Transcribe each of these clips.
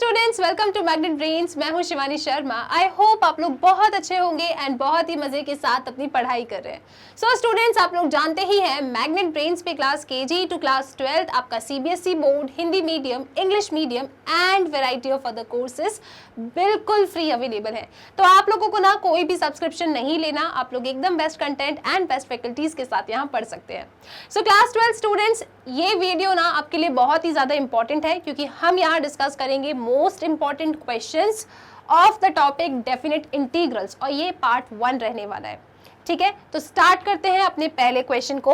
Students, welcome to Magnet Brains. मैं हूं Shivani Sharma. I hope आप लोग बहुत अच्छे होंगे एंड बहुत ही मजे के साथ अपनी पढ़ाई कर रहे हैं। सो स्टूडेंट्स, आप लोग जानते ही हैं मैग्नेट ब्रेन्स पे क्लास केजी टू क्लास 12 आपका CBSE board, Hindi medium, English medium and variety of other courses बिल्कुल फ्री अवेलेबल है। तो आप लोगों को ना कोई भी सब्सक्रिप्शन नहीं लेना, आप लोग एकदम best content and best faculties के साथ यहाँ पढ़ सकते हैं। सो क्लास 12 स्टूडेंट्स, ये वीडियो ना आपके लिए बहुत ही ज्यादा इंपॉर्टेंट है क्योंकि हम यहाँ डिस्कस करेंगे most important questions of the topic definite integrals और ये पार्ट 1 रहने वाला है। ठीक है, तो स्टार्ट करते हैं अपने पहले क्वेश्चन को।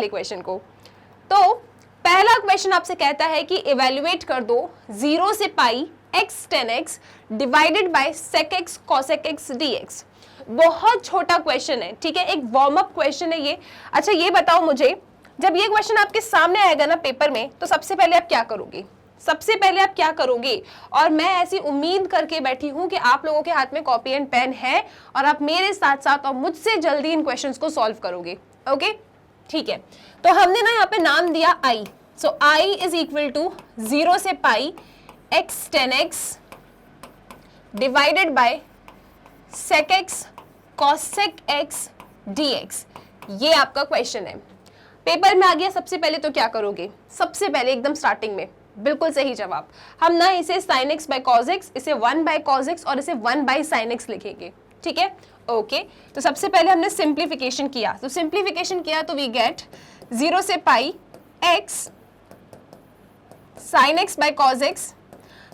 तो पहला क्वेश्चन आपसे कहता है कि इवेल्युएट कर दो 0 से pi x tan x divided by sec x cosec x dx। बहुत छोटा क्वेश्चन है, ठीक है, एक वार्म अप क्वेश्चन है ये। अच्छा ये बताओ मुझे, जब ये क्वेश्चन आपके सामने आएगा ना पेपर में, तो सबसे पहले आप क्या करोगे? और मैं ऐसी उम्मीद करके बैठी हूं कि आप लोगों के हाथ में कॉपी एंड पेन है और आप मेरे साथ साथ और मुझसे जल्दी इन क्वेश्चंस को सॉल्व करोगे। ओके, ठीक है। तो हमने ना यहाँ पे नाम दिया i। So i is equal to 0 से pi x tan x divided by sec x cosec x dx। ये आपका क्वेश्चन है, पेपर में आ गया। सबसे पहले तो क्या करोगे? सबसे पहले एकदम स्टार्टिंग में बिल्कुल सही जवाब, हम ना इसे sin x by cos x, इसे 1 by cos x और इसे 1 by sin x लिखेंगे। ठीक है, ओके। तो सबसे पहले हमने सिंप्लीफिकेशन किया, तो वी गेट 0 से pi x sin x by cos x।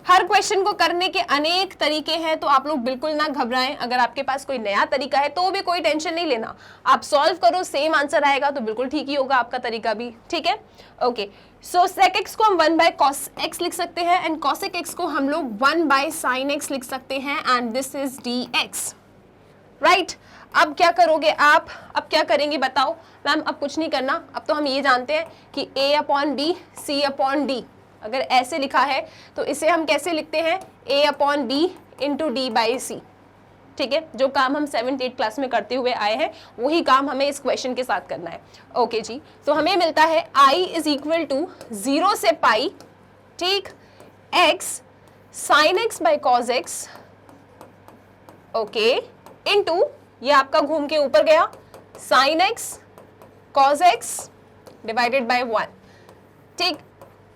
Her question को करने के अनेक तरीके हैं, तो आप लोग बिल्कुल ना घबराएं। अगर आपके पास कोई नया तरीका है तो भी कोई टेंशन नहीं लेना, आप सॉल्व करो, सेम आंसर आएगा तो बिल्कुल ठीक ही होगा आपका तरीका भी। ठीक है, ओके। सो sec x को हम 1 बाय cos x लिख सकते हैं एंड cosec x को हम लोग 1 बाय sin x लिख सकते हैं and this is dx, right. अब क्या करोगे आप? अब क्या करेंगे बताओ? मैम अब कुछ नहीं करना, अब तो हम ये जानते हैं कि a upon b c upon d। अगर ऐसे लिखा है तो इसे हम कैसे लिखते हैं? a upon B into D by C. ठीक है, जो काम हम 7th 8th क्लास में करते हुए आए हैं वही काम हमें इस क्वेश्चन के साथ करना है। ओके जी, तो हमें मिलता है i इज इक्वल टू 0 से पाई, ठीक, x sine x by cos x, okay, into ये आपका घूम के ऊपर गया sine x cos x divided by 1। ठीक,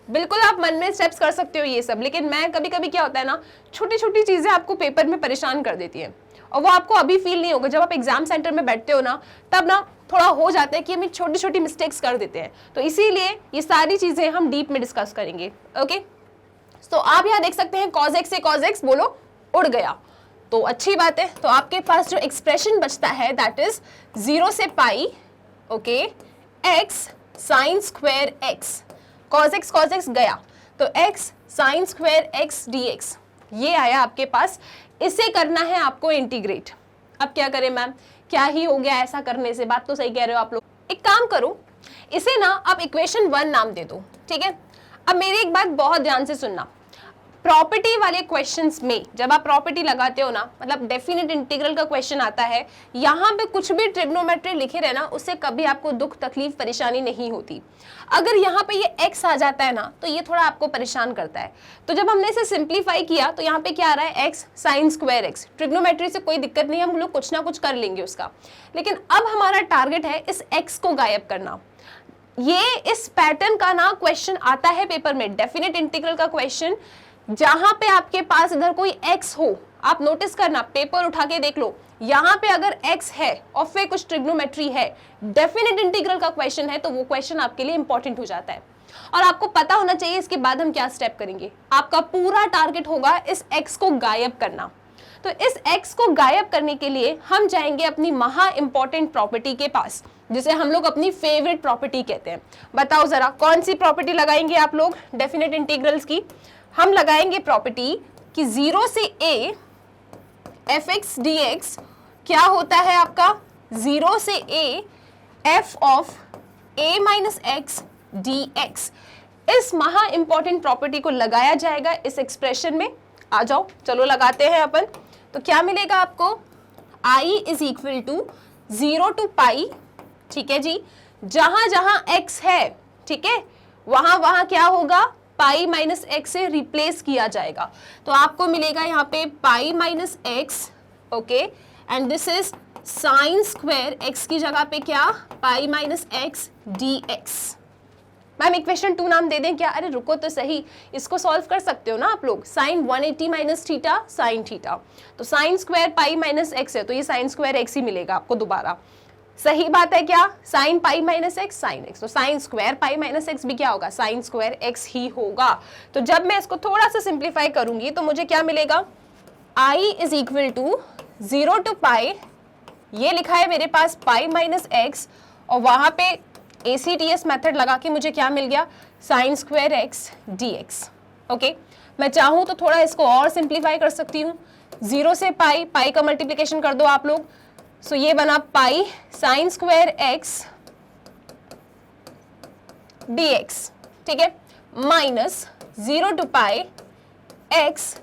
बिल्कुल आप मन में स्टेप्स कर सकते हो ये सब, लेकिन मैं कभी कभी क्या होता है ना, छोटी छोटी चीजें आपको पेपर में परेशान कर देती हैं और वो आपको अभी फील नहीं होगा। जब आप एग्जाम सेंटर में बैठते हो ना, तब ना थोड़ा हो जाता है कि हम छोटी छोटी मिस्टेक्स कर देते हैं। तो इसीलिए ये सारी चीजें हम डीप में डिस्कस करेंगे। ओके, तो आप यहाँ देख सकते हैं cos x से cos x बोलो उड़ गया, तो अच्छी बात है। तो आपके पास जो एक्सप्रेशन बचता है दैट इज 0 से pi, okay, x sine square x, cos x गया तो x sine square x dx, ये आया आपके पास। इसे करना है आपको इंटीग्रेट। अब क्या करें मैम, क्या ही हो गया ऐसा करने से? बात तो सही कह रहे हो आप लोग। एक काम करो, इसे ना आप इक्वेशन 1 नाम दे दो। ठीक है, अब मेरी एक बात बहुत ध्यान से सुनना, प्रॉपर्टी वाले क्वेश्चंस में जब आप प्रॉपर्टी लगाते हो ना, मतलब डेफिनेट इंटीग्रल का क्वेश्चन आता है, यहाँ पे कुछ भी ट्रिग्नोमेट्री लिखे रहना, उससे कभी आपको दुख तकलीफ परेशानी नहीं होती। अगर यहाँ पे ये x आ जाता है ना, तो ये थोड़ा आपको परेशान करता है। तो जब हमने इसे सिंप्लीफाई किया तो यहाँ पे क्या आ रहा है? x sine square x। Trigonometry से कोई दिक्कत नहीं, हम लोग कुछ ना कुछ कर लेंगे उसका। लेकिन अब हमारा टारगेट है इस x को गायब करना। ये इस पैटर्न का ना क्वेश्चन आता है पेपर में, डेफिनेट इंटीग्रल का क्वेश्चन, जहां पे आपके पास इधर कोई x हो, आप नोटिस करना, पेपर उठा के देख लो, यहाँ पे अगर x है और फिर कुछ ट्रिग्नोमेट्री है, डेफिनेट इंटीग्रल का क्वेश्चन है, तो वो क्वेश्चन आपके लिए इंपॉर्टेंट हो जाता है। और आपको पता होना चाहिए इसके बाद हम क्या स्टेप करेंगे। आपका पूरा टारगेट होगा इस x को गायब करना। तो इस x को गायब करने के लिए हम जाएंगे अपनी महा इंपॉर्टेंट प्रॉपर्टी के पास, जिसे हम लोग अपनी फेवरेट प्रॉपर्टी कहते हैं। बताओ जरा कौन सी प्रॉपर्टी लगाएंगे आप लोग डेफिनेट इंटीग्रल्स की? हम लगाएंगे प्रॉपर्टी कि 0 से a fx dx क्या होता है आपका? 0 से a f of a minus x dx। इस महा इंपॉर्टेंट प्रॉपर्टी को लगाया जाएगा इस एक्सप्रेशन में। आ जाओ, चलो लगाते हैं अपन। तो क्या मिलेगा आपको? i is equal to 0 to pi, ठीक है जी, जहां जहां x है, ठीक है, वहां वहां क्या होगा? पाई माइनस एक्स से रिप्लेस किया जाएगा, तो आपको मिलेगा यहाँ पे पाई minus x, okay, and this is sine square x की जगह पे क्या, पाई minus x d x. Ma'am equation 2 नाम दे दें क्या? अरे रुको तो सही, इसको सॉल्व कर सकते हो ना आप लोग। Sine 180 minus theta sine theta, तो sine square pi minus x है तो ये साइन स्क्वायर एक्स ही मिलेगा आपको दोबारा। सही बात है क्या? Sine pi minus x sine x, तो sine square pi minus x भी क्या होगा, साइन स्क्वायर एक्स ही होगा। तो जब मैं इसको थोड़ा सा सिंप्लीफाई करूंगी तो मुझे क्या मिलेगा, i is equal to 0 to pi, ये लिखा है मेरे पास पाई माइनस एक्स, और वहां पे ACTS मेथड लगा के मुझे क्या मिल गया, sign square x d x. Okay, मैं चाहूँ तो थोड़ा इसको और सिंप्लीफाई कर सकती हूँ, 0 से पाई, पाई का मल्टीप्लिकेशन कर दो आप लोग, सो ये बना pi sine square x d x, ठीक है, minus 0 to pi x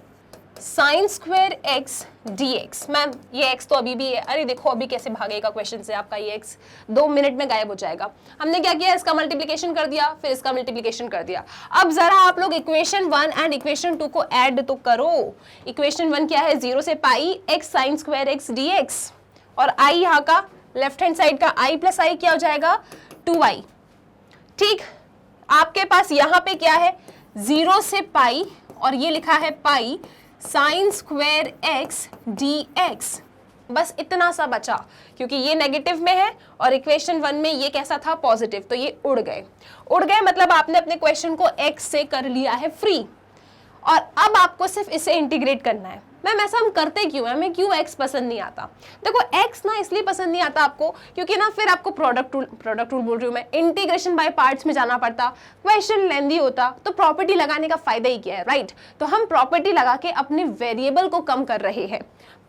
sine square x d x. Ma'am ये एक्स तो अभी भी है, अरे देखो अभी कैसे भागेगा क्वेश्चन से आपका ये एक्स, 2 मिनट में गायब हो जाएगा। हमने क्या किया, इसका मल्टीप्लिकेशन कर दिया, फिर इसका मल्टीप्लिकेशन कर दिया। अब जरा आप लोग इक्वेशन 1 एंड इक्वेशन 2 को ऐड तो करो। इक्वेशन 1 क्या है, 0 से pi x sine square x d x, और आई यहाँ का लेफ्ट हैंड साइड का आई प्लस आई क्या हो जाएगा, 2i। ठीक, आपके पास यहाँ पे क्या है, 0 से पाई, और ये लिखा है पाई sine square x d x, बस इतना सा बचा, क्योंकि ये नेगेटिव में है और इक्वेशन 1 में ये कैसा था, पॉजिटिव, तो ये उड़ गए मतलब आपने अपने क्वेश्चन को x से कर लिया है फ्री, और अब आपको सिर्फ इसे इंटीग्रेट करना है। मैम ऐसा हम करते क्यों है, हमें क्यों x पसंद नहीं आता? देखो x ना इसलिए पसंद नहीं आता आपको क्योंकि ना फिर आपको प्रोडक्ट रूल बोल रही हूँ मैं, इंटीग्रेशन बाय पार्ट्स में जाना पड़ता, क्वेश्चन लेंदी होता, तो प्रॉपर्टी लगाने का फायदा ही क्या है, राइट? तो हम प्रॉपर्टी लगा के अपने वेरिएबल को कम कर रहे हैं।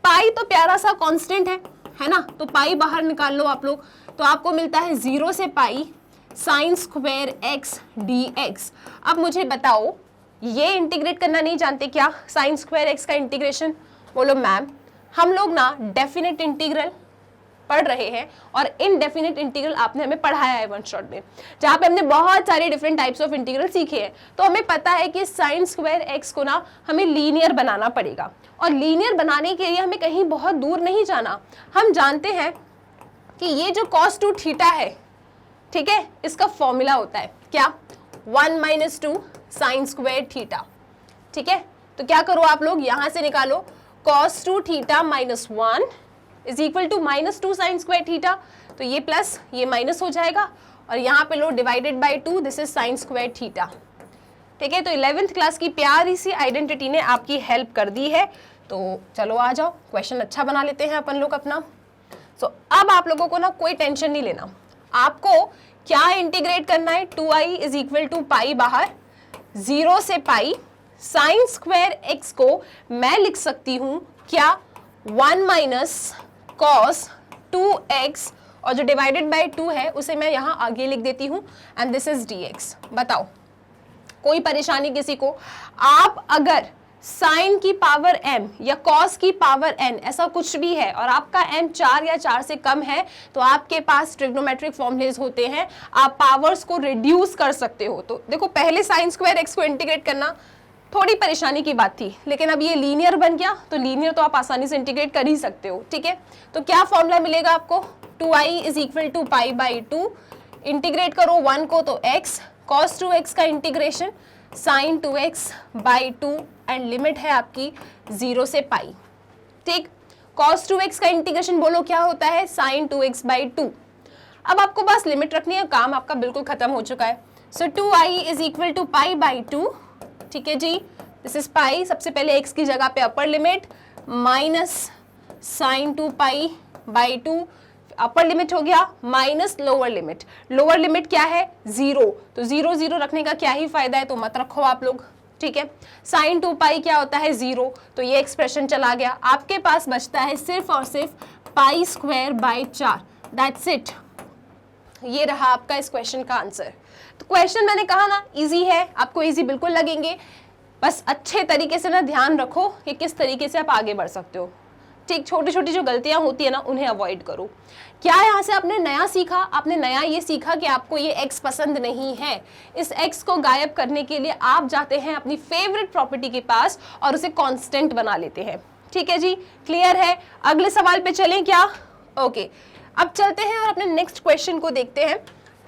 पाई तो प्यारा सा कॉन्स्टेंट है ना, तो पाई बाहर निकाल लो आप लोग, तो आपको मिलता है 0 से पाई sine square x d x. अब मुझे बताओ, ये इंटीग्रेट करना नहीं जानते क्या, साइन स्क्वायर एक्स का इंटीग्रेशन? बोलो मैम हम लोग ना डेफिनेट इंटीग्रल पढ़ रहे हैं, और इनडेफिनेट इंटीग्रल आपने हमें पढ़ाया है 1 शॉट में, जहाँ पे हमने बहुत सारे डिफरेंट टाइप्स ऑफ इंटीग्रल सीखे हैं। तो हमें पता है कि साइन स्क्वायर एक्स को ना हमें लीनियर बनाना पड़ेगा, और लीनियर बनाने के लिए हमें कहीं बहुत दूर नहीं जाना। हम जानते हैं कि ये जो cos 2 थीटा है, ठीक है, इसका फॉर्मूला होता है क्या, 1 - 2 साइन स्क्वायर थीटा, ठीक है। तो क्या करो आप लोग, यहां से निकालो cos 2 theta minus 1 is equal to -2 sine square theta, तो ये प्लस ये माइनस हो जाएगा, और यहाँ पे लो divided by 2, this is sine square theta, ठीक है। तो 11th क्लास की प्यारी सी आइडेंटिटी ने आपकी हेल्प कर दी है। तो चलो आ जाओ, क्वेश्चन अच्छा बना लेते हैं अपन लोग अपना। सो अब आप लोगों को ना कोई टेंशन नहीं लेना, आपको क्या इंटीग्रेट करना है, 2i इज इक्वल टू पाई बाहर, 0 से पाई साइन स्क्वायर एक्स को मैं लिख सकती हूं क्या, 1 माइनस कॉस 2x, और जो डिवाइडेड बाय 2 है उसे मैं यहां आगे लिख देती हूं, एंड दिस इज dx। बताओ कोई परेशानी किसी को? आप अगर साइन की पावर m या कॉस की पावर n ऐसा कुछ भी है और आपका m 4 या 4 से कम है, तो आपके पास ट्रिग्नोमेट्रिक फॉर्मूलेज होते हैं, आप पावर्स को रिड्यूस कर सकते हो। तो देखो पहले साइन स्क्वायर एक्स को इंटीग्रेट करना थोड़ी परेशानी की बात थी, लेकिन अब ये लीनियर बन गया, तो लीनियर तो आप आसानी से इंटीग्रेट कर ही सकते हो, ठीक है। तो क्या फॉर्मूला मिलेगा आपको, 2i is equal to pi by 2, integrate करो 1 को तो x, cos 2x का integration sine 2x by 2, and limit है आपकी 0 से पाई, ठीक। cos 2x का इंटीग्रेशन बोलो क्या होता है, साइन 2x बाई 2। अब आपको बस लिमिट रखनी है, काम आपका बिल्कुल खत्म हो चुका है। So 2i is equal to pi by 2, ठीक है जी, दिस इज पाई, सबसे पहले x की जगह पे upper limit minus sine 2 pi by 2, upper limit हो गया minus lower limit, lower limit क्या है 0, तो 0 0 रखने का क्या ही फायदा है, तो मत रखो आप लोग, ठीक है। साइन 2 पाई क्या होता है 0, तो ये एक्सप्रेशन चला गया, आपके पास बचता है सिर्फ और सिर्फ pi square by 4, that's it. ये रहा आपका इस क्वेश्चन का आंसर। तो क्वेश्चन मैंने कहा ना इजी है, आपको इजी बिल्कुल लगेंगे, बस अच्छे तरीके से ना ध्यान रखो कि किस तरीके से आप आगे बढ़ सकते हो, ठीक, छोटी छोटी जो गलतियां होती है ना उन्हें अवॉइड करो। क्या यहाँ से आपने नया सीखा? आपने नया ये सीखा कि आपको ये x पसंद नहीं है। इस x को गायब करने के लिए आप जाते हैं अपनी फेवरेट प्रॉपर्टी के पास और उसे कांस्टेंट बना लेते हैं। ठीक है जी, क्लियर है? अगले सवाल पे चलें क्या? ओके, अब चलते हैं और अपने नेक्स्ट क्वेश्चन को देखते हैं।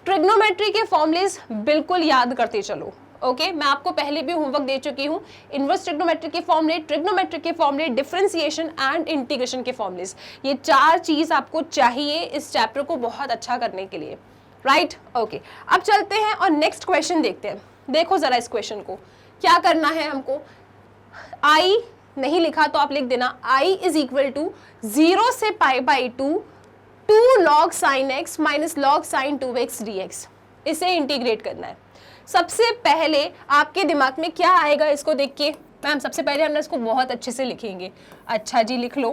ट्रिग्नोमेट्री के फॉर्मूलेज बिल्कुल याद करते चलो। ओके, मैं आपको पहले भी होमवर्क दे चुकी हूँ। इनवर्स ट्रिग्नोमेट्री के फॉर्मूले, ट्रिग्नोमेट्री के फॉर्मूले, डिफरेंशिएशन एंड इंटीग्रेशन के फॉर्मूलेज, ये 4 चीज आपको चाहिए इस चैप्टर को बहुत अच्छा करने के लिए, राइट? ओके, अब चलते हैं और नेक्स्ट क्वेश्चन देखते हैं। देखो जरा इस क्वेश्चन को, क्या करना है हमको। आई नहीं लिखा तो आप लिख देना, आई इज इक्वल टू 0 से π/2 2 log sin x minus log sin 2x dx। इसे इंटीग्रेट करना है। सबसे पहले आपके दिमाग में क्या आएगा इसको देख के? मैम सबसे पहले हम इसको बहुत अच्छे से लिखेंगे। अच्छा जी, लिख लो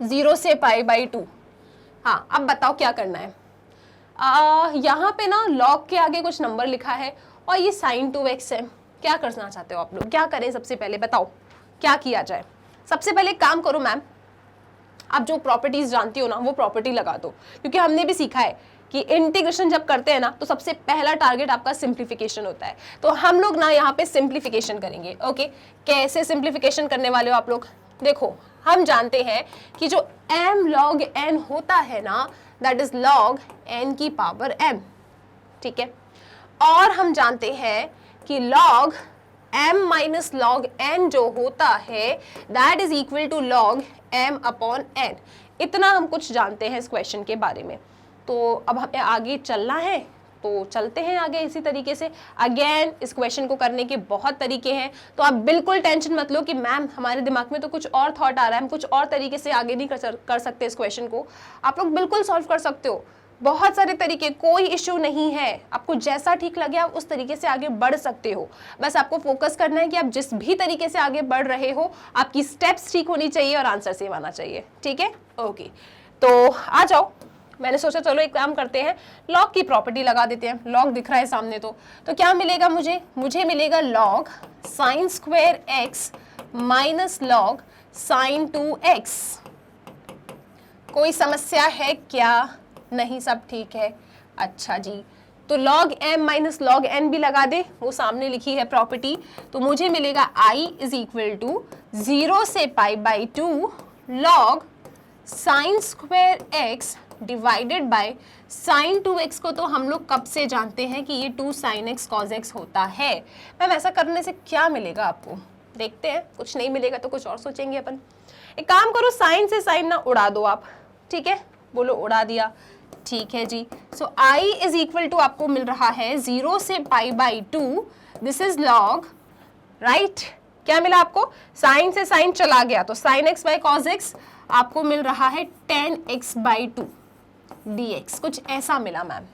0 से π/2। हाँ, अब बताओ क्या करना है। यहाँ पे ना log के आगे कुछ नंबर लिखा है और ये sin 2x है। क्या करना चाहते हो आप लोग? क्या करें सबसे पहले बताओ, क्या किया जाए? सबसे पहले काम करो मैम, आप जो प्रॉपर्टीज जानती हो ना वो प्रॉपर्टी लगा दो, क्योंकि हमने भी सीखा है कि इंटीग्रेशन जब करते हैं ना तो सबसे पहला टारगेट आपका सिंप्लीफिकेशन होता है। तो हम लोग ना यहाँ पे सिंप्लीफिकेशन करेंगे। ओके, कैसे सिंप्लीफिकेशन करने वाले हो आप लोग? देखो, हम जानते हैं कि जो m log n होता है ना, दैट इज log n की पावर m। ठीक है, और हम जानते हैं कि log m minus log n जो होता है that is equal to log m upon n। इतना हम कुछ जानते हैं इस क्वेश्चन के बारे में। तो अब हमें आगे चलना है, तो चलते हैं आगे इसी तरीके से। अगेन इस क्वेश्चन को करने के बहुत तरीके हैं, तो आप बिल्कुल टेंशन मत लो कि मैम हमारे दिमाग में तो कुछ और थॉट आ रहा है, हम कुछ और तरीके से आगे नहीं कर सकते इस क्वेश्चन को। आप लोग बिल्कुल सॉल्व कर सकते हो, बहुत सारे तरीके, कोई इश्यू नहीं है। आपको जैसा ठीक लगे आप उस तरीके से आगे बढ़ सकते हो। बस आपको फोकस करना है कि आप जिस भी तरीके से आगे बढ़ रहे हो आपकी स्टेप्स ठीक होनी चाहिए और आंसर सेम आना चाहिए। ठीक है, ओके, तो आ जाओ। मैंने सोचा चलो एक काम करते हैं, लॉग की प्रॉपर्टी लगा देते हैं। लॉग दिख रहा है सामने, तो क्या मिलेगा मुझे मिलेगा log sin square x minus log sin 2x। कोई समस्या है क्या? नहीं, सब ठीक है। अच्छा जी, तो log m minus log n भी लगा दे, वो सामने लिखी है प्रॉपर्टी। तो मुझे मिलेगा i इज इक्वल टू 0 से π/2 log sin square x divided bye sin 2x को तो हम लोग कब से जानते हैं कि ये 2 sin x cos x होता है। मैम ऐसा करने से क्या मिलेगा आपको? देखते हैं, कुछ नहीं मिलेगा तो कुछ और सोचेंगे अपन। एक काम करो, साइन से साइन ना उड़ा दो आप। ठीक है, बोलो उड़ा दिया। ठीक है जी, सो i इज इक्वल टू आपको मिल रहा है 0 से π/2, दिस इज log, राइट? क्या मिला आपको? साइन से साइन चला गया तो sin x by cos x आपको मिल रहा है 10x/2 dx, कुछ ऐसा मिला मैम।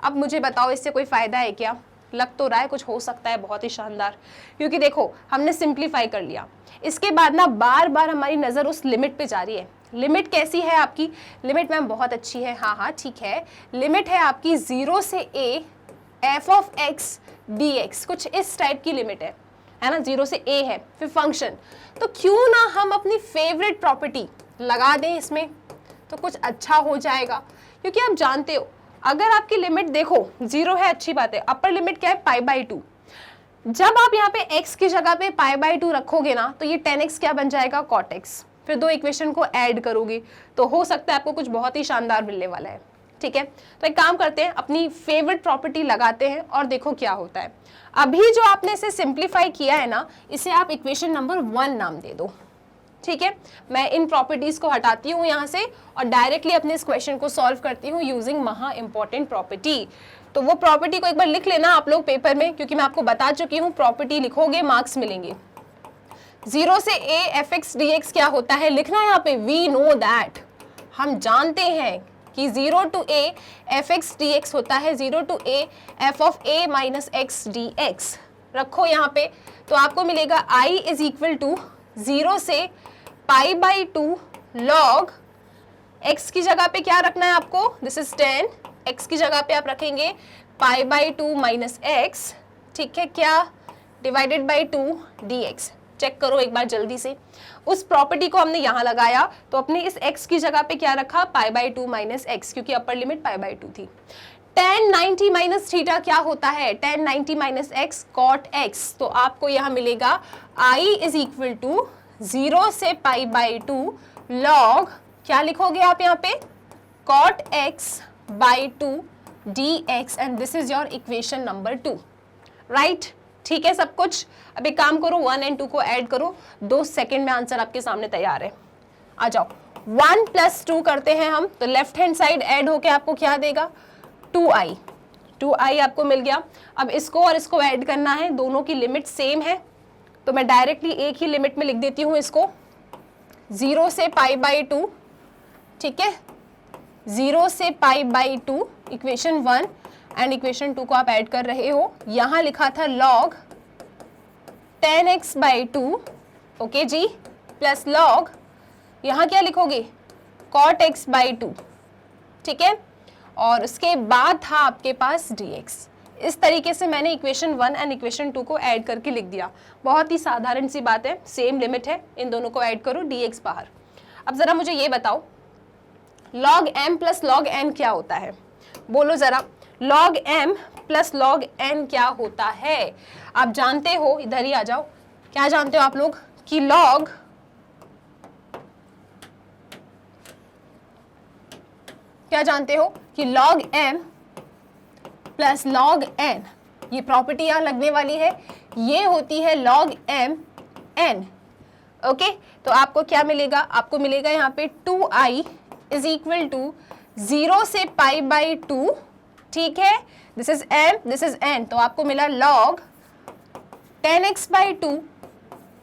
अब मुझे बताओ इससे कोई फायदा है क्या? लग तो रहा है कुछ हो सकता है बहुत ही शानदार, क्योंकि देखो हमने सिंप्लीफाई कर लिया। इसके बाद ना बार बार हमारी नज़र उस लिमिट पे जा रही है। लिमिट कैसी है आपकी? लिमिट मैम बहुत अच्छी है। हाँ ठीक है, लिमिट है आपकी 0 से a f of x dx, कुछ इस टाइप की लिमिट है ना। 0 से a है, फिर फंक्शन। तो क्यों ना हम अपनी फेवरेट प्रॉपर्टी लगा दें इसमें, तो कुछ अच्छा हो जाएगा। क्योंकि आप जानते हो अगर आपकी लिमिट देखो 0 है, अच्छी बात है, अपर लिमिट क्या है π/2। जब आप यहाँ पे x की जगह पे π/2 रखोगे ना तो ये 10x क्या बन जाएगा? cot x। फिर दो इक्वेशन को ऐड करोगे तो हो सकता है आपको कुछ बहुत ही शानदार मिलने वाला है। ठीक है, तो एक काम करते हैं, अपनी फेवरेट प्रॉपर्टी लगाते हैं और देखो क्या होता है। अभी जो आपने इसे सिंप्लीफाई किया है ना, इसे आप इक्वेशन नंबर 1 नाम दे दो। ठीक है, मैं इन प्रॉपर्टीज को हटाती हूँ यहाँ से और डायरेक्टली अपने इस क्वेश्चन को सॉल्व करती हूँ यूजिंग महा इंपॉर्टेंट प्रॉपर्टी। तो वो प्रॉपर्टी को एक बार लिख लेना आप लोग पेपर में, क्योंकि मैं आपको बता चुकी हूँ प्रॉपर्टी लिखोगे मार्क्स मिलेंगे। 0 से a fx dx क्या होता है लिखना है यहाँ पे। वी नो दैट, हम जानते हैं कि 0 to a fx dx होता है 0 to a f of a minus x dx। रखो यहाँ पे, तो आपको मिलेगा i इज इक्वल टू 0 से π/2 log x की जगह पे क्या रखना है आपको? दिस इज 10, x की जगह पे आप रखेंगे π/2 माइनस x। ठीक है क्या? Divided by 2 dx। चेक करो एक बार जल्दी से। उस प्रॉपर्टी को हमने यहाँ लगाया तो अपने इस x की जगह पे क्या रखा, π/2 माइनस एक्स, क्योंकि अपर लिमिट π/2 थी। tan 90 माइनस थीटा क्या होता है, tan 90 minus x cot x। तो आपको यहाँ मिलेगा I इज इक्वल टू 0 से π/2 log, क्या लिखोगे आप यहाँ पे, cot x/2 dx, and this is your equation number 2, right. ठीक है सब कुछ। अब एक काम करो, 1 और 2 को ऐड करो, 2 सेकेंड में आंसर आपके सामने तैयार है। आ जाओ, 1 + 2 करते हैं हम, तो लेफ्ट हैंड साइड ऐड होके आपको क्या देगा, 2i आपको मिल गया। अब इसको और इसको ऐड करना है, दोनों की लिमिट सेम है, तो मैं डायरेक्टली एक ही लिमिट में लिख देती हूँ इसको, 0 से π/2, ठीक है, 0 से π/2 इक्वेशन 1 एंड इक्वेशन 2 को आप ऐड कर रहे हो। यहाँ लिखा था log tan x/2, ओके जी, प्लस log, यहाँ क्या लिखोगे, cot x/2, ठीक है, और उसके बाद था आपके पास dx। इस तरीके से मैंने इक्वेशन 1 एंड इक्वेशन 2 को ऐड करके लिख दिया। बहुत ही साधारण सी बात है, सेम लिमिट है, इन दोनों को ऐड करो, dx बाहर। अब जरा मुझे ये बताओ, log m plus log n क्या होता है, बोलो जरा, log m plus log n क्या होता है। आप जानते हो, इधर ही आ जाओ, क्या जानते हो आप लोग कि log क्या जानते हो कि log m plus log n, ये प्रॉपर्टी यहाँ लगने वाली है, ये होती है log m n, ओके। तो आपको क्या मिलेगा, आपको मिलेगा यहाँ पे 2i इज इक्वल टू 0 से π/2, ठीक है, this is m, this is n, तो आपको मिला log tan x/2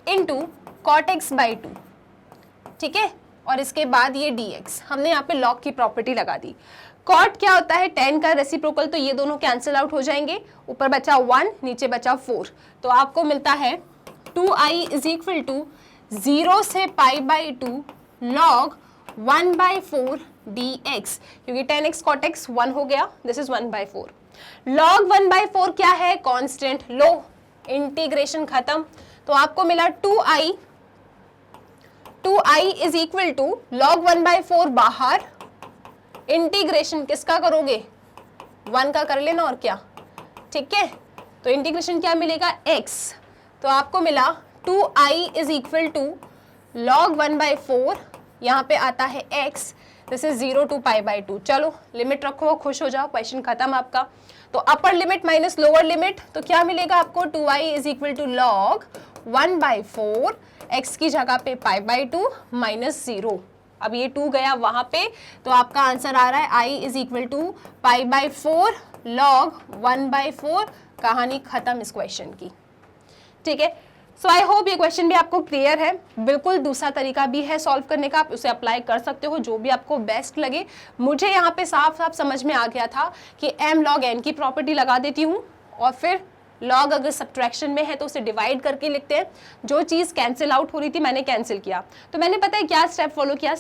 into cot x/2, ठीक है, और इसके बाद ये dx, हमने यहाँ पे log की प्रॉपर्टी लगा दी। cot क्या होता है, tan का रेसिप्रोकल, तो ये दोनों कैंसिल आउट हो जाएंगे, ऊपर बचा 1, नीचे बचा 4, तो आपको मिलता है 2i इज इक्वल टू 0 से π/2 log 1/4 dx, क्योंकि tan x cot x 1 हो गया, दिस इज 1/4। log 1/4 क्या है, कांस्टेंट, लो इंटीग्रेशन खत्म, तो आपको मिला 2i is equal to log 1/4 बाहर, इंटीग्रेशन किसका करोगे, 1 का कर लेना और क्या, ठीक है, तो इंटीग्रेशन क्या मिलेगा, x, तो आपको मिला 2i is equal to log 1/4, यहाँ पे आता है x, दिस इज 0 to π/2। चलो लिमिट रखो, खुश हो जाओ, क्वेश्चन खत्म आपका। तो upper limit minus lower limit, तो क्या मिलेगा आपको, 2i is equal to log 1/4, x की जगह पे π/2 माइनस 0, अब ये 2 गया वहां पे, तो आपका आंसर आ रहा है i is equal to π/4 log 1/4। कहानी खत्म इस क्वेश्चन की, ठीक है। सो आई होप ये क्वेश्चन भी आपको क्लियर है। बिल्कुल दूसरा तरीका भी है सॉल्व करने का, आप उसे अप्लाई कर सकते हो, जो भी आपको बेस्ट लगे। मुझे यहाँ पे साफ साफ समझ में आ गया था कि m log n की प्रॉपर्टी लगा देती हूँ, और फिर log अगर सब्ट्रैक्शन में है तो उसे डिवाइड करके लिखते हैं। जो चीज़ कैंसिल आउट हो रही थी मैंने कैंसिल किया, तो मैंने पता है क्या स्टेप फॉलो किया,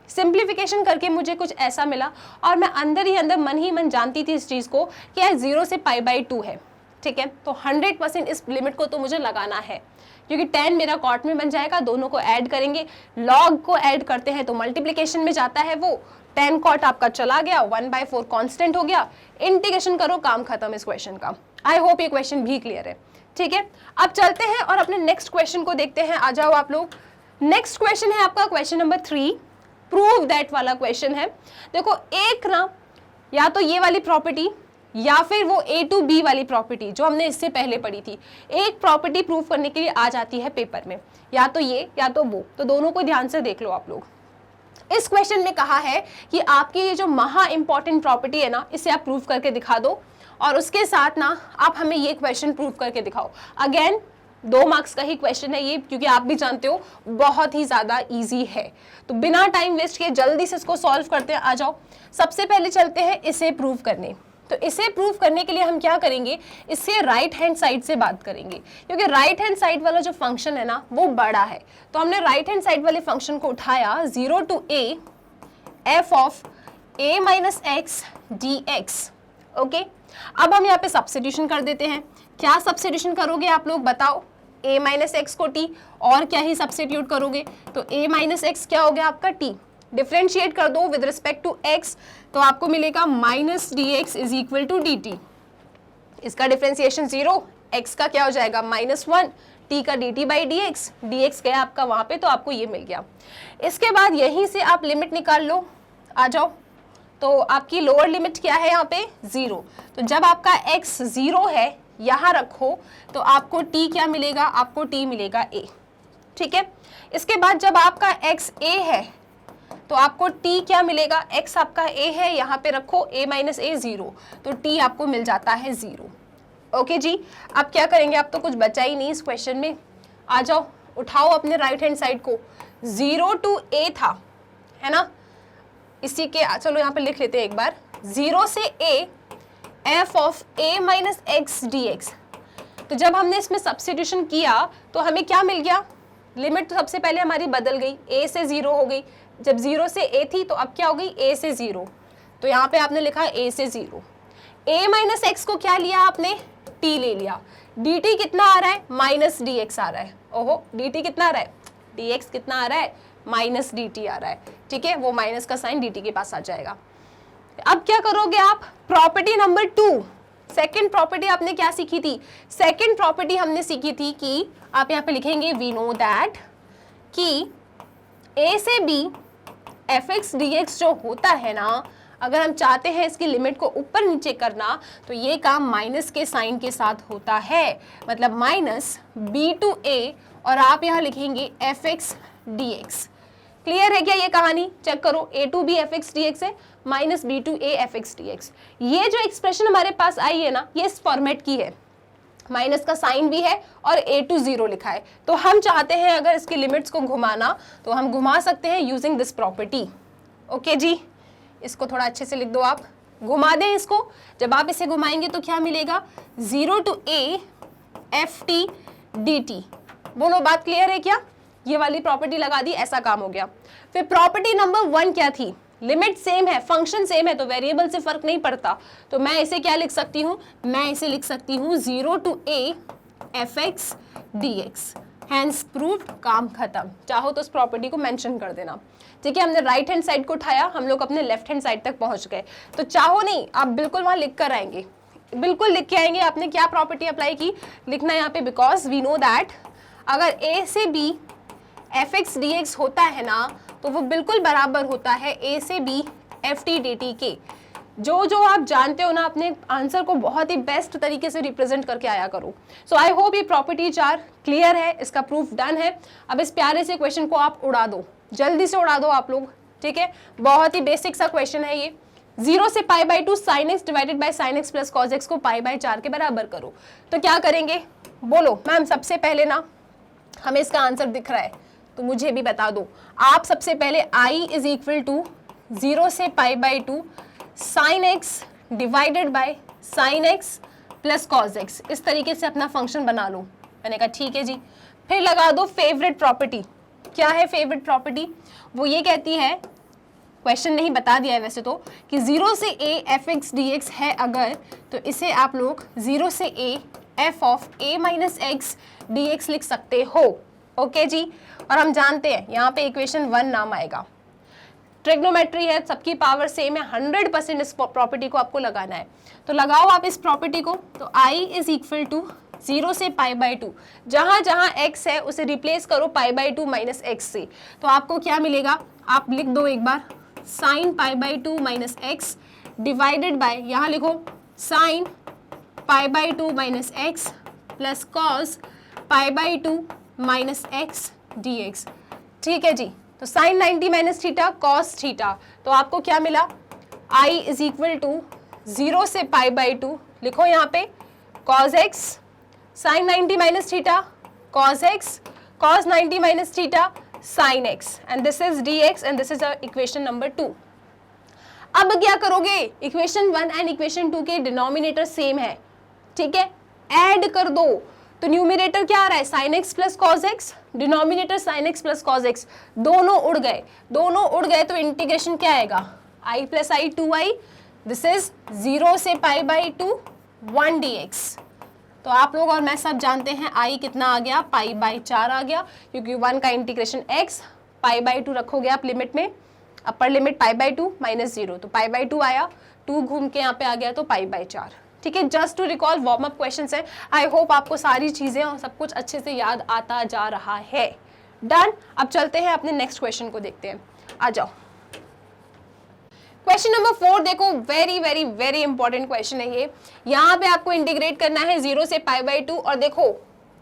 सिंप्लीफिकेशन करके मुझे कुछ ऐसा मिला, और मैं अंदर ही अंदर मन ही मन जानती थी इस चीज़ को कि यह 0 से π/2 है, ठीक है। तो 100% इस लिमिट को तो मुझे लगाना है, क्योंकि tan मेरा कॉट में बन जाएगा, दोनों को ऐड करेंगे, log को ऐड करते हैं तो मल्टीप्लिकेशन में जाता है, वो tan कॉट आपका चला गया, 1/4 कांस्टेंट हो गया, इंटीग्रेशन करो, काम खत्म इस क्वेश्चन का। आई होप ये क्वेश्चन भी क्लियर है, ठीक है। अब चलते हैं और अपने नेक्स्ट क्वेश्चन को देखते हैं, आ जाओ आप लोग। नेक्स्ट क्वेश्चन है आपका क्वेश्चन नंबर 3, प्रूव दैट वाला क्वेश्चन है। देखो एक ना, या तो ये वाली प्रॉपर्टी या फिर वो A to B वाली प्रॉपर्टी जो हमने इससे पहले पढ़ी थी, एक प्रॉपर्टी प्रूव करने के लिए आ जाती है पेपर में, या तो ये या तो वो, तो दोनों को ध्यान से देख लो आप लोग। इस क्वेश्चन में कहा है कि आपकी ये जो महा इंपॉर्टेंट प्रॉपर्टी है ना, इसे आप प्रूव करके दिखा दो, और उसके साथ ना आप हमें ये क्वेश्चन प्रूव करके दिखाओ। अगेन 2 मार्क्स का ही क्वेश्चन है ये, क्योंकि आप भी जानते हो बहुत ही ज़्यादा इजी है। तो बिना टाइम वेस्ट किए जल्दी से इसको सॉल्व करते हैं, आ जाओ। सबसे पहले चलते हैं इसे प्रूव करने। तो इसे प्रूव करने के लिए हम क्या करेंगे, इससे राइट हैंड साइड से बात करेंगे, क्योंकि राइट हैंड साइड वाला जो फंक्शन है ना वो बड़ा है। तो हमने राइट हैंड साइड वाले फंक्शन को उठाया 0 to a f of a minus x dx, okay. अब हम यहाँ पे सब्स्टिट्यूशन कर देते हैं। क्या सब्स्टिट्यूशन करोगे आप लोग बताओ, a माइनस एक्स को t, और क्या ही सब्स्टिट्यूट करोगे, तो a माइनस एक्स क्या हो गया आपका t, डिफ्रेंशिएट कर दो विद रिस्पेक्ट टू x, तो आपको मिलेगा minus d x is equal to d t. इसका डिफ्रेंसिएशन 0, x का क्या हो जाएगा -1, t का dt बाई डी एक्स, गया आपका वहां पे, तो आपको ये मिल गया। इसके बाद यहीं से आप लिमिट निकाल लो, आ जाओ, तो आपकी लोअर लिमिट क्या है यहाँ पे 0, तो जब आपका x 0 है यहाँ रखो तो आपको t क्या मिलेगा, आपको t मिलेगा a, ठीक है। इसके बाद जब आपका x a है तो आपको t क्या मिलेगा, x आपका a है, यहाँ पे रखो a माइनस a 0, तो t आपको मिल जाता है 0। ओके जी, अब क्या करेंगे, अब तो कुछ बचा ही नहीं इस क्वेश्चन में, आ जाओ उठाओ अपने राइट हैंड साइड को, 0 to a था, है ना, इसी के चलो यहाँ पे लिख लेते हैं एक बार, 0 से a f of a minus x d x. तो जब हमने इसमें सब्स्टिट्यूशन किया तो हमें क्या मिल गया, लिमिट तो सबसे पहले हमारी बदल गई, a से 0 हो गई, जब 0 से a थी तो अब क्या हो गई a से 0, तो यहाँ पे आपने लिखा a से 0, a माइनस एक्स को क्या लिया आपने, t ले लिया, dt कितना आ रहा है, माइनस डी एक्स आ रहा है, ओहो dt कितना आ रहा है, dx कितना आ रहा है, माइनस dt आ रहा है, ठीक है, वो माइनस का साइन dt के पास आ जाएगा। अब क्या करोगे आप, प्रॉपर्टी नंबर 2, सेकंड प्रॉपर्टी आपने क्या सीखी थी, सेकंड प्रॉपर्टी हमने सीखी थी कि आप यहाँ पे लिखेंगे वी नो दैट कि a से b fx dx जो होता है ना, अगर हम चाहते हैं इसकी लिमिट को ऊपर नीचे करना तो ये काम माइनस के साइन के साथ होता है, मतलब माइनस b टू a, और आप यहाँ लिखेंगे fx dx। क्लियर है क्या ये कहानी, चेक करो, a to b fx dx है, minus b to a fx dx। ये जो एक्सप्रेशन हमारे पास आई है ना, ये इस फॉर्मेट की है, माइनस का साइन भी है और a टू 0 लिखा है, तो हम चाहते हैं अगर इसकी लिमिट्स को घुमाना तो हम घुमा सकते हैं यूजिंग दिस प्रॉपर्टी। ओके जी, इसको थोड़ा अच्छे से लिख दो आप, घुमा दें इसको, जब आप इसे घुमाएंगे तो क्या मिलेगा, 0 टू a ft dt। बोलो बात क्लियर है क्या, ये वाली प्रॉपर्टी लगा दी, ऐसा काम हो गया। फिर प्रॉपर्टी नंबर 1 क्या थी, लिमिट सेम है, फंक्शन सेम है, तो वेरिएबल से फर्क नहीं पड़ता, तो मैं इसे क्या लिख सकती हूँ, मैं इसे लिख सकती हूँ 0 to a fx dx, hence proved, काम खत्म। चाहो तो उस प्रॉपर्टी को मेंशन कर देना, ठीक है। हमने राइट हैंड साइड को उठाया, हम लोग अपने लेफ्ट हैंड साइड तक पहुंच गए, तो चाहो नहीं आप बिल्कुल वहां लिख कर आएंगे, बिल्कुल लिख के आएंगे आपने क्या प्रॉपर्टी अप्लाई की, लिखना है यहाँ पे, बिकॉज वी नो दैट अगर a से b fx dx होता है ना तो वो बिल्कुल बराबर होता है a से b ft dt के। जो जो आप जानते हो ना, अपने आंसर को बहुत ही बेस्ट तरीके से रिप्रेजेंट करके आया करो। सो आई होप ये प्रॉपर्टी 4 क्लियर है, इसका प्रूफ डन है। अब इस प्यारे से क्वेश्चन को आप उड़ा दो, जल्दी से उड़ा दो आप लोग, ठीक है, बहुत ही बेसिक सा क्वेश्चन है ये। 0 से π/2 sin x divided bye sin x plus cos x को π/4 के बराबर करो, तो क्या करेंगे, बोलो मैम। सबसे पहले ना हमें इसका आंसर दिख रहा है तो मुझे भी बता दो, आप सबसे पहले i इज इक्वल टू 0 से π/2 sin x divided bye sin x plus cos x, इस तरीके से अपना फंक्शन बना लो। मैंने कहा ठीक है जी। फिर लगा दो फेवरेट प्रॉपर्टी। क्या है फेवरेट प्रॉपर्टी, वो ये कहती है, क्वेश्चन नहीं बता दिया है वैसे तो, कि 0 से a fx dx है अगर, तो इसे आप लोग 0 से a f of a minus x dx लिख सकते हो। ओके जी, और हम जानते हैं यहाँ पे इक्वेशन 1 नाम आएगा, ट्रिग्नोमेट्री है, सबकी पावर सेम है, 100% इस प्रॉपर्टी को आपको लगाना है, तो लगाओ आप इस प्रॉपर्टी को। तो i इज इक्वल टू 0 से π/2, जहाँ जहाँ x है उसे रिप्लेस करो π/2 माइनस एक्स से, तो आपको क्या मिलेगा, आप लिख दो एक बार, sine π/2 minus x divided by, यहाँ लिखो sine π/2 minus x plus cos π/2 minus x dx। ठीक है जी, तो sine 90 minus theta cos theta, तो आपको क्या मिला, i इज इक्वल टू 0 से π/2, लिखो यहाँ पे cos x sine 90 minus theta cos x cos 90 minus theta sin x, and this is dx and this is equation number 2। अब क्या करोगे, इक्वेशन 1 एंड इक्वेशन 2 के डिनोमिनेटर सेम है, ठीक है, ऐड कर दो, तो न्यूमिनेटर क्या आ रहा है, sin x plus cos x, denominator sin x plus cos x, दोनों उड़ गए, दोनों उड़ गए, तो इंटीग्रेशन क्या आएगा, i plus i 2i, this is 0 से π/2 1 dx। तो आप लोग और मैं सब जानते हैं आई कितना आ गया, π/4 आ गया, क्योंकि 1 का इंटीग्रेशन x, π/2 रखोगे आप लिमिट में, अपर लिमिट π/2 -0, तो π/2 आया, 2 घूम के यहाँ पे आ गया तो π/4। ठीक है, just to recall warm up questions है। आई होप आपको सारी चीजें और सब कुछ अच्छे से याद आता जा रहा है। डन। अब चलते हैं अपने नेक्स्ट क्वेश्चन को देखते हैं, आ जाओ। क्वेश्चन नंबर 4 देखो, very very very important question है ये। यहाँ पे आपको इंटीग्रेट करना है 0 से π/2, और देखो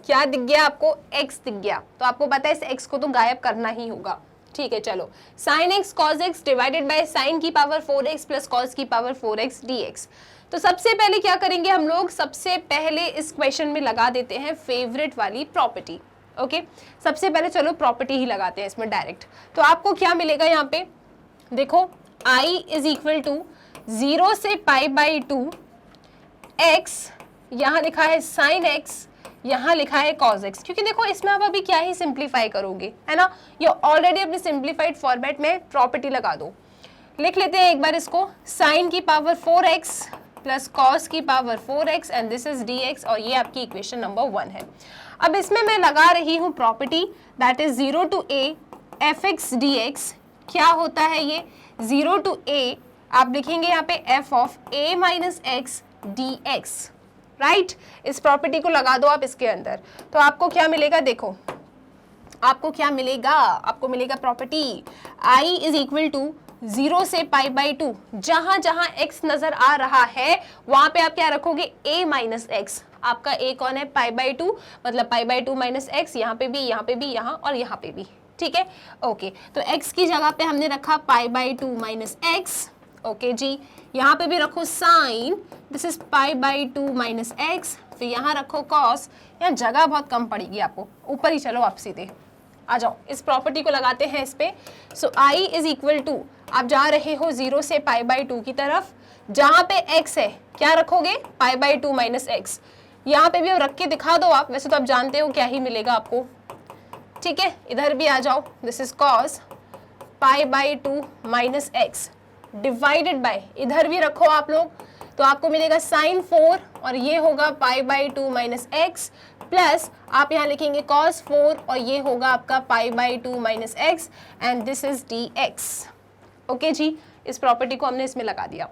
क्या दिख गया आपको, x दिख गया, तो आपको पता है इस x को तो गायब करना ही होगा। ठीक है, चलो sin x cos x divided bye sin की पावर 4x प्लस cos की पावर 4x dx। तो सबसे पहले क्या करेंगे हम लोग, सबसे पहले इस क्वेश्चन में लगा देते हैं फेवरेट वाली प्रॉपर्टी। ओके, सबसे पहले चलो प्रॉपर्टी ही लगाते हैं इसमें डायरेक्ट। तो आपको क्या मिलेगा यहाँ पे, देखो I इज इक्वल टू 0 से π/2 x, यहाँ लिखा है sin x, यहाँ लिखा है cos x, क्योंकि देखो इसमें आप अभी क्या ही सिंप्लीफाई करोगे, है ना, ये ऑलरेडी अपने सिंप्लीफाइड फॉर्मेट में प्रॉपर्टी लगा दो। लिख लेते हैं एक बार इसको, sin की पावर 4x प्लस cos की power 4x and this is dx, और ये आपकी इक्वेशन नंबर 1 है। अब इसमें मैं लगा रही हूँ property that is 0 to a fx dx। क्या होता है ये, 0 to a आप लिखेंगे यहाँ पे f of a minus x dx, right. इस प्रॉपर्टी को लगा दो आप इसके अंदर, तो आपको क्या मिलेगा, देखो आपको क्या मिलेगा, आपको मिलेगा property I is equal to 0 से π/2, जहां जहां x नजर आ रहा है वहां पे आप क्या रखोगे, a माइनस एक्स। आपका a कौन है, π/2, मतलब π/2 माइनस एक्स, यहाँ पे भी, यहाँ पे भी, यहाँ और यहाँ पे भी। ठीक है, ओके, तो x की जगह पे हमने रखा π/2 माइनस एक्स। ओके जी, यहाँ पे भी रखो sine, this is π/2 minus x, फिर यहाँ रखो cos। यहाँ जगह बहुत कम पड़ेगी आपको, ऊपर ही चलो आप सीधे आ जाओ, इस प्रॉपर्टी को लगाते हैं इस पे। सो I इज इक्वल टू, आप जा रहे हो 0 से π/2 की तरफ, जहाँ पे x है क्या रखोगे, π/2 माइनस एक्स। यहाँ पे भी अब रख के दिखा दो आप, वैसे तो आप जानते हो क्या ही मिलेगा आपको। ठीक है, इधर भी आ जाओ, this is cos π/2 minus x divided by, इधर भी रखो आप लोग, तो आपको मिलेगा sin 4, और ये होगा π/2 माइनस एक्स, प्लस आप यहाँ लिखेंगे cos 4, और ये होगा आपका π/2 minus x and this is dx। Okay जी, इस प्रॉपर्टी को हमने इसमें लगा दिया।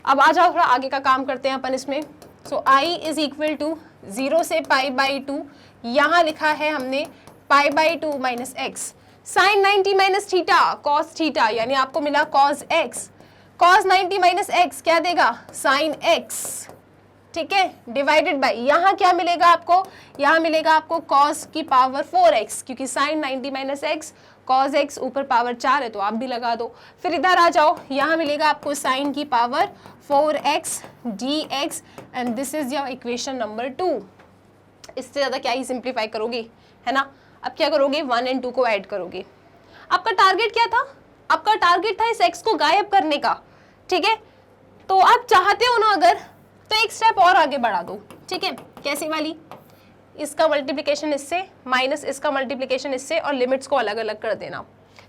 अब आ जाओ थोड़ा आगे का काम करते हैं अपन इसमें। So I is equal to 0 से π/2, यहाँ लिखा है हमने π/2 minus x, sine 90 minus theta cos theta, यानी आपको मिला cos x, cos 90 minus x क्या देगा, साइन x। ठीक है, डिवाइडेड बाय, यहाँ क्या मिलेगा आपको, यहाँ मिलेगा आपको cos की पावर 4x, क्योंकि sine 90 minus x, cos x ऊपर पावर 4 है तो आप भी लगा दो। फिर इधर आ जाओ, यहाँ मिलेगा आपको साइन की power 4x dx and this is your equation number 2। इससे ज़्यादा क्या ही सिंप्लीफाई करोगे, है ना। अब क्या करोगे, 1 और 2 को ऐड करोगे। आपका टारगेट क्या था, आपका टारगेट था इस x को गायब करने का। ठीक है, तो आप चाहते हो ना अगर, तो एक स्टेप और आगे बढ़ा दो। ठीक है, कैसी वाली, इसका मल्टीप्लिकेशन इससे माइनस इसका मल्टीप्लिकेशन इससे, और लिमिट्स को अलग अलग कर देना।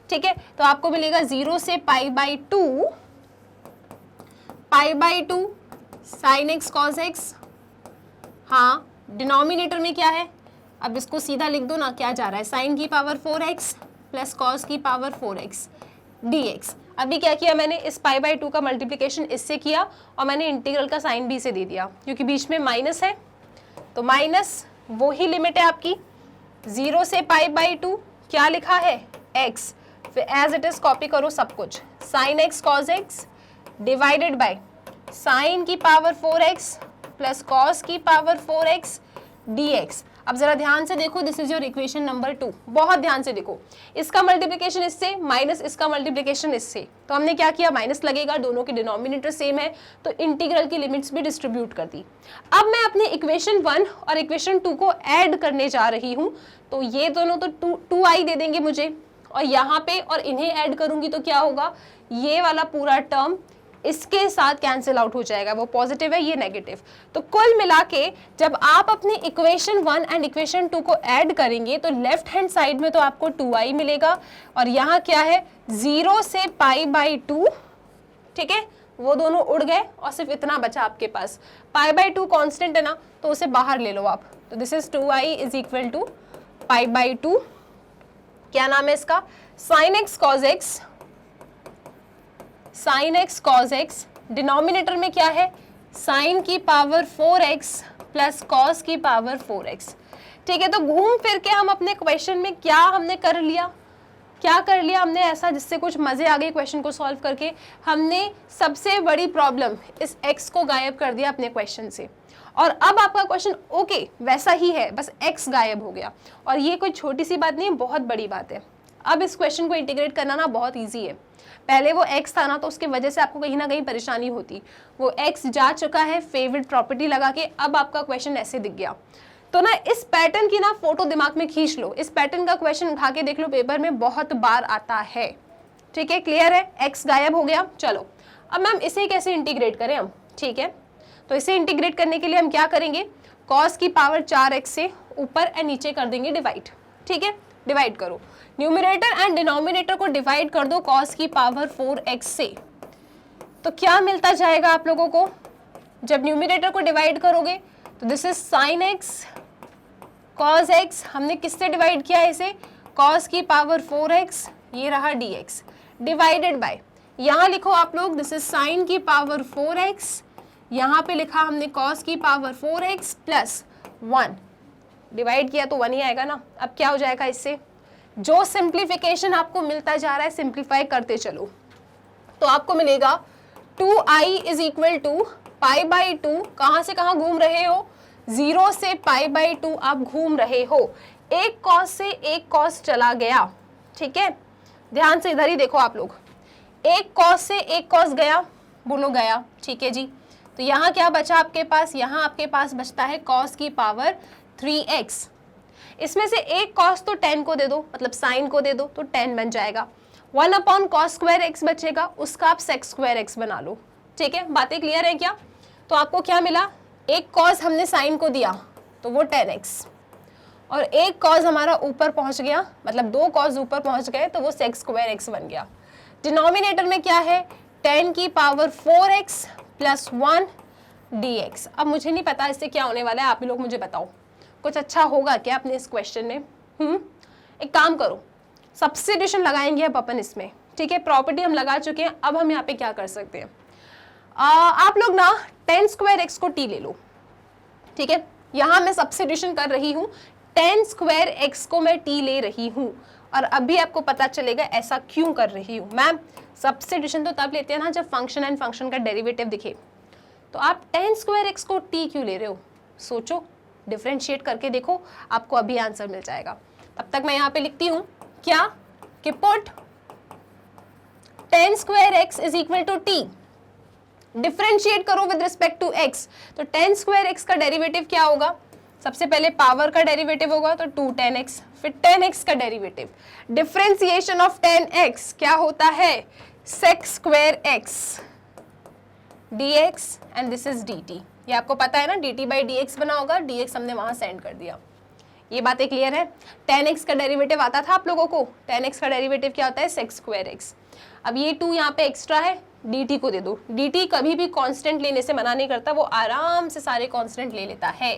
ठीक है, तो आपको मिलेगा 0 से π/2 sin x cos x। हाँ, डिनोमिनेटर में क्या है, अब इसको सीधा लिख दो ना, क्या जा रहा है, साइन की पावर 4x प्लस कॉस की पावर 4x dx। अभी क्या किया मैंने, इस π/2 का मल्टीप्लिकेशन इससे किया, और मैंने इंटीग्रल का साइन भी से दे दिया, क्योंकि बीच में माइनस है, तो माइनस वो ही लिमिट है आपकी। 0 से π/2 क्या लिखा है, x, फिर एज इट इज कॉपी करो सब कुछ, sine x cos x divided by sine की पावर 4x प्लस कॉस की पावर 4x dx। अब जरा ध्यान से देखो, this is your equation number 2। बहुत ध्यान से देखो, इसका मल्टीप्लिकेशन इससे माइनस इसका मल्टीप्लिकेशन इससे, तो हमने क्या किया, माइनस लगेगा, दोनों के डिनोमिनेटर सेम है, तो इंटीग्रल की लिमिट्स भी डिस्ट्रीब्यूट कर दी। अब मैं अपने इक्वेशन 1 और इक्वेशन 2 को ऐड करने जा रही हूँ, तो ये दोनों तो 2i दे देंगे मुझे, और यहाँ पे और इन्हें ऐड करूंगी तो क्या होगा, ये वाला पूरा टर्म इसके साथ कैंसिल आउट हो जाएगा, वो पॉजिटिव है ये नेगेटिव। तो कुल मिला के जब आप अपने इक्वेशन 1 एंड इक्वेशन 2 को ऐड करेंगे तो लेफ्ट हैंड साइड में तो आपको 2i मिलेगा, और यहाँ क्या है 0 से π/2, ठीक है, वो दोनों उड़ गए और सिर्फ इतना बचा आपके पास। पाई बाई 2 कॉन्स्टेंट है ना, तो उसे बाहर ले लो आप। तो this is 2i is equal to pi by 2, क्या नाम है इसका, sine x cos x, sine x cos x, denominator में क्या है, साइन की पावर 4x प्लस कॉस की पावर 4x। ठीक है, तो घूम फिर के हम अपने क्वेश्चन में क्या हमने कर लिया, क्या कर लिया हमने ऐसा जिससे कुछ मजे आ गए क्वेश्चन को सॉल्व करके। हमने सबसे बड़ी प्रॉब्लम इस x को गायब कर दिया अपने क्वेश्चन से, और अब आपका क्वेश्चन ओके वैसा ही है, बस x गायब हो गया। और ये कोई छोटी सी बात नहीं है, बहुत बड़ी बात है। अब इस क्वेश्चन को इंटीग्रेट करना ना बहुत ईजी है। पहले वो x था ना, तो उसकी वजह से आपको कहीं ना कहीं परेशानी होती, वो x जा चुका है फेवरेट प्रॉपर्टी लगा के, अब आपका क्वेश्चन ऐसे दिख गया। तो ना इस पैटर्न की ना फोटो दिमाग में खींच लो, इस पैटर्न का क्वेश्चन उठा के देख लो, पेपर में बहुत बार आता है। ठीक है, क्लियर है, x गायब हो गया। चलो अब मैम इसे कैसे इंटीग्रेट करें हम, ठीक है, तो इसे इंटीग्रेट करने के लिए हम क्या करेंगे, cos की पावर 4x से ऊपर एंड नीचे कर देंगे डिवाइड। ठीक है, डिवाइड करो, न्यूमरेटर एंड डिनोमिनेटर को डिवाइड कर दो cos की पावर 4x से। तो क्या मिलता जाएगा आप लोगों को, जब न्यूमरेटर को डिवाइड करोगे तो this is sign x cos x, हमने किससे डिवाइड किया है इसे, cos की पावर 4x, ये रहा dx, डिवाइडेड बाय, यहाँ लिखो आप लोग दिस इज साइन की पावर 4x, यहाँ पे लिखा हमने cos की पावर 4x प्लस 1, डिवाइड किया तो 1 ही आएगा ना। अब क्या हो जाएगा इससे, जो सिंप्लीफिकेशन आपको मिलता जा रहा है सिंप्लीफाई करते चलो, तो आपको मिलेगा 2i is equal to pi by 2, कहाँ से कहाँ घूम रहे हो, 0 से पाई बाई 2 आप घूम रहे हो, एक कॉस से एक कॉस चला गया। ठीक है, ध्यान से इधर ही देखो आप लोग, एक कॉस से एक कॉस गया, बोलो गया। ठीक है जी, तो यहाँ क्या बचा आपके पास, यहाँ आपके पास बचता है कॉस की पावर 3x, इसमें से एक कॉस तो 10 को दे दो, मतलब साइन को दे दो, तो 10 बन जाएगा। 1 अपॉन कॉस स्क्वायर एक्स बचेगा, उसका आप सेक स्क्वायर एक्स बना लो। ठीक है, बातें क्लियर है क्या, तो आपको क्या मिला, एक कॉस हमने साइन को दिया तो वो 10x, और एक कॉस हमारा ऊपर पहुंच गया, मतलब 2 कॉस ऊपर पहुंच गए तो वो सेक स्क्वायर एक्स बन गया। डिनोमिनेटर में क्या है, 10 की पावर 4x प्लस 1 dx। अब मुझे नहीं पता इससे क्या होने वाला है, आप ही लोग मुझे बताओ, कुछ अच्छा होगा क्या अपने इस क्वेश्चन में। एक काम करो, सब्स्टिट्यूशन लगाएंगे अब अपन इसमें। ठीक है, प्रॉपर्टी हम लगा चुके हैं, अब हम यहाँ पे क्या कर सकते हैं, आप लोग ना 10 स्क्वायर एक्स को t ले लो। ठीक है, यहाँ मैं सब्स्टिट्यूशन कर रही हूँ, 10 स्क्वायर एक्स को मैं t ले रही हूँ, और अभी आपको पता चलेगा ऐसा क्यों कर रही हूँ। मैम सब्स्टिट्यूशन तो तब लेते हैं ना जब फंक्शन एंड फंक्शन का डेरिवेटिव दिखे, तो आप 10 स्क्वायर एक्स को t क्यों ले रहे हो, सोचो, डिफरेंशिएट करके देखो, आपको अभी आंसर मिल जाएगा। तब तक मैं यहाँ पे लिखती हूँ क्या, कि put 10 square x is equal to t, differentiate करो विद रिस्पेक्ट टू x, तो 10 स्क्वायर एक्स का डेरिवेटिव क्या होगा, सबसे पहले पावर का डेरिवेटिव होगा तो 2 10x, फिर 10x का डेरिवेटिव, डिफरेंशिएशन ऑफ 10x क्या होता है, sec square x dx and this is dt। ये आपको पता है ना, dt बाई dx बना होगा, dx हमने वहां सेंड कर दिया। ये बातें क्लियर है। 10x का डेरिवेटिव आता था आप लोगों को, 10x का डेरिवेटिव क्या होता है, सेक स्क्वायर x। अब ये 2 यहाँ पे एक्स्ट्रा है, dt को दे दो, dt कभी भी कांस्टेंट लेने से मना नहीं करता, वो आराम से सारे कांस्टेंट ले लेता है।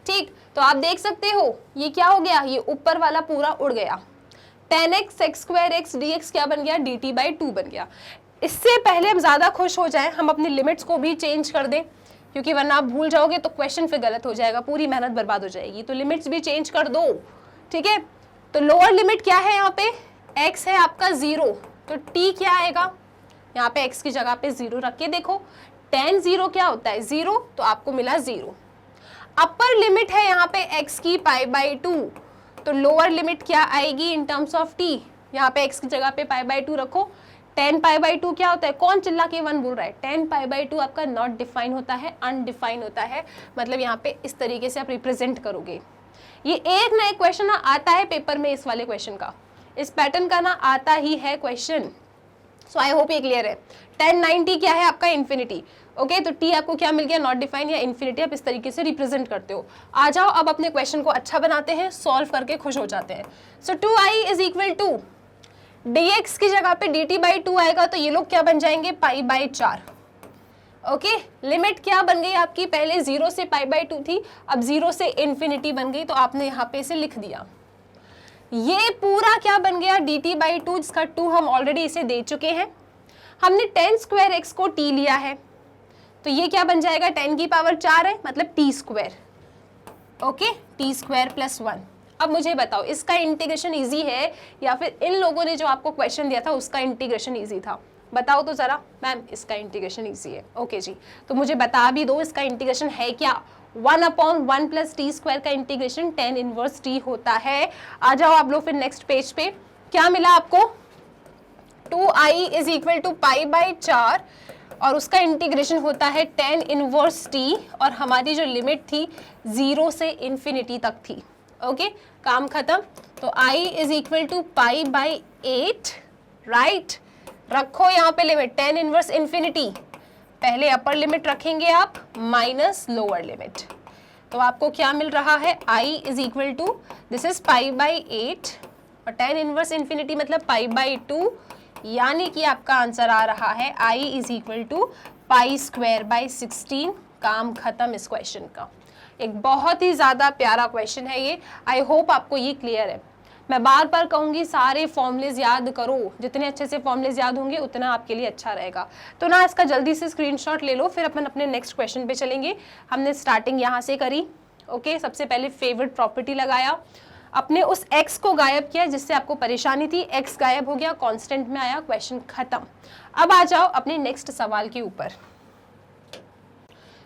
ठीक, तो आप देख सकते हो ये क्या हो गया, ये ऊपर वाला पूरा उड़ गया, 10x सेक स्क्वायर x dx क्या बन गया, dt बाई 2 बन गया। इससे पहले हम ज़्यादा खुश हो जाएं, हम अपनी लिमिट्स को भी चेंज कर दें, क्योंकि वरना आप भूल जाओगे तो क्वेश्चन फिर गलत हो जाएगा, पूरी मेहनत बर्बाद हो जाएगी। तो लिमिट्स भी चेंज कर दो। ठीक है, तो लोअर लिमिट क्या है, यहाँ पे x है आपका 0, तो t क्या आएगा, यहाँ पे x की जगह पे 0 रख के देखो, 10 0 क्या होता है 0, तो आपको मिला 0। अपर लिमिट है यहाँ पे x की पाई बाई 2, तो लोअर लिमिट क्या आएगी इन टर्म्स ऑफ t, यहाँ पे x की जगह पे पाई बाई 2 रखो, 10 पाई बाई 2 क्या होता है, कौन चिल्ला के 1 बोल रहा है, 10 पाई बाई 2 आपका नॉट डिफाइन होता है, अनडिफाइन होता है, मतलब यहाँ पे इस तरीके से आप रिप्रेजेंट करोगे। ये एक ना एक क्वेश्चन आता है पेपर में, इस वाले क्वेश्चन का, इस पैटर्न का ना आता ही है क्वेश्चन। सो आई होप ये क्लियर है। 10 90 क्या है आपका, इन्फिनिटी। ओके, तो t आपको क्या मिल गया, नॉट डिफाइन या इन्फिनिटी, आप इस तरीके से रिप्रेजेंट करते हो। आ जाओ अब अपने क्वेश्चन को अच्छा बनाते हैं, सॉल्व करके खुश हो जाते हैं। So 2i is equal to dx की जगह पे dt बाई 2 आएगा, तो ये लोग क्या बन जाएंगे, पाई बाई 4। ओके लिमिट क्या बन गई आपकी, पहले 0 से π/2 थी, अब 0 से इन्फिनिटी बन गई, तो आपने यहाँ पे इसे लिख दिया। ये पूरा क्या बन गया, dt/2, जिसका 2 हम ऑलरेडी इसे दे चुके हैं। हमने tan² x को t लिया है, तो ये क्या बन जाएगा, 10 की पावर 4 है, मतलब t²। Okay t² + 1। अब मुझे बताओ इसका इंटीग्रेशन इजी है या फिर इन लोगों ने जो आपको क्वेश्चन दिया था उसका इंटीग्रेशन इजी था, बताओ तो जरा। मैम इसका इंटीग्रेशन इजी है। ओके जी, तो मुझे बता भी दो इसका इंटीग्रेशन है क्या। 1/1 + t² का इंटीग्रेशन tan इनवर्स t होता है। आ जाओ आप लोग फिर नेक्स्ट पेज पे, क्या मिला आपको, 2i = π/4 और उसका इंटीग्रेशन होता है tan इनवर्स t, और हमारी जो लिमिट थी 0 से इन्फिनिटी तक थी। ओके काम खत्म। तो i = π/8, राइट। रखो यहाँ पे लिमिट tan इनवर्स इन्फिनिटी, पहले अपर लिमिट रखेंगे आप माइनस लोअर लिमिट, तो आपको क्या मिल रहा है, i = दिस इज π/8 और tan इनवर्स इन्फिनिटी मतलब π/2, यानी कि आपका आंसर आ रहा है i = π²/16। काम खत्म इस क्वेश्चन का। एक बहुत ही ज़्यादा प्यारा क्वेश्चन है ये, आई होप आपको ये क्लियर है। मैं बार बार कहूँगी सारे फॉर्मूलेज याद करो, जितने अच्छे से फॉर्मूलेज याद होंगे उतना आपके लिए अच्छा रहेगा। तो ना इसका जल्दी से स्क्रीनशॉट ले लो, फिर अपन अपने नेक्स्ट क्वेश्चन पे चलेंगे। हमने स्टार्टिंग यहाँ से करी। ओके सबसे पहले फेवरेट प्रॉपर्टी लगाया, अपने उस x को गायब किया जिससे आपको परेशानी थी, x गायब हो गया, कांस्टेंट में आया, क्वेश्चन खत्म। अब आ जाओ अपने नेक्स्ट सवाल के ऊपर।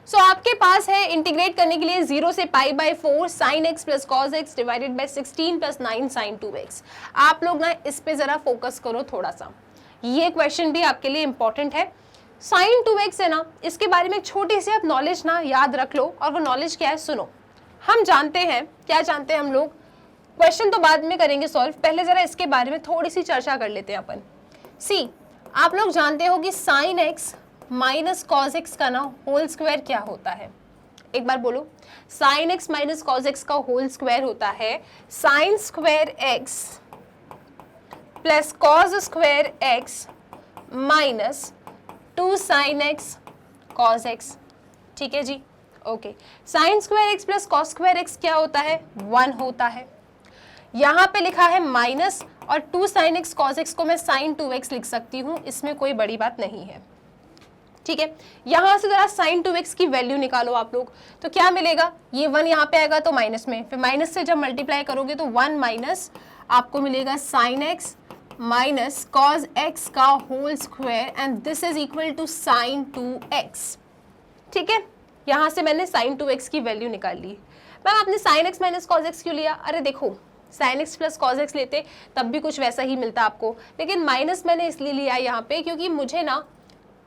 सो आपके पास है इंटीग्रेट करने के लिए 0 से π/4 sin x + cos x / 16 + 9 sin 2x। आप लोग ना इस पे जरा फोकस करो थोड़ा सा, ये क्वेश्चन भी आपके लिए इंपॉर्टेंट है। sin 2x है ना, इसके बारे में छोटी सी आप नॉलेज ना याद रख लो, और वो नॉलेज क्या है सुनो। हम जानते हैं, क्या जानते हैं हम लोग, क्वेश्चन तो बाद में करेंगे सॉल्व, पहले जरा इसके बारे में थोड़ी सी चर्चा कर लेते हैं अपन। सी आप लोग जानते हो कि sin x - cos x का ना होल स्क्वायर क्या होता है, एक बार बोलो। sin x - cos x का होल स्क्वायर होता है sin² x + cos² x - 2 sin x cos x। ठीक है जी, okay. sin² x + cos² x क्या होता है, 1 होता है। यहाँ पे लिखा है माइनस, और 2 sin x cos x को मैं sin 2x लिख सकती हूँ, इसमें कोई बड़ी बात नहीं है। ठीक है, यहाँ से जरा sin 2x की वैल्यू निकालो आप लोग, तो क्या मिलेगा, ये 1 यहाँ पे आएगा तो माइनस में, फिर माइनस से जब मल्टीप्लाई करोगे तो 1 माइनस आपको मिलेगा sin x - cos x का whole square, and this is equal to sin 2x। ठीक है, यहाँ से मैंने sin 2x की वैल्यू निकाल ली। मैम आपने sin x - cos x क्यों लिया, अरे देखो sin x + cos x लेते तब भी कुछ वैसा ही मिलता आपको, लेकिन माइनस मैंने इसलिए लिया यहाँ पे क्योंकि मुझे ना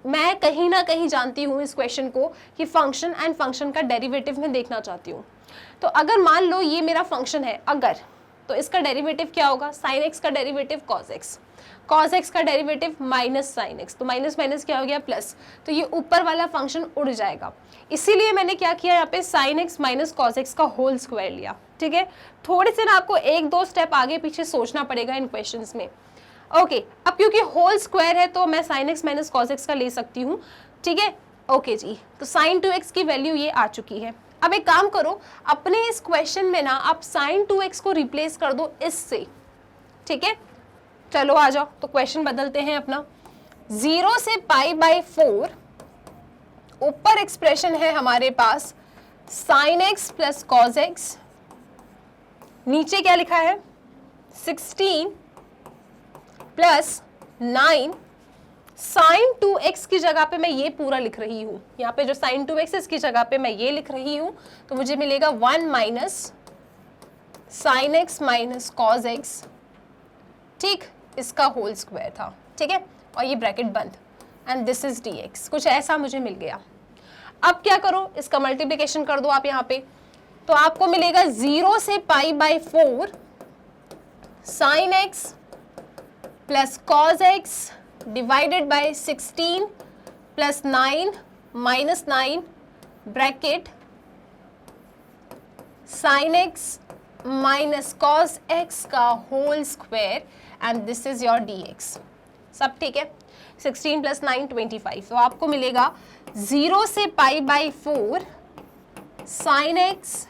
कहीं जानती हूँ इस क्वेश्चन को कि फंक्शन एंड फंक्शन का डेरिवेटिव में देखना चाहती हूँ। तो अगर मान लो ये मेरा फंक्शन है अगर, तो इसका डेरिवेटिव क्या होगा, sin x का डेरिवेटिव cos x का डेरिवेटिव माइनस sin x, तो माइनस माइनस क्या हो गया प्लस, तो ये ऊपर वाला फंक्शन उड़ जाएगा। इसीलिए मैंने क्या किया यहाँ पे sin x - cos x का होल स्क्वायर लिया। ठीक है, थोड़े से ना आपको 1-2 स्टेप आगे पीछे सोचना पड़ेगा इन क्वेश्चंस में। ओके अब क्योंकि होल स्क्वायर है तो मैं sin x - cos x का ले सकती हूँ। ठीक है, ओके जी, तो sin 2x की वैल्यू ये आ चुकी है। अब एक काम करो, अपने इस क्वेश्चन में ना आप sin 2x को रिप्लेस कर दो इससे। ठीक है, चलो आ जाओ, तो क्वेश्चन बदलते हैं अपना। 0 से π/4 ऊपर एक्सप्रेशन है हमारे पास sin x + cos x, नीचे क्या लिखा है 16 + 9 sin 2x की जगह पे मैं ये पूरा लिख रही हूँ, यहाँ पे जो sin 2x इसकी जगह पे मैं ये लिख रही हूँ, तो मुझे मिलेगा 1 minus sin x - cos x, ठीक, इसका होल स्क्वायर था। ठीक है, और ये ब्रैकेट बंद, एंड दिस इज dx, कुछ ऐसा मुझे मिल गया। अब क्या करो, इसका मल्टीप्लिकेशन कर दो आप यहाँ पे, तो आपको मिलेगा 0 से π/4 sin x + cos x divided by 16 + 9 - 9 bracket sin x - cos x का whole square, and this is your dx। सब ठीक है। 16 प्लस 9 25, तो आपको मिलेगा 0 से पाई by 4 sign x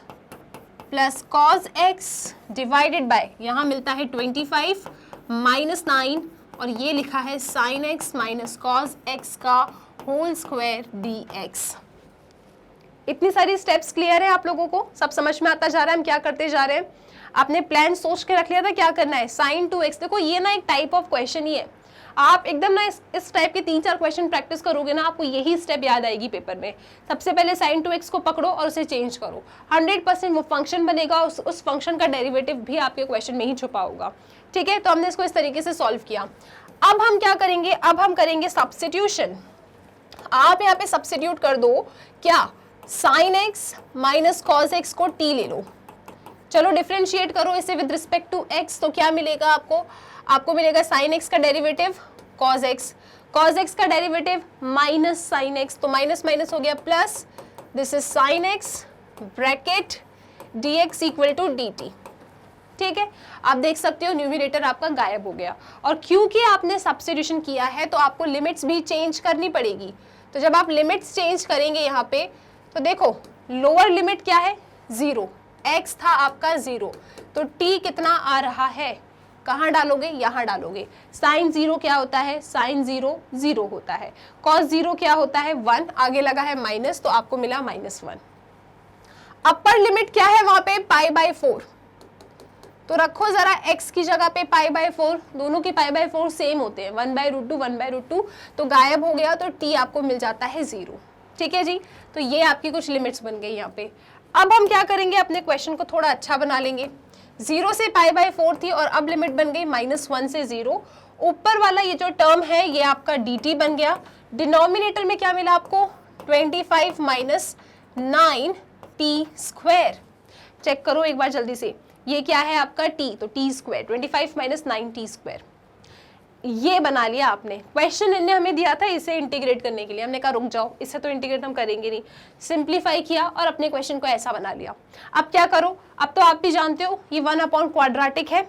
plus cos x divided by, यहाँ मिलता है 25 माइनस 9 और ये लिखा है sine x minus cos x का होल स्क्वायर डी एक्स। इतनी सारी स्टेप्स क्लियर है आप लोगों को, सब समझ में आता जा रहा है हम क्या करते जा रहे हैं। आपने प्लान सोच के रख लिया था क्या करना है, साइन 2x। देखो ये ना एक टाइप ऑफ क्वेश्चन ही है, आप एकदम ना इस टाइप के 3-4 क्वेश्चन प्रैक्टिस करोगे ना, आपको यही स्टेप याद आएगी पेपर में। सबसे पहले साइन 2x को पकड़ो और उसे चेंज करो, 100% वो फंक्शन बनेगा, उस फंक्शन का डेरिवेटिव भी आपके क्वेश्चन में ही छुपा होगा। ठीक है, तो हमने इसको इस तरीके से सॉल्व किया। अब हम क्या करेंगे, अब हम करेंगे सब्स्टिट्यूशन। आप यहाँ पे सब्स्टिट्यूट कर दो क्या, sine x minus cos x को t ले लो, चलो डिफरेंशिएट करो इसे विद रिस्पेक्ट टू x, तो क्या मिलेगा आपको मिलेगा साइन एक्स का डेरिवेटिव कॉज एक्स का डेरिवेटिव माइनस साइन एक्स, तो माइनस माइनस हो गया plus, this is sine x bracket dx equal to dt। ठीक है, आप देख सकते हो न्यूमरेटर आपका गायब हो गया, और क्योंकि आपने सब्स्टिट्यूशन किया है तो आपको लिमिट्स भी चेंज करनी पड़ेगी। तो जब आप लिमिट्स चेंज करेंगे यहाँ पे, तो देखो लोअर लिमिट क्या है 0, x था आपका 0, तो t कितना आ रहा है, कहाँ डालोगे, यहाँ डालोगे। साइन 0 क्या होता है, साइन 0 0 होता है, कॉस 0 क्या होता है 1, आगे लगा है माइनस, तो आपको मिला -1। अपर लिमिट क्या है वहां पे पाई बाई 4, तो रखो जरा x की जगह पे पाई बाई 4, दोनों की पाई बाई 4 सेम होते हैं, 1/√2 1/√2, तो गायब हो गया, तो t आपको मिल जाता है 0। ठीक है जी, तो ये आपकी कुछ लिमिट्स बन गई यहाँ पे। अब हम क्या करेंगे, अपने क्वेश्चन को थोड़ा अच्छा बना लेंगे। 0 से पाई बाई 4 थी और अब लिमिट बन गई -1 से 0। ऊपर वाला ये जो टर्म है ये आपका dt बन गया, डिनोमिनेटर में क्या मिला आपको 25 माइनस 9t²। चेक करो एक बार जल्दी से, ये क्या है आपका t, तो t², 25 माइनस 9t², ये बना लिया आपने। क्वेश्चन इनने हमें दिया था इसे इंटीग्रेट करने के लिए, हमने कहा रुक जाओ, इससे तो इंटीग्रेट हम करेंगे नहीं, सिंप्लीफाई किया और अपने क्वेश्चन को ऐसा बना लिया। अब क्या करो, अब तो आप भी जानते हो ये 1 क्वाड्रेटिक है।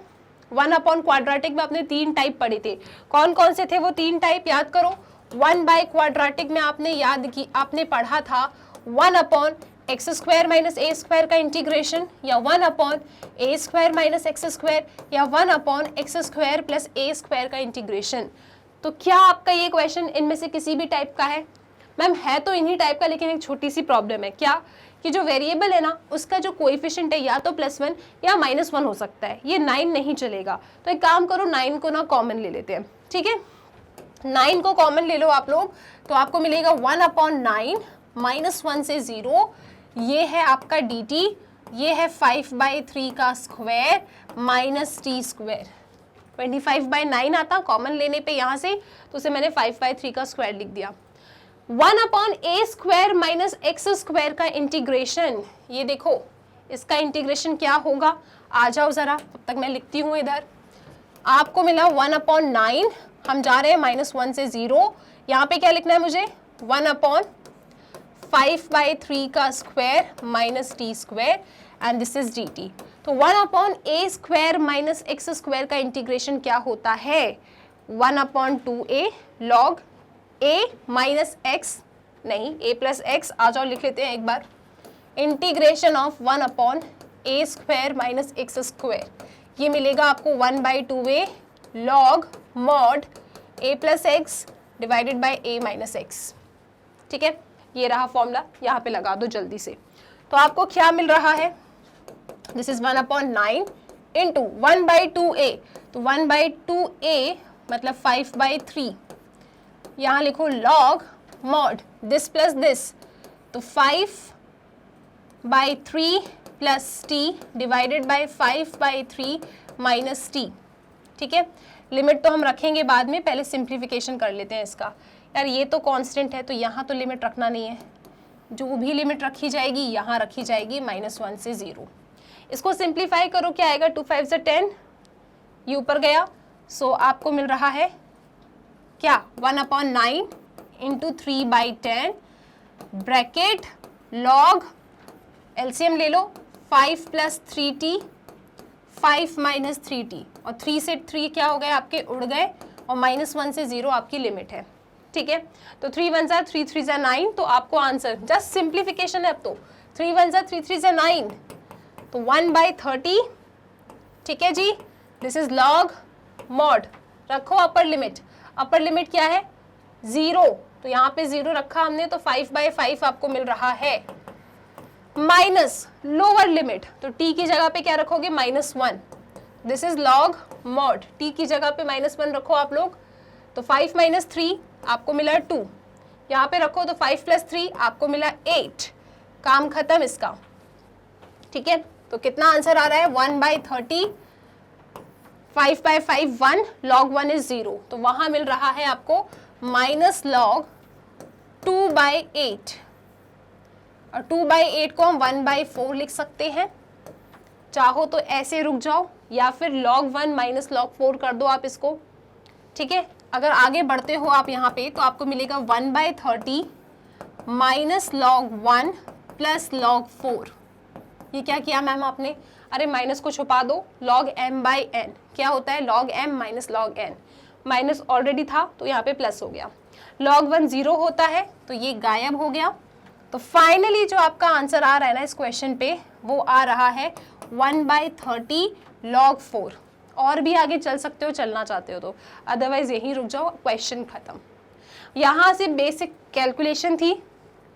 1 क्वाड्रेटिक में आपने 3 टाइप पढ़े थे, कौन कौन से थे वो 3 टाइप याद करो। 1/क्वाड्रेटिक में आपने पढ़ा था 1/x² माइनस a² का इंटीग्रेशन, या 1/a² माइनस x², या 1/x² प्लस a² का इंटीग्रेशन। तो क्या आपका ये क्वेश्चन इनमें से किसी भी टाइप का है? मैम है तो इन्हीं टाइप का, लेकिन एक छोटी सी प्रॉब्लम है क्या, कि जो वेरिएबल है ना उसका जो कोएफिशिएंट है या तो +1 या -1 हो सकता है, ये 9 नहीं चलेगा। तो एक काम करो, 9 को ना कॉमन ले लेते हैं। ठीक है, 9 को कॉमन ले लो आप लोग, तो आपको मिलेगा 1/9 -1 से 0, ये है आपका dt, ये है 5/3 का स्क्वायर माइनस t²। 25/9 आता कॉमन लेने पे यहाँ से, तो उसे मैंने 5/3 का स्क्वायर लिख दिया। 1/a² माइनस x² का इंटीग्रेशन, ये देखो इसका इंटीग्रेशन क्या होगा, आ जाओ जरा, तब तक मैं लिखती हूँ इधर। आपको मिला 1/9, हम जा रहे हैं -1 से 0, यहाँ पे क्या लिखना है मुझे 1/5/3 का square minus t² and this is dt। तो 1/a² माइनस x² का इंटीग्रेशन क्या होता है 1/2a log a minus x, नहीं a प्लस x, आ जाओ लिख लेते हैं एक बार, integration of 1/a² minus x², ये मिलेगा आपको 1/2a log mod a plus x divided by a minus x। ठीक है, ये रहा फॉर्मूला, यहाँ पे लगा दो जल्दी से। तो आपको क्या मिल रहा है, दिस इज 1/9 इंटू 1/2a, तो 1/2a मतलब 5/3, यहाँ लिखो log mod this plus this, तो 5/3 plus t divided by 5/3 minus t। ठीक है, लिमिट तो हम रखेंगे बाद में, पहले सिंप्लीफिकेशन कर लेते हैं इसका। यार ये तो कांस्टेंट है, तो यहाँ तो लिमिट रखना नहीं है, जो भी लिमिट रखी जाएगी यहाँ रखी जाएगी -1 से 0। इसको सिंप्लीफाई करो, क्या आएगा 2 5 से 10, ये ऊपर गया, सो आपको मिल रहा है क्या 1/9 इंटू 3/10 ब्रैकेट log एलसीएम ले लो 5 प्लस 3t 5 माइनस 3t, और 3 से 3 क्या हो गए आपके उड़ गए, और -1 से 0 आपकी लिमिट है, ठीक है। तो 3 1 ज़ा 3 3 ज़ा 9, तो आपको आंसर जस्ट सिंप्लीफिकेशन है अब तो, 3 1 ज़ा 3 3 ज़ा 9, तो 1/30, ठीक है जी। दिस इज लॉग मॉड, रखो अपर लिमिट, अपर लिमिट क्या है 0, तो यहाँ पे 0 रखा हमने, तो 5/5 आपको मिल रहा है, माइनस लोअर लिमिट, तो t की जगह पे क्या रखोगे -1, this is log mod, t की जगह पे -1 रखो आप लोग, तो 5 - 3 आपको मिला 2, यहाँ पे रखो तो 5 + 3 आपको मिला 8, काम खत्म इसका, ठीक है। तो कितना आंसर आ रहा है 1/30, 5/5 1, log 1 इज 0, तो वहां मिल रहा है आपको -log 2/8, और 2/8 को हम 1/4 लिख सकते हैं, चाहो तो ऐसे रुक जाओ या फिर log 1 - log 4 कर दो आप इसको, ठीक है। अगर आगे बढ़ते हो आप यहाँ पे तो आपको मिलेगा 1/30 - log 1 + log 4, ये क्या किया मैम आपने, अरे माइनस को छुपा दो, log m/n क्या होता है log m - log n, minus already था तो यहाँ पे प्लस हो गया, log 1 0 होता है तो ये गायब हो गया, तो फाइनली जो आपका आंसर आ रहा है ना इस क्वेश्चन पे वो आ रहा है 1/30 log 4, और भी आगे चल सकते हो चलना चाहते हो तो, अदरवाइज यहीं रुक जाओ, क्वेश्चन खत्म। यहाँ से बेसिक कैलकुलेशन थी,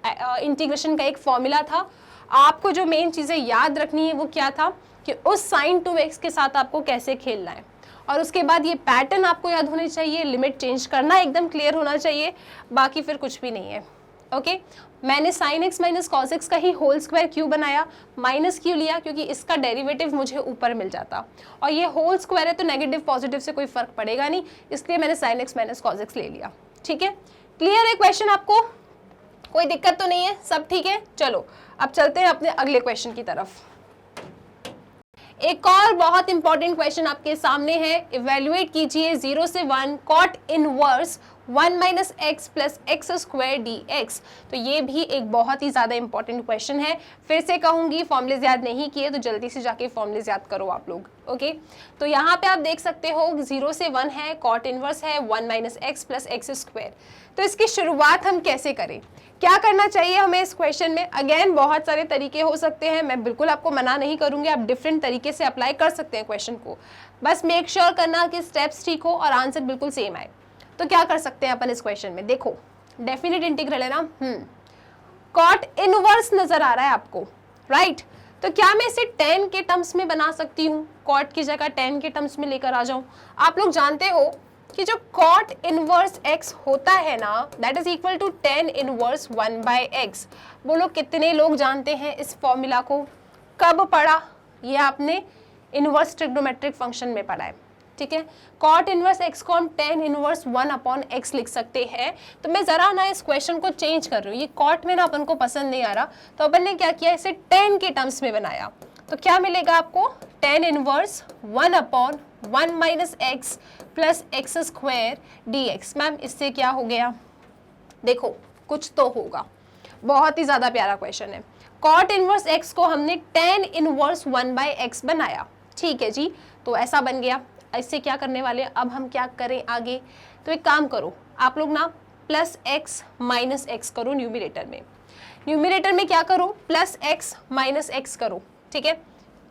इंटीग्रेशन का एक फॉर्मूला था, आपको जो मेन चीज़ें याद रखनी है वो क्या था कि उस sin 2x के साथ आपको कैसे खेलना है, और उसके बाद ये पैटर्न आपको याद होने चाहिए, लिमिट चेंज करना एकदम क्लियर होना चाहिए, बाकी फिर कुछ भी नहीं है, ओके। मैंने sin x - cos x का ही होल स्क्वायर क्यों बनाया, माइनस क्यों लिया, क्योंकि इसका डेरिवेटिव मुझे ऊपर मिल जाता, और ये होल स्क्वायर है तो नेगेटिव पॉजिटिव से कोई फर्क पड़ेगा नहीं, इसलिए मैंने sin x - cos x ले लिया, ठीक है। क्लियर है क्वेश्चन आपको, कोई दिक्कत तो नहीं है, सब ठीक है। चलो अब चलते हैं अपने अगले क्वेश्चन की तरफ। एक और बहुत इंपॉर्टेंट क्वेश्चन आपके सामने है, इवेल्युएट कीजिए 0 से 1 cot inverse 1 - x + x² dx। तो ये भी एक बहुत ही ज़्यादा इंपॉर्टेंट क्वेश्चन है, फिर से कहूँगी फॉर्मूलेज याद नहीं किए तो जल्दी से जाके फॉर्मूलेज याद करो आप लोग, ओके। तो यहाँ पे आप देख सकते हो 0 से 1 है, cot इनवर्स है 1 - x + x², तो इसकी शुरुआत हम कैसे करें, क्या करना चाहिए हमें इस क्वेश्चन में। अगेन बहुत सारे तरीके हो सकते हैं, मैं बिल्कुल आपको मना नहीं करूँगी, आप डिफरेंट तरीके से अप्लाई कर सकते हैं क्वेश्चन को, बस मेक श्योर करना कि स्टेप्स ठीक हो और आंसर बिल्कुल सेम आए। तो क्या कर सकते हैं अपन इस क्वेश्चन में, देखो डेफिनेट इंटीग्रल है ना, cot इनवर्स नजर आ रहा है आपको, राइट। तो क्या मैं इसे tan के टर्म्स में बना सकती हूँ, cot की जगह tan के टर्म्स में लेकर आ जाऊँ। आप लोग जानते हो कि जो cot इनवर्स x होता है ना, that is equal to tan inverse 1/x। बोलो कितने लोग जानते हैं इस फॉर्मूला को, कब पढ़ा, ये आपने इनवर्स ट्रिग्नोमेट्रिक फंक्शन में पढ़ा है, ठीक है। cot इनवर्स x को हम tan इनवर्स 1/x लिख सकते हैं। तो मैं जरा ना इस क्वेश्चन को चेंज कर रही हूँ, ये cot में ना अपन को पसंद नहीं आ रहा, तो अपन ने क्या किया, इसे tan के टर्म्स में बनाया। तो क्या मिलेगा आपको, tan inverse 1/1 - x + x² dx। Ma'am इससे क्या हो गया, देखो कुछ तो होगा, बहुत ही ज़्यादा प्यारा क्वेश्चन है। cot इनवर्स x को हमने tan इनवर्स 1/x बनाया, ठीक है जी, तो ऐसा बन गया। इससे क्या करने वाले हैं, अब हम क्या करें आगे, तो एक काम करो आप लोग ना +x - x करो न्यूमरेटर में, न्यूमरेटर में क्या करो +x - x करो, ठीक है।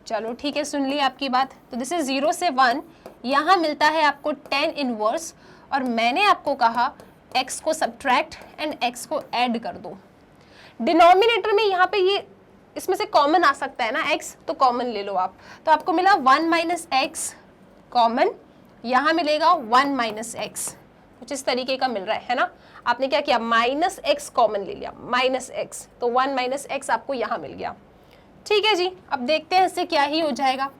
चलो ठीक है, सुन ली आपकी बात। तो दिस इज 0 से 1, यहाँ मिलता है आपको tan इनवर्स, और मैंने आपको कहा x को सब्ट्रैक्ट एंड x को ऐड कर दो। डिनोमिनेटर में यहाँ पे ये इसमें से कॉमन आ सकता है ना x, तो कॉमन ले लो आप, तो आपको मिला 1 - x कॉमन, यहाँ मिलेगा 1 - x, कुछ इस तरीके का मिल रहा है ना। आपने क्या किया, -x कॉमन ले लिया, -x, तो 1 - x आपको यहाँ मिल गया, ठीक है जी। अब देखते हैं इससे क्या ही हो जाएगा।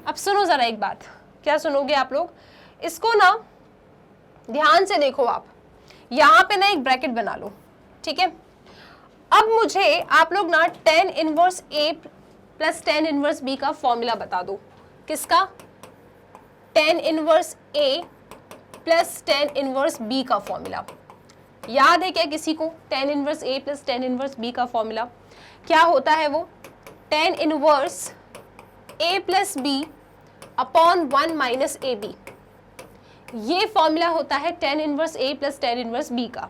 अब सुनो ज़रा एक बात, क्या सुनोगे आप लोग, इसको ना ध्यान से देखो आप, यहाँ पे ना एक ब्रैकेट बना लो, ठीक है। अब मुझे आप लोग ना tan inverse a + tan inverse b का फॉर्मूला बता दो। किसका, tan inverse a + tan inverse b का फॉर्मूला याद है क्या किसी को, tan inverse a + tan inverse b का फॉर्मूला क्या होता है, वो tan inverse a + b/1 - ab। ये फॉर्मूला होता है tan inverse A plus tan inverse B का।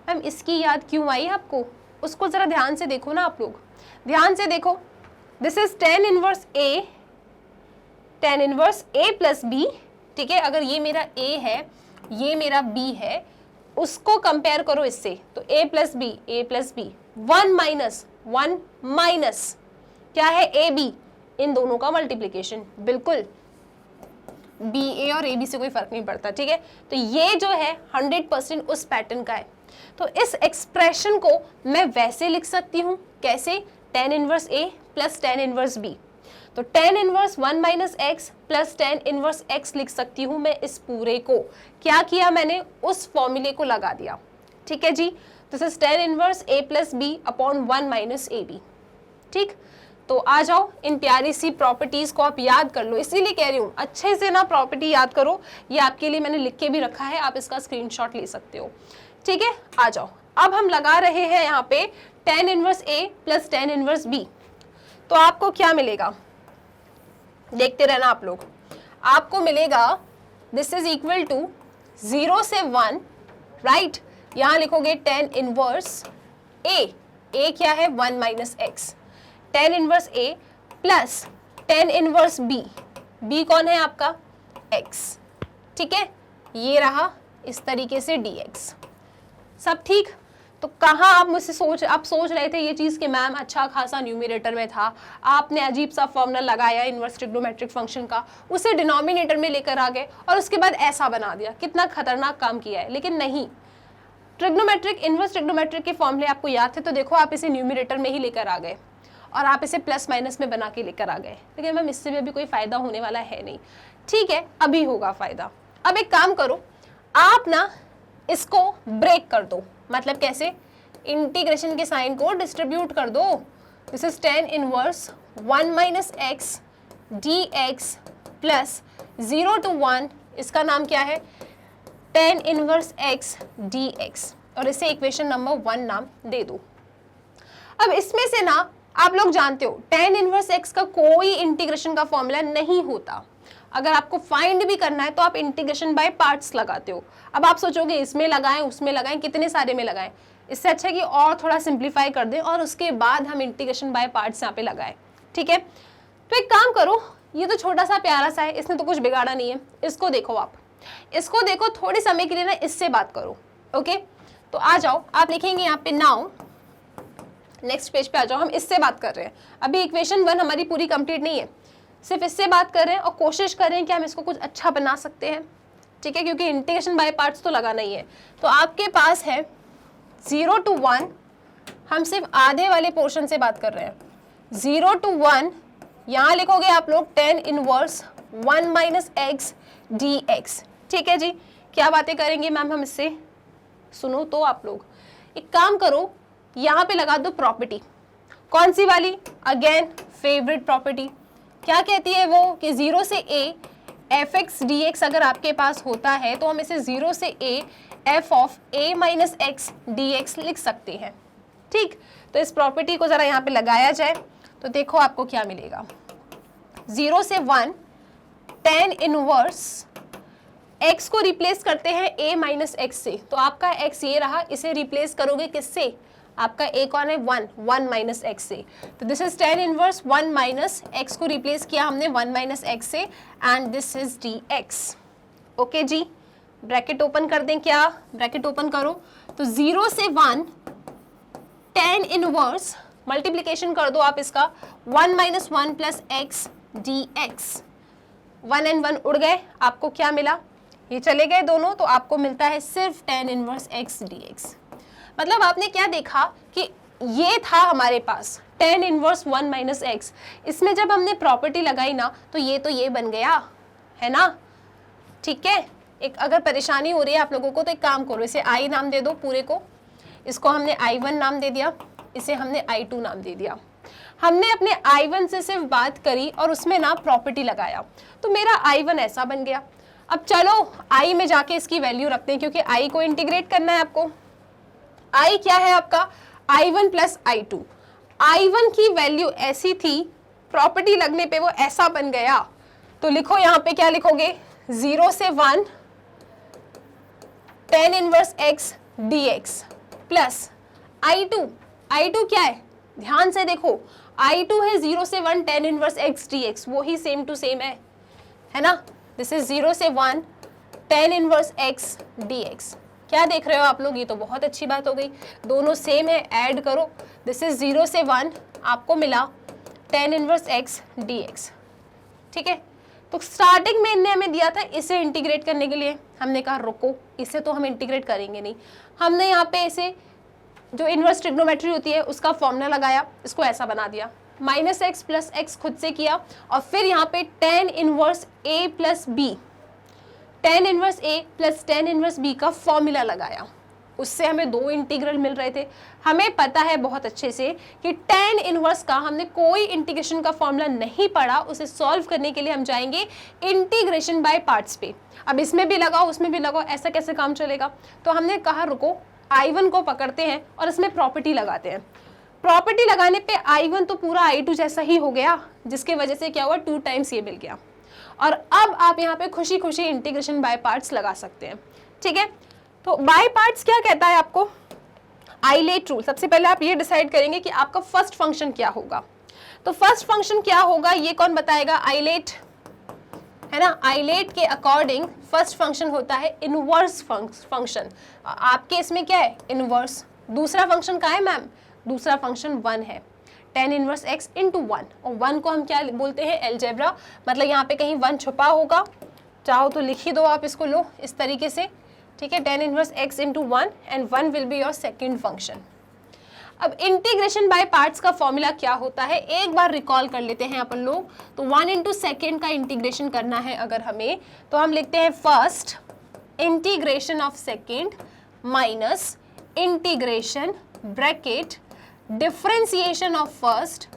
मैम इसकी याद क्यों आई आपको? उसको जरा ध्यान से देखो ना आप लोग, ध्यान से देखो। This is tan inverse A plus B, ठीक है। अगर ये मेरा A है, ये मेरा B है, उसको कंपेयर करो इससे, तो A प्लस B, 1 माइनस क्या है, AB, इन दोनों का मल्टीप्लीकेशन। बिल्कुल BA और AB से कोई फर्क नहीं पड़ता, ठीक है। तो ये जो है 100% उस पैटर्न का है। तो इस एक्सप्रेशन को मैं वैसे लिख सकती हूँ, कैसे, tan inverse A plus tan inverse B। तो tan inverse 1 minus x plus tan inverse x लिख सकती हूँ मैं इस पूरे को। क्या किया मैंने, उस फॉर्मूले को लगा दिया, ठीक है जी। This is tan inverse A plus B upon 1 minus AB, ठीक। तो आ जाओ, इन प्यारी सी प्रॉपर्टीज को आप याद कर लो, इसीलिए कह रही हूँ अच्छे से ना प्रॉपर्टी याद करो। ये आपके लिए मैंने लिख के भी रखा है, आप इसका स्क्रीनशॉट ले सकते हो, ठीक है। आ जाओ, अब हम लगा रहे हैं यहाँ पे tan inverse A plus tan inverse B। तो आपको क्या मिलेगा, देखते रहना आप लोग। आपको मिलेगा दिस इज इक्वल टू 0 से 1, राइट। यहाँ लिखोगे tan इनवर्स A क्या है, 1 minus x, tan inverse A plus tan inverse B कौन है आपका, x, ठीक है। ये रहा इस तरीके से dx, सब ठीक। तो कहाँ आप मुझसे आप सोच रहे थे ये चीज़ कि मैम अच्छा खासा न्यूमरेटर में था, आपने अजीब सा फॉर्मूला लगाया इनवर्स ट्रिग्नोमेट्रिक फंक्शन का, उसे डिनोमिनेटर में लेकर आ गए और उसके बाद ऐसा बना दिया। कितना खतरनाक काम किया है। लेकिन नहीं, ट्रिग्नोमेट्रिक, इनवर्स ट्रिग्नोमेट्रिक के फॉर्मूले आपको याद थे, तो देखो आप इसे न्यूमरेटर में ही लेकर आ गए और आप इसे प्लस माइनस में बना के लेकर आ गए। लेकिन मैम इससे भी अभी कोई फ़ायदा होने वाला है नहीं, ठीक है, अभी होगा फ़ायदा। अब एक काम करो, आप ना इसको ब्रेक कर दो। मतलब कैसे, इंटीग्रेशन के साइन को डिस्ट्रीब्यूट कर दो। This is tan inverse 1 minus x d x plus 0 to 1, इसका नाम क्या है, tan इनवर्स x dx, और इसे इक्वेशन नंबर 1 नाम दे दो। अब इसमें से ना आप लोग जानते हो tan इनवर्स x का कोई इंटीग्रेशन का फॉर्मूला नहीं होता। अगर आपको फाइंड भी करना है तो आप इंटीग्रेशन बाय पार्ट्स लगाते हो। अब आप सोचोगे इसमें लगाएं, उसमें लगाएं, कितने सारे में लगाएं। इससे अच्छा है कि और थोड़ा सिंप्लीफाई कर दें और उसके बाद हम इंटीग्रेशन बाय पार्ट्स यहाँ पे लगाएं, ठीक है। तो एक काम करो, ये तो छोटा सा प्यारा सा है, इसने तो कुछ बिगाड़ा नहीं है। इसको देखो, आप इसको देखो, थोड़े समय के लिए ना इससे बात करो, ओके। तो आ जाओ, आप लिखेंगे यहाँ पे नाउ, नेक्स्ट पेज पे आ जाओ। हम इससे बात कर रहे हैं, अभी इक्वेशन 1 हमारी पूरी कंप्लीट नहीं है, सिर्फ इससे बात कर रहे हैं और कोशिश कर रहे हैं कि हम इसको कुछ अच्छा बना सकते हैं, ठीक है, क्योंकि इंटीग्रेशन बाय पार्ट्स तो लगाना ही है। तो आपके पास है 0 to 1, हम सिर्फ आधे वाले पोर्शन से बात कर रहे हैं। 0 to 1, यहाँ लिखोगे आप लोग tan inverse 1 minus x d x, ठीक है जी। क्या बातें करेंगे मैम हम इससे, सुनो तो आप लोग। एक काम करो, यहाँ पे लगा दो प्रॉपर्टी, कौन सी वाली, अगेन फेवरेट प्रॉपर्टी। क्या कहती है वो, कि 0 से a F x d x अगर आपके पास होता है तो हम इसे 0 से a F of a minus x d x लिख सकते हैं, ठीक। तो इस प्रॉपर्टी को ज़रा यहाँ पे लगाया जाए तो देखो आपको क्या मिलेगा। 0 से 1 tan इनवर्स x को रिप्लेस करते हैं a माइनस एक्स से, तो आपका x ये रहा, इसे रिप्लेस करोगे किससे, आपका a कौन है, 1 माइनस एक्स से। तो this is tan inverse 1 minus x को रिप्लेस किया हमने 1 माइनस एक्स से, and this is dx, okay जी। ब्रैकेट ओपन कर दें, क्या ब्रैकेट ओपन करो, तो 0 से 1 tan इनवर्स, मल्टीप्लीकेशन कर दो आप इसका, 1 minus 1 plus x d x, 1 and 1 उड़ गए, आपको क्या मिला, ये चले गए दोनों, तो आपको मिलता है सिर्फ tan इनवर्स x dx। मतलब आपने क्या देखा कि ये था हमारे पास tan इनवर्स 1 माइनस एक्स, इसमें जब हमने प्रॉपर्टी लगाई ना तो ये बन गया है ना, ठीक है। एक अगर परेशानी हो रही है आप लोगों को तो एक काम करो, इसे i नाम दे दो पूरे को, इसको हमने i1 नाम दे दिया, इसे हमने i2 नाम दे दिया। हमने अपने i1 से सिर्फ बात करी और उसमें ना प्रॉपर्टी लगाया, तो मेरा i1 ऐसा बन गया। अब चलो i में जाके इसकी वैल्यू रखते हैं, क्योंकि i को इंटीग्रेट करना है आपको। i क्या है आपका, i1 प्लस i2। i1 की वैल्यू ऐसी थी, प्रॉपर्टी लगने पे वो ऐसा बन गया, तो लिखो यहाँ पे क्या लिखोगे, 0 से 1 tan inverse x dx plus I2 क्या है, ध्यान से देखो, I2 है 0 से 1 tan इनवर्स x dx, वो ही सेम टू सेम है ना, दिस इज 0 से 1 tan इनवर्स x dx। क्या देख रहे हो आप लोग, ये तो बहुत अच्छी बात हो गई, दोनों सेम है, ऐड करो, दिस इज 0 से 1, आपको मिला tan इनवर्स x dx। ठीक है, तो स्टार्टिंग में इनने हमें दिया था इसे इंटीग्रेट करने के लिए, हमने कहा रुको, इसे तो हम इंटीग्रेट करेंगे नहीं, हमने यहाँ पे इसे जो इनवर्स ट्रिग्नोमेट्री होती है उसका फॉर्मूला लगाया, इसको ऐसा बना दिया, माइनस एक्स प्लस एक्स खुद से किया, और फिर यहाँ पे tan inverse a plus b, tan inverse a plus tan inverse b का फॉर्मूला लगाया, उससे हमें दो इंटीग्रल मिल रहे थे। हमें पता है बहुत अच्छे से कि tan इनवर्स का हमने कोई इंटीग्रेशन का फॉर्मूला नहीं पढ़ा, उसे सॉल्व करने के लिए हम जाएंगे इंटीग्रेशन बाय पार्ट्स पे। अब इसमें भी लगाओ उसमें भी लगाओ, ऐसा कैसे काम चलेगा, तो हमने कहा रुको I1 को पकड़ते हैं और इसमें प्रॉपर्टी लगाते हैं। प्रॉपर्टी लगाने पे I1 तो पूरा I2 जैसा ही हो गया, जिसकी वजह से क्या हुआ 2 टाइम्स ये मिल गया, और अब आप यहाँ पे खुशी खुशी इंटीग्रेशन बाय पार्ट्स लगा सकते हैं। ठीक है, तो बाय पार्ट्स क्या कहता है आपको, आइलेट रूल। सबसे पहले आप ये डिसाइड करेंगे कि आपका फर्स्ट फंक्शन क्या होगा, तो फर्स्ट फंक्शन क्या होगा ये कौन बताएगा, आइलेट है ना, आइलेट के अकॉर्डिंग फर्स्ट फंक्शन होता है इनवर्स फंक्शन, आपके इसमें क्या है इनवर्स। दूसरा फंक्शन क्या है मैम, दूसरा फंक्शन 1 है, tan इनवर्स x इंटू 1, और 1 को हम क्या बोलते हैं एलजेब्रा, मतलब यहाँ पे कहीं 1 छुपा होगा, चाहो तो लिख ही दो आप इसको, लो इस तरीके से। ठीक है, tan inverse x into 1 and 1 will be your second function. अब इंटीग्रेशन बाय पार्ट्स का फॉर्मूला क्या होता है, एक बार रिकॉल कर लेते हैं अपन लोग। तो 1 इंटू सेकेंड का इंटीग्रेशन करना है अगर हमें, तो हम लिखते हैं first integration of second minus integration bracket differentiation of first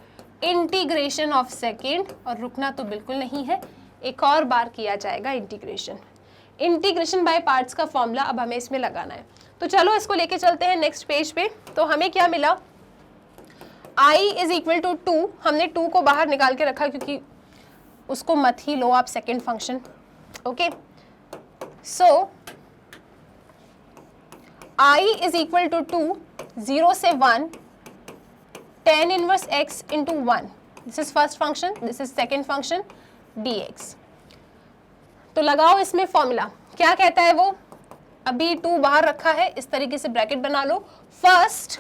integration of second, और रुकना तो बिल्कुल नहीं है, एक और बार किया जाएगा इंटीग्रेशन। इंटीग्रेशन बाय पार्ट्स का फॉर्मूला अब हमें इसमें लगाना है, तो चलो इसको लेके चलते हैं नेक्स्ट पेज पे। तो हमें क्या मिला, I इज इक्वल टू 2, हमने 2 को बाहर निकाल के रखा क्योंकि उसको मत ही लो आप second function. Okay, so I is equal to 2, 0 से 1 tan inverse x into 1, this is first function, this is second function dx। तो लगाओ इसमें फॉर्मूला, क्या कहता है वो, अभी 2 बाहर रखा है, इस तरीके से ब्रैकेट बना लो, फर्स्ट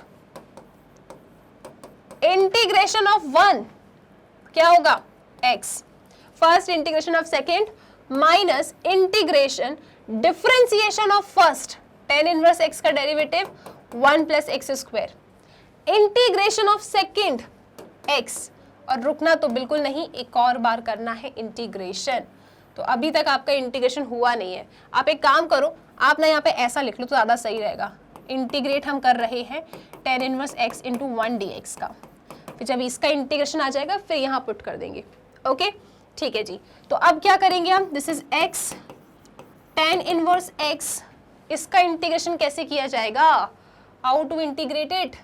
इंटीग्रेशन ऑफ 1 क्या होगा x, first integration of second minus integration differentiation of first, tan inverse x का derivative 1 plus x square, integration of second x, और रुकना तो बिल्कुल नहीं, एक और बार करना है इंटीग्रेशन। तो अभी तक आपका इंटीग्रेशन हुआ नहीं है, आप एक काम करो, आप ना यहाँ पे ऐसा लिख लो तो ज़्यादा सही रहेगा, इंटीग्रेट हम कर रहे हैं tan inverse x into 1 dx का, फिर जब इसका इंटीग्रेशन आ जाएगा फिर यहाँ पुट कर देंगे। ओके ठीक है जी, तो अब क्या करेंगे हम, this is x tan inverse x, इसका इंटीग्रेशन कैसे किया जाएगा, हाउ टू इंटीग्रेट इट,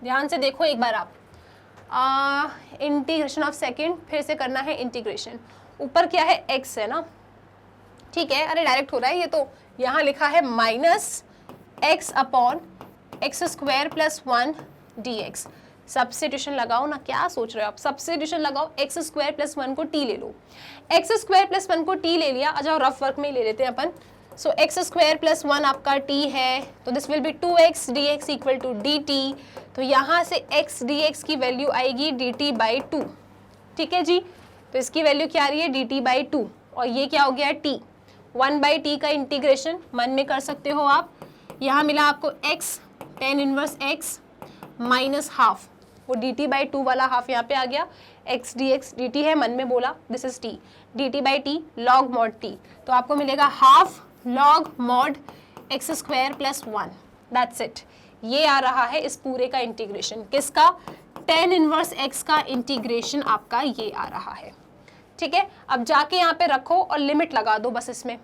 ध्यान से देखो एक बार आप, इंटीग्रेशन ऑफ सेकेंड, फिर से करना है इंटीग्रेशन, ऊपर क्या है x है ना, ठीक है, अरे डायरेक्ट हो रहा है ये तो, यहाँ लिखा है minus x upon x square plus 1 dx, substitution लगाओ ना, क्या सोच रहे हो आप, सब्स्टिट्यूशन लगाओ, एक्स स्क्वायर प्लस 1 को t ले लो, एक्स स्क्वायर प्लस 1 को t ले लिया, आ जाओ रफ वर्क में ले लेते हैं अपन। सो एक्स स्क्वायर प्लस 1 आपका t है, तो this will be 2x dx equal to dt, तो यहाँ से x dx की वैल्यू आएगी dt बाई 2, ठीक है जी, तो इसकी वैल्यू क्या आ रही है dt बाई 2, और ये क्या हो गया t, 1 बाई टी का इंटीग्रेशन मन में कर सकते हो आप, यहाँ मिला आपको x tan inverse x minus half, वो dt बाई 2 वाला हाफ यहाँ पे आ गया, x dx dt है मन में बोला, this is t, dt by t log mod t, तो आपको मिलेगा half log mod x square plus 1, that's it. ये आ रहा है इस पूरे का इंटीग्रेशन, किसका, tan इनवर्स x का इंटीग्रेशन आपका ये आ रहा है। ठीक है, अब जाके यहाँ पे रखो और लिमिट लगा दो बस इसमें,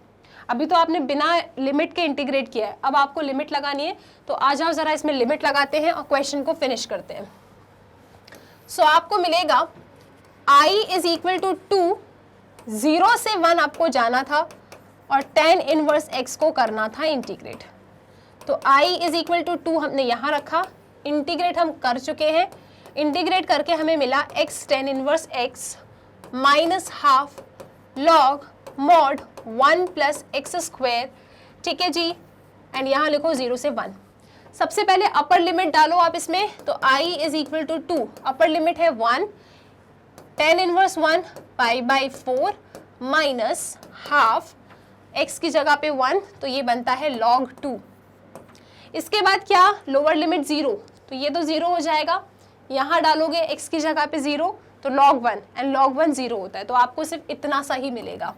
अभी तो आपने बिना लिमिट के इंटीग्रेट किया है, अब आपको लिमिट लगानी है, तो आ जाओ जरा इसमें लिमिट लगाते हैं और क्वेश्चन को फिनिश करते हैं। सो आपको मिलेगा I इज इक्वल टू 2, 0 से 1 आपको जाना था और tan इनवर्स x को करना था इंटीग्रेट, तो I इज इक्वल टू 2 हमने यहाँ रखा, इंटीग्रेट हम कर चुके हैं, इंटीग्रेट करके हमें मिला x tan inverse x minus half log mod 1 plus x square, ठीक है जी, एंड यहाँ लिखो 0 से 1। सबसे पहले अपर लिमिट डालो आप इसमें, तो I is equal to 2, upper limit है 1, tan inverse 1 pi by 4 minus half x की जगह पे 1, तो ये बनता है log 2। इसके बाद क्या, लोअर लिमिट 0, तो ये तो 0 हो जाएगा, यहाँ डालोगे x की जगह पे 0 तो log 1, एंड log 1 0 होता है, तो आपको सिर्फ इतना सा ही मिलेगा।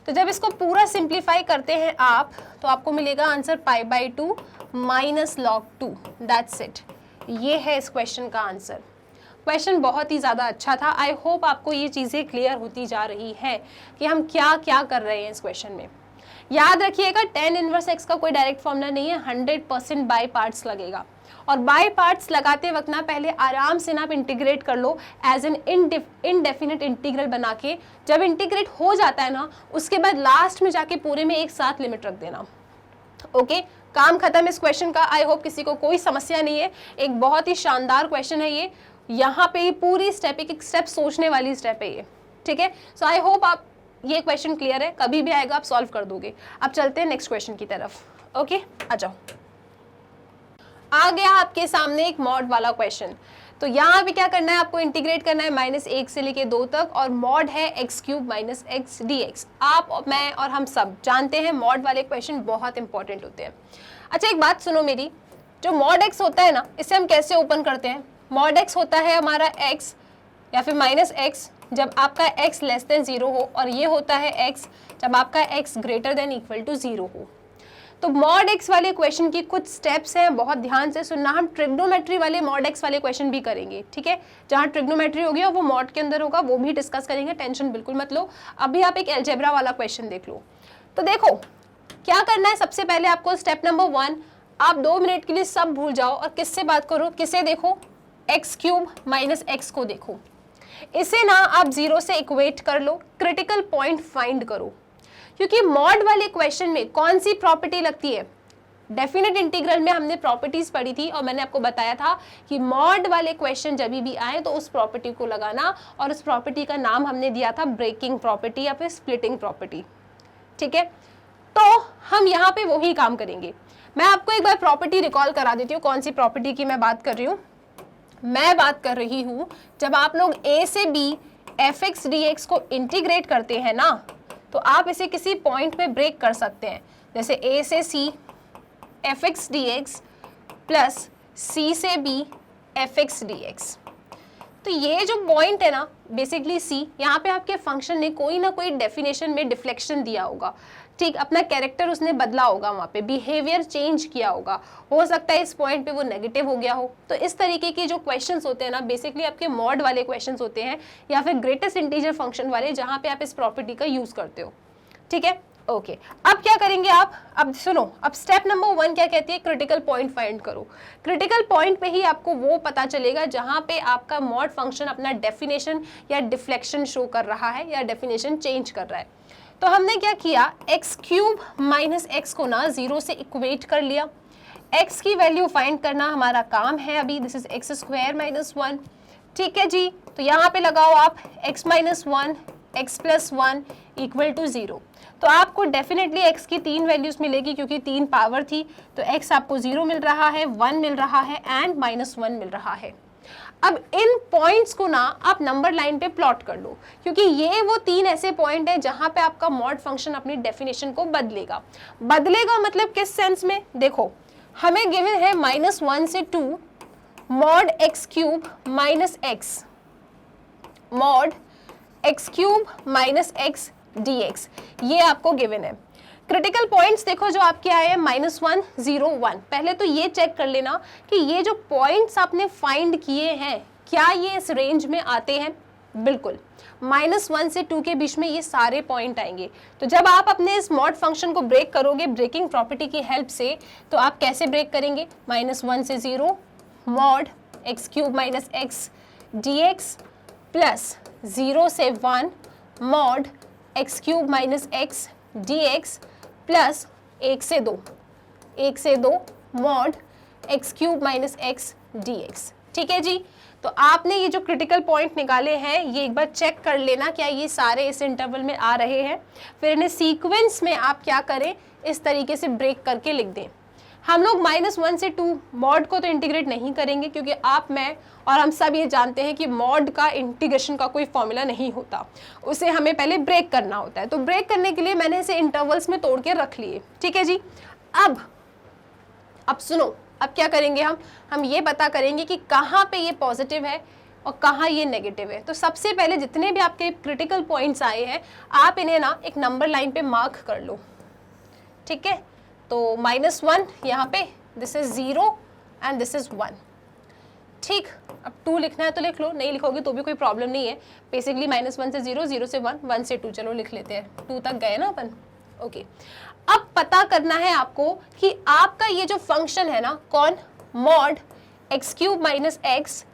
तो जब इसको पूरा सिंप्लीफाई करते हैं आप, तो आपको मिलेगा answer pi by 2 minus log 2, that's it. ये है इस क्वेश्चन का आंसर। क्वेश्चन बहुत ही ज़्यादा अच्छा था। आई होप आपको ये चीज़ें क्लियर होती जा रही है कि हम क्या क्या कर रहे हैं इस क्वेश्चन में। याद रखिएगा tan इनवर्स x का कोई डायरेक्ट फॉर्मूला नहीं है, 100% बाय पार्ट्स लगेगा, और बाय पार्ट्स लगाते वक्त ना पहले आराम से ना आप इंटीग्रेट कर लो एज एन इनडेफिनेट इंटीग्रल बना के। जब इंटीग्रेट हो जाता है ना, उसके बाद लास्ट में जाके पूरे में एक साथ लिमिट रख देना। ओके, काम खत्म इस क्वेश्चन का। आई होप किसी को कोई समस्या नहीं है। एक बहुत ही शानदार क्वेश्चन है ये, यहाँ पे पूरी स्टेप एक स्टेप सोचने वाली स्टेप है ये, ठीक है। सो आई होप आप ये क्वेश्चन क्लियर है, कभी भी आएगा आप सॉल्व कर दोगे। अब चलते हैं नेक्स्ट क्वेश्चन की तरफ। ओके, आ जाओ। आ गया आपके सामने एक मॉड वाला क्वेश्चन। तो यहाँ पे क्या करना है, आपको इंटीग्रेट करना है -1 से लेके 2 तक, और मॉड है x³ माइनस x dx। आप, मैं और हम सब जानते हैं मॉड वाले क्वेश्चन बहुत इंपॉर्टेंट होते हैं। अच्छा एक बात सुनो मेरी, जो मॉड x होता है ना, इसे हम कैसे ओपन करते हैं। मॉड x होता है हमारा x या फिर -x जब आपका x लेस देन 0 हो, और ये होता है x जब आपका x greater than equal to 0 हो। तो मॉड x वाले क्वेश्चन की कुछ स्टेप्स हैं, बहुत ध्यान से सुनना। हम ट्रिग्नोमेट्री वाले मॉड x वाले क्वेश्चन भी करेंगे, ठीक है। जहाँ ट्रिग्नोमेट्री होगी और वो मॉड के अंदर होगा, वो भी डिस्कस करेंगे, टेंशन बिल्कुल मत लो। अभी आप एक अलजेब्रा वाला क्वेश्चन देख लो। तो देखो क्या करना है, सबसे पहले आपको स्टेप नंबर 1, आप 2 मिनट के लिए सब भूल जाओ और किससे बात करो, किसे देखो, x³ माइनस x को देखो। इसे ना आप 0 से इक्वेट कर लो, क्रिटिकल पॉइंट फाइंड करो, क्योंकि मॉड वाले क्वेश्चन में कौन सी प्रॉपर्टी लगती है। डेफिनेट इंटीग्रल में हमने प्रॉपर्टीज पढ़ी थी, और मैंने आपको बताया था कि मॉड वाले क्वेश्चन जब भी आए तो उस प्रॉपर्टी को लगाना, और उस प्रॉपर्टी का नाम हमने दिया था ब्रेकिंग प्रॉपर्टी या फिर स्प्लिटिंग प्रॉपर्टी, ठीक है। तो हम यहाँ पे वही काम करेंगे। मैं आपको एक बार प्रॉपर्टी रिकॉल करा देती हूँ, कौन सी प्रॉपर्टी की मैं बात कर रही हूँ। मैं बात कर रही हूँ जब आप लोग a से b fx dx को इंटीग्रेट करते हैं ना, तो आप इसे किसी पॉइंट पे ब्रेक कर सकते हैं, जैसे a से c fx dx plus c से b fx dx। तो ये जो पॉइंट है ना, बेसिकली c, यहाँ पे आपके फंक्शन ने कोई ना कोई डेफिनेशन में डिफ्लेक्शन दिया होगा, ठीक, अपना कैरेक्टर उसने बदला होगा, वहाँ पे बिहेवियर चेंज किया होगा। हो सकता है इस पॉइंट पे वो नेगेटिव हो गया हो। तो इस तरीके के जो क्वेश्चंस होते हैं ना, बेसिकली आपके मॉड वाले क्वेश्चंस होते हैं, या फिर ग्रेटेस्ट इंटीजर फंक्शन वाले, जहाँ पे आप इस प्रॉपर्टी का यूज करते हो, ठीक है। ओके, अब क्या करेंगे आप, अब सुनो, अब स्टेप नंबर 1 क्या कहती है, क्रिटिकल पॉइंट फाइंड करो। क्रिटिकल पॉइंट पे ही आपको वो पता चलेगा जहाँ पे आपका मॉड फंक्शन अपना डेफिनेशन या डिफ्लेक्शन शो कर रहा है, या डेफिनेशन चेंज कर रहा है। तो हमने क्या किया, x³ माइनस x को ना 0 से इक्वेट कर लिया। x की वैल्यू फाइंड करना हमारा काम है अभी, दिस इज x² माइनस 1, ठीक है जी। तो यहाँ पे लगाओ आप x minus 1 x plus 1 equal to 0। तो आपको डेफिनेटली x की 3 वैल्यूज मिलेगी, क्योंकि 3 पावर थी, तो x आपको 0 मिल रहा है, 1 मिल रहा है एंड -1 मिल रहा है। अब इन पॉइंट्स को ना आप नंबर लाइन पे प्लॉट कर लो, क्योंकि ये वो 3 ऐसे पॉइंट है जहां पे आपका मॉड फंक्शन अपनी डेफिनेशन को बदलेगा। बदलेगा मतलब किस सेंस में, देखो हमें गिवन है -1 से 2 mod x³ minus x, mod x³ minus x dx, ये आपको गिवन है। क्रिटिकल पॉइंट्स देखो जो आपके आए हैं -1 0 1। पहले तो ये चेक कर लेना कि ये जो पॉइंट्स आपने फाइंड किए हैं क्या ये इस रेंज में आते हैं। बिल्कुल, -1 से 2 के बीच में ये सारे पॉइंट आएंगे। तो जब आप अपने इस मॉड फंक्शन को ब्रेक करोगे ब्रेकिंग प्रॉपर्टी की हेल्प से, तो आप कैसे ब्रेक करेंगे, -1 से 0 mod x³ minus x dx plus 0 से 1 mod x³ minus x dx plus 1 से 2, 1 से 2 mod x cube minus x d x. ठीक है जी, तो आपने ये जो क्रिटिकल पॉइंट निकाले हैं ये एक बार चेक कर लेना क्या ये सारे इस इंटरवल में आ रहे हैं, फिर इन्हें सीक्वेंस में आप क्या करें, इस तरीके से ब्रेक करके लिख दें। हम लोग -1 से 2 मॉड को तो इंटीग्रेट नहीं करेंगे, क्योंकि आप, मैं और हम सब ये जानते हैं कि मॉड का इंटीग्रेशन का कोई फॉर्मूला नहीं होता, उसे हमें पहले ब्रेक करना होता है। तो ब्रेक करने के लिए मैंने इसे इंटरवल्स में तोड़ के रख लिए। ठीक है जी, अब सुनो, अब क्या करेंगे हम ये पता करेंगे कि कहाँ पे ये पॉजिटिव है और कहाँ ये नेगेटिव है। तो सबसे पहले जितने भी आपके क्रिटिकल पॉइंट्स आए हैं आप इन्हें ना एक नंबर लाइन पे मार्क कर लो। ठीक है, तो -1 यहाँ पे, this is 0 and this is 1। ठीक, अब 2 लिखना है तो लिख लो, नहीं लिखोगे तो भी कोई प्रॉब्लम नहीं है। बेसिकली -1 से 0, 0 से 1, 1 से 2, चलो लिख लेते हैं, 2 तक गए ना अपन। ओके, अब पता करना है आपको कि आपका ये जो फंक्शन है ना, कौन, mod x cube minus x,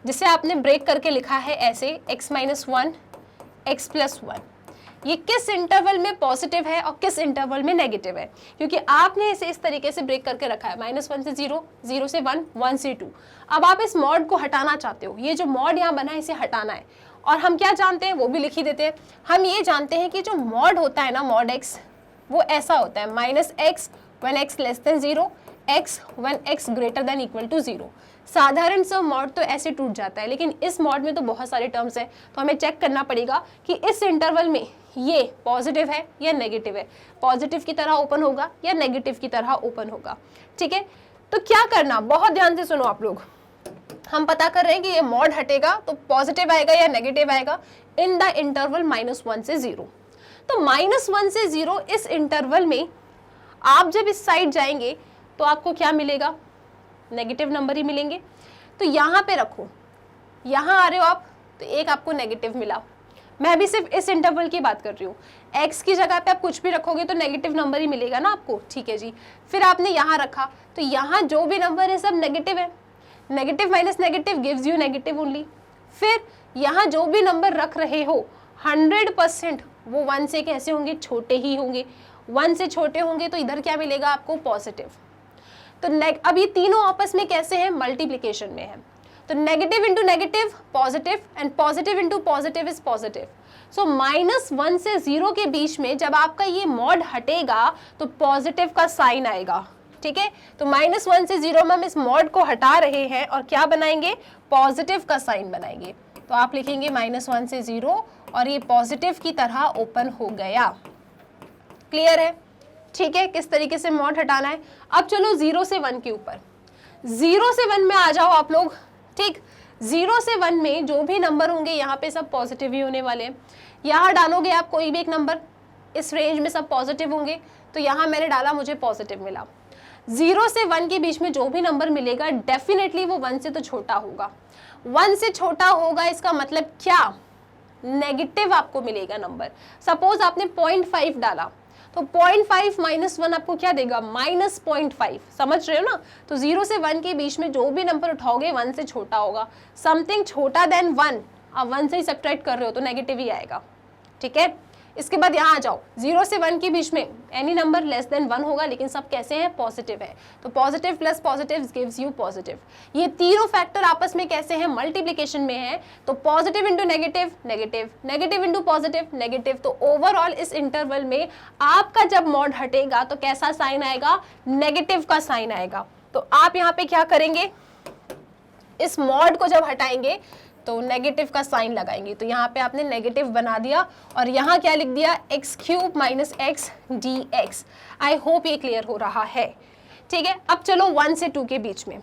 जिसे आपने ब्रेक करके लिखा है ऐसे x माइनस 1 x प्लस 1, ये किस इंटरवल में पॉजिटिव है और किस इंटरवल में नेगेटिव है, क्योंकि आपने इसे इस तरीके से ब्रेक करके रखा है, -1 से 0, 0 से 1, 1 से 2। अब आप इस मॉड को हटाना चाहते हो, ये जो मॉड यहाँ बना है इसे हटाना है, और हम क्या जानते हैं वो भी लिख ही देते हैं। हम ये जानते हैं कि जो मॉड होता है ना, मॉड x, वो ऐसा होता है -x when x less than 0, x when x greater than equal to 0। साधारण सा मॉड तो ऐसे टूट जाता है, लेकिन इस मॉड में तो बहुत सारे टर्म्स हैं, तो हमें चेक करना पड़ेगा कि इस इंटरवल में ये पॉजिटिव है या नेगेटिव है, पॉजिटिव की तरह ओपन होगा या नेगेटिव की तरह ओपन होगा। ठीक है, तो क्या करना, बहुत ध्यान से सुनो आप लोग। हम पता कर रहे हैं कि ये मॉड हटेगा तो पॉजिटिव आएगा या नेगेटिव आएगा इन द इंटरवल -1 से 0। तो -1 से 0 इस इंटरवल में आप जब इस साइड जाएंगे तो आपको क्या मिलेगा, नेगेटिव नंबर ही मिलेंगे। तो यहाँ पे रखो, यहाँ आ रहे हो आप तो एक आपको नेगेटिव मिला। मैं भी सिर्फ इस इंटरवल की बात कर रही हूँ, x की जगह पे आप कुछ भी रखोगे तो नेगेटिव नंबर ही मिलेगा ना आपको। ठीक है जी, फिर आपने यहाँ रखा तो यहाँ जो भी नंबर है सब नेगेटिव है, negative minus negative gives you negative only. फिर यहाँ जो भी नंबर रख रहे हो 100% वो 1 से कैसे होंगे, छोटे ही होंगे। 1 से छोटे होंगे तो इधर क्या मिलेगा आपको, पॉजिटिव। तो अब ये तीनों आपस में कैसे हैं, मल्टीप्लिकेशन में है। तो negative into negative positive and positive into positive is positive. So -1 से 0 के बीच में जब आपका ये मॉड हटेगा तो पॉजिटिव का साइन आएगा। ठीक है, तो -1 से 0 में हम इस मॉड को हटा रहे हैं और क्या बनाएंगे, पॉजिटिव का साइन बनाएंगे। तो आप लिखेंगे -1 से 0 और ये पॉजिटिव की तरह ओपन हो गया। क्लियर है? ठीक है, किस तरीके से मॉड हटाना है। अब चलो 0 से 1 के ऊपर, 0 से 1 में आ जाओ आप लोग। ठीक, 0 से 1 में जो भी नंबर होंगे यहाँ पे सब पॉजिटिव ही होने वाले हैं। यहाँ डालोगे आप कोई भी एक नंबर, इस रेंज में सब पॉजिटिव होंगे, तो यहाँ मैंने डाला, मुझे पॉजिटिव मिला। 0 से 1 के बीच में जो भी नंबर मिलेगा डेफिनेटली वो 1 से तो छोटा होगा। 1 से छोटा होगा इसका मतलब क्या, नेगेटिव आपको मिलेगा नंबर। सपोज आपने 0.5 डाला तो 0.5 - 1 आपको क्या देगा, -0.5। समझ रहे हो ना? तो 0 से 1 के बीच में जो भी नंबर उठाओगे 1 से छोटा होगा। समथिंग छोटा देन 1, आप 1 से ही सब्ट्रैक्ट कर रहे हो तो नेगेटिव ही आएगा। ठीक है, इसके बाद यहाँ आ जाओ, 0 से 1 के बीच में एनी नंबर लेस देन 1 होगा, लेकिन सब कैसे हैं, पॉजिटिव है। तो positive plus positive gives you positive. ये तीनों फैक्टर आपस में कैसे हैं, मल्टीप्लिकेशन में है। तो positive into negative negative, negative into positive negative. तो ओवरऑल इस इंटरवल में आपका जब मॉड हटेगा तो कैसा साइन आएगा, नेगेटिव का साइन आएगा। तो आप यहाँ पे क्या करेंगे, इस मॉड को जब हटाएंगे तो नेगेटिव का साइन लगाएंगे। तो यहाँ पे आपने नेगेटिव बना दिया और यहाँ क्या लिख दिया, x³ - x dx। I hope ये क्लियर हो रहा है। ठीक है, अब चलो 1 से 2 के बीच में,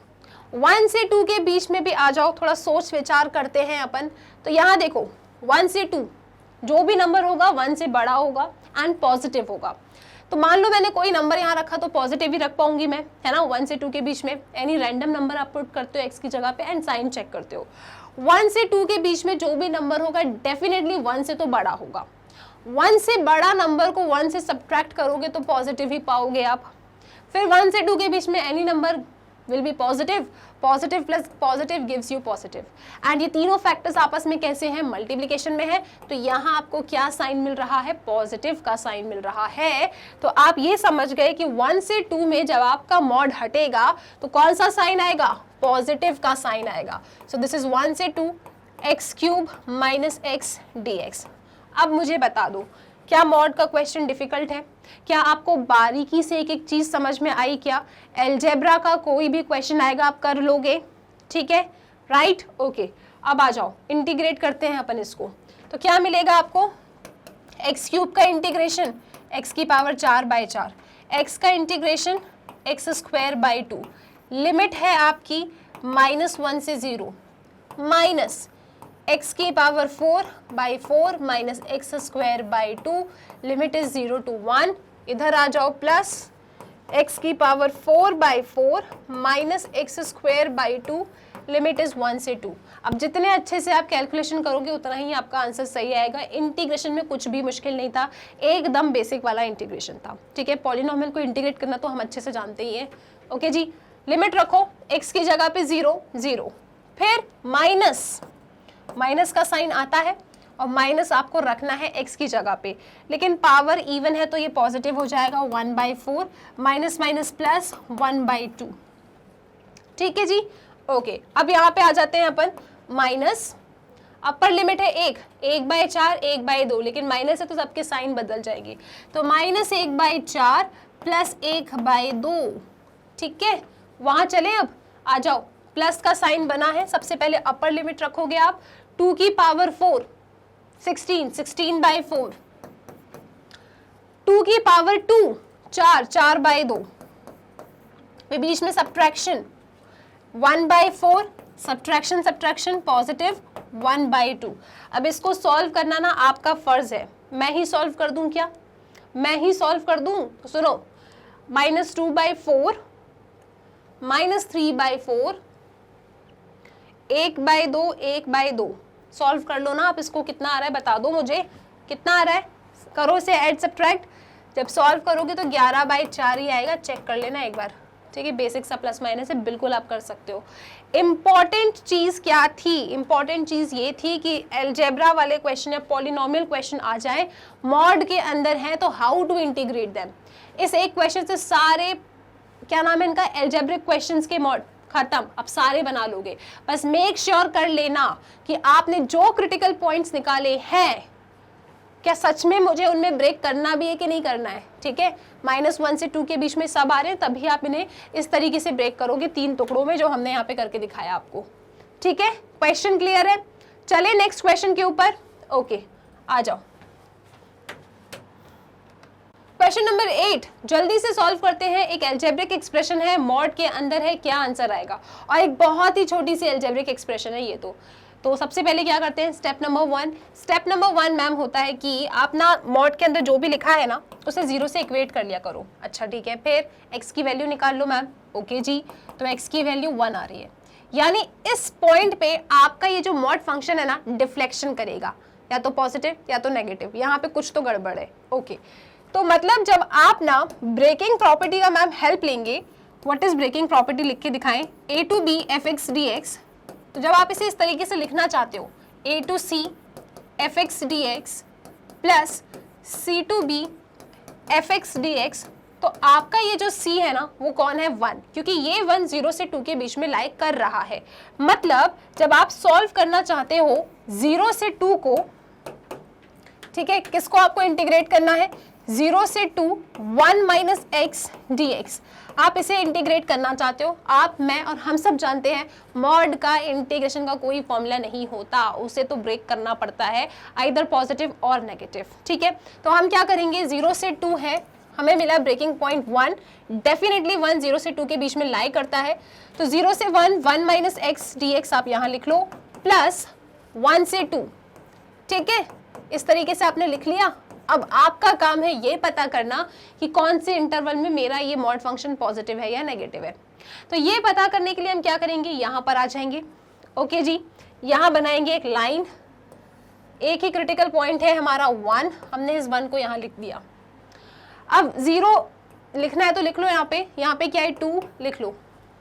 1 से 2 के बीच में भी आ जाओ, थोड़ा सोच विचार करते हैं अपन। तो यहाँ देखो 1 से 2 जो भी नंबर होगा 1 से बड़ा होगा एंड पॉजिटिव होगा। तो मान लो मैंने कोई नंबर यहाँ रखा तो पॉजिटिव ही रख पाऊंगी मैं, है ना। 1 से 2 के बीच में एनी रैंडम नंबर आप पुट करते हो x की जगह पे एंड साइन चेक करते हो। 1 से 2 के बीच में जो भी नंबर होगा डेफिनेटली 1 से तो बड़ा होगा। 1 से बड़ा नंबर को 1 से सब्ट्रैक्ट करोगे तो पॉजिटिव ही पाओगे आप। फिर 1 से 2 के बीच में any number will be positive, positive plus positive gives you positive. And ये तीनों फैक्टर्स आपस में कैसे हैं, मल्टीप्लिकेशन में है, तो यहाँ आपको क्या साइन मिल रहा है, पॉजिटिव का साइन मिल रहा है। तो आप ये समझ गए कि 1 से 2 में जब आपका मॉड हटेगा तो कौन सा साइन आएगा, पॉजिटिव का साइन आएगा। सो दिस इज 1 से 2 x cube minus x d x. अब मुझे बता दो, क्या मॉड का क्वेश्चन डिफिकल्ट है, क्या आपको बारीकी से एक एक चीज समझ में आई, क्या अलजेब्रा का कोई भी क्वेश्चन आएगा आप कर लोगे, ठीक है, राइट, ओके। अब आ जाओ इंटीग्रेट करते हैं अपन इसको, तो क्या मिलेगा आपको, एक्स क्यूब का इंटीग्रेशन एक्स की पावर 4/4, एक्स का integration x square by 2, limit है आपकी -1 से 0 माइनस x की power 4/4 minus x square by 2, limit is 0 to 1। इधर आ जाओ प्लस x की power 4/4 minus x square by 2, limit is 1 से 2। अब जितने अच्छे से आप कैलकुलेशन करोगे उतना ही आपका आंसर सही आएगा। इंटीग्रेशन में कुछ भी मुश्किल नहीं था, एकदम बेसिक वाला इंटीग्रेशन था, ठीक है। पॉलिनोमियल को इंटीग्रेट करना तो हम अच्छे से जानते ही हैं, ओके जी। लिमिट रखो x की जगह पे 0 0, फिर माइनस का साइन आता है और माइनस आपको रखना है x की जगह पे, लेकिन पावर इवन है तो ये पॉजिटिव हो जाएगा 1/4 माइनस माइनस प्लस 1/2, ठीक है जी, ओके। अब यहाँ पे आ जाते हैं अपन, माइनस अपर लिमिट है 1/4 1/2, लेकिन माइनस है तो सबके साइन बदल जाएगी, तो -1/4 प्लस 1/2, ठीक है। वहां चले, अब आ जाओ, प्लस का साइन बना है, सबसे पहले अपर लिमिट रखोगे आप 2 की पावर 4 16/4, 2 की पावर 2 4/2, बीच में सब्ट्रैक्शन 1/4, सब्ट्रैक्शन पॉजिटिव 1/2। अब इसको सॉल्व करना ना आपका फर्ज है, मैं ही सॉल्व कर दूं क्या, मैं ही सॉल्व कर दूं, तो सुनो, -2/4 -3/4 1/2 1/2, सॉल्व कर लो ना आप इसको, कितना आ रहा है बता दो मुझे, कितना आ रहा है, करो इसे ऐड सब्ट्रैक्ट, जब सॉल्व करोगे तो 11/4 ही आएगा, चेक कर लेना एक बार, ठीक है। बेसिक सा प्लस माइनस है, बिल्कुल आप कर सकते हो। इंपॉर्टेंट चीज क्या थी, इंपॉर्टेंट चीज ये थी कि अलजेब्रा वाले क्वेश्चन या पॉलिनोमियल क्वेश्चन आ जाए, मॉड के अंदर है, तो हाउ टू इंटीग्रेट देम। इस एक क्वेश्चन से सारे, क्या नाम है इनका, अलजेब्रिक क्वेश्चंस के मॉड खत्म, अब सारे बना लोगे। बस मेक श्योर कर लेना कि आपने जो क्रिटिकल पॉइंट्स निकाले हैं, क्या सच में मुझे उनमें ब्रेक करना भी है कि नहीं करना है, ठीक है। -1 से 2 के बीच में सब आ रहे हैं, तभी आप इन्हें इस तरीके से ब्रेक करोगे 3 टुकड़ों में, जो हमने यहाँ पे करके दिखाया आपको, ठीक है। क्वेश्चन क्लियर है, चले नेक्स्ट क्वेश्चन के ऊपर, ओके, आ जाओ। क्वेश्चन नंबर 8 जल्दी से सॉल्व करते हैं। एक अलजेब्रिक एक्सप्रेशन है, मॉड के अंदर है, क्या आंसर आएगा, और एक बहुत ही छोटी सी अलजेब्रिक एक्सप्रेशन है ये तो सबसे पहले क्या करते हैं, स्टेप नंबर 1 मैम होता है कि आप ना मॉड के अंदर जो भी लिखा है ना उसे 0 से इक्वेट कर लिया करो, अच्छा ठीक है। फिर x की वैल्यू निकाल लो मैम, ओके जी, तो x की वैल्यू 1 आ रही है, यानी इस पॉइंट पे आपका ये जो मॉड फंक्शन है ना डिफ्लेक्शन करेगा, या तो पॉजिटिव या तो नेगेटिव, यहाँ पे कुछ तो गड़बड़ है, ओके। तो मतलब जब आप ना ब्रेकिंग प्रॉपर्टी का मैम हेल्प लेंगे, व्हाट इज ब्रेकिंग प्रॉपर्टी लिख के दिखाएं, a to b fx dx, तो जब आप इसे इस तरीके से लिखना चाहते हो, a to c fx dx plus c to b fx dx, तो आपका ये जो c है ना वो कौन है, 1, क्योंकि ये 1 0 से 2 के बीच में लाइक कर रहा है। मतलब जब आप सॉल्व करना चाहते हो 0 से 2 को, ठीक है, किसको आपको इंटीग्रेट करना है, 0 से 2 1 माइनस एक्स dx, आप इसे इंटीग्रेट करना चाहते हो। आप, मैं और हम सब जानते हैं मॉड का इंटीग्रेशन का कोई फॉर्मूला नहीं होता, उसे तो ब्रेक करना पड़ता है, आइदर पॉजिटिव और नेगेटिव, ठीक है। तो हम क्या करेंगे, 0 से 2 है, हमें मिला ब्रेकिंग पॉइंट 1, डेफिनेटली 1 0 से 2 के बीच में लाई करता है, तो 0 से 1 1 माइनस एक्स dx आप यहाँ लिख लो, प्लस 1 से 2, ठीक है, इस तरीके से आपने लिख लिया। अब आपका काम है ये पता करना कि कौन से इंटरवल में मेरा ये मॉड फंक्शन पॉजिटिव है या नेगेटिव है। तो ये पता करने के लिए हम क्या करेंगे, यहाँ पर आ जाएंगे, ओके जी, यहाँ बनाएंगे एक लाइन, एक ही क्रिटिकल पॉइंट है हमारा 1, हमने इस 1 को यहाँ लिख दिया। अब 0 लिखना है तो लिख लो, यहाँ पे क्या है 2 लिख लो,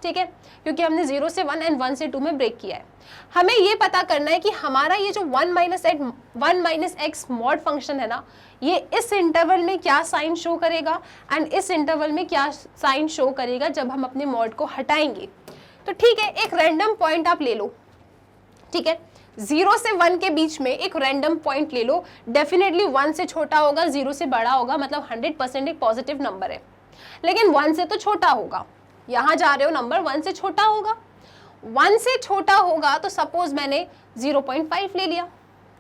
ठीक है, क्योंकि हमने 0 से 1 एंड 1 से 2 में ब्रेक किया है। हमें ये पता करना है कि हमारा ये जो 1 माइनस एक्स मॉड फंक्शन है ना, ये इस इंटरवल में क्या साइन शो करेगा एंड इस इंटरवल में क्या साइन शो करेगा जब हम अपने मॉड को हटाएंगे। तो ठीक है, एक रैंडम पॉइंट आप ले लो, ठीक है, 0 से 1 के बीच में एक रैंडम पॉइंट ले लो, डेफिनेटली 1 से छोटा होगा, 0 से बड़ा होगा, मतलब 100% एक पॉजिटिव नंबर है, लेकिन 1 से तो छोटा होगा। यहाँ जा रहे हो नंबर 1 से छोटा होगा, 1 से छोटा होगा तो सपोज मैंने 0.5 ले लिया,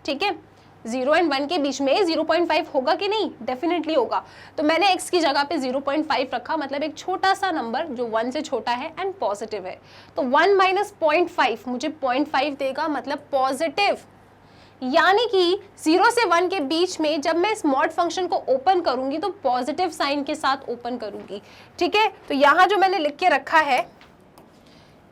ठीक है, 0 एंड 1 के बीच में 0.5 होगा कि नहीं, डेफिनेटली होगा। तो मैंने x की जगह पे 0.5 रखा, मतलब एक छोटा सा नंबर जो 1 से छोटा है एंड पॉजिटिव है। तो 1 माइनस 0.5 मुझे 0.5 देगा, मतलब पॉजिटिव। यानी कि 0 से 1 के बीच में जब मैं इस मॉड फंक्शन को ओपन करूंगी तो पॉजिटिव साइन के साथ ओपन करूंगी, ठीक है। तो यहाँ जो मैंने लिख के रखा है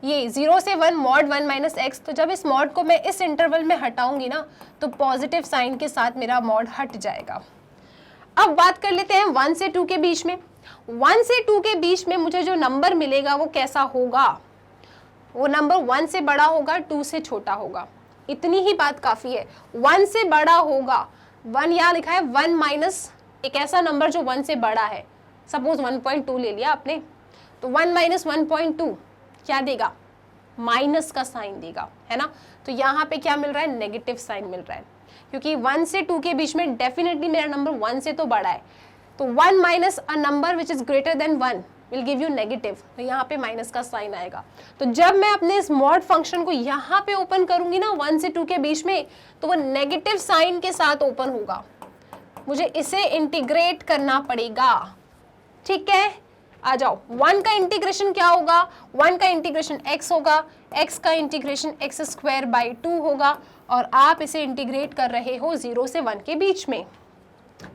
ये 0 से 1 मॉड 1 माइनस एक्स, तो जब इस मॉड को मैं इस इंटरवल में हटाऊंगी ना तो पॉजिटिव साइन के साथ मेरा मॉड हट जाएगा। अब बात कर लेते हैं 1 से 2 के बीच में। 1 से 2 के बीच में मुझे जो नंबर मिलेगा वो कैसा होगा, वो नंबर 1 से बड़ा होगा, 2 से छोटा होगा। इतनी ही बात काफ़ी है, 1 से बड़ा होगा, 1 यहाँ लिखा है 1 माइनस एक ऐसा नंबर जो 1 से बड़ा है, सपोज 1.2 ले लिया आपने, तो 1 माइनस 1.2 क्या देगा, माइनस का साइन देगा, है ना। तो यहाँ पे क्या मिल रहा है, नेगेटिव साइन मिल रहा है, क्योंकि 1 से 2 के बीच में डेफिनेटली मेरा नंबर 1 से तो बड़ा है। तो 1 minus a number which is greater than 1 will give you negative, तो यहाँ पे माइनस का साइन आएगा। तो जब मैं अपने इस मॉड फंक्शन को यहाँ पे ओपन करूंगी ना 1 से 2 के बीच में, तो वो नेगेटिव साइन के साथ ओपन होगा, मुझे इसे इंटीग्रेट करना पड़ेगा, ठीक है। आ जाओ, 1 का इंटीग्रेशन क्या होगा, 1 का इंटीग्रेशन x होगा, x का इंटीग्रेशन x स्क्वायर बाई 2 होगा, और आप इसे इंटीग्रेट कर रहे हो 0 से 1 के बीच में,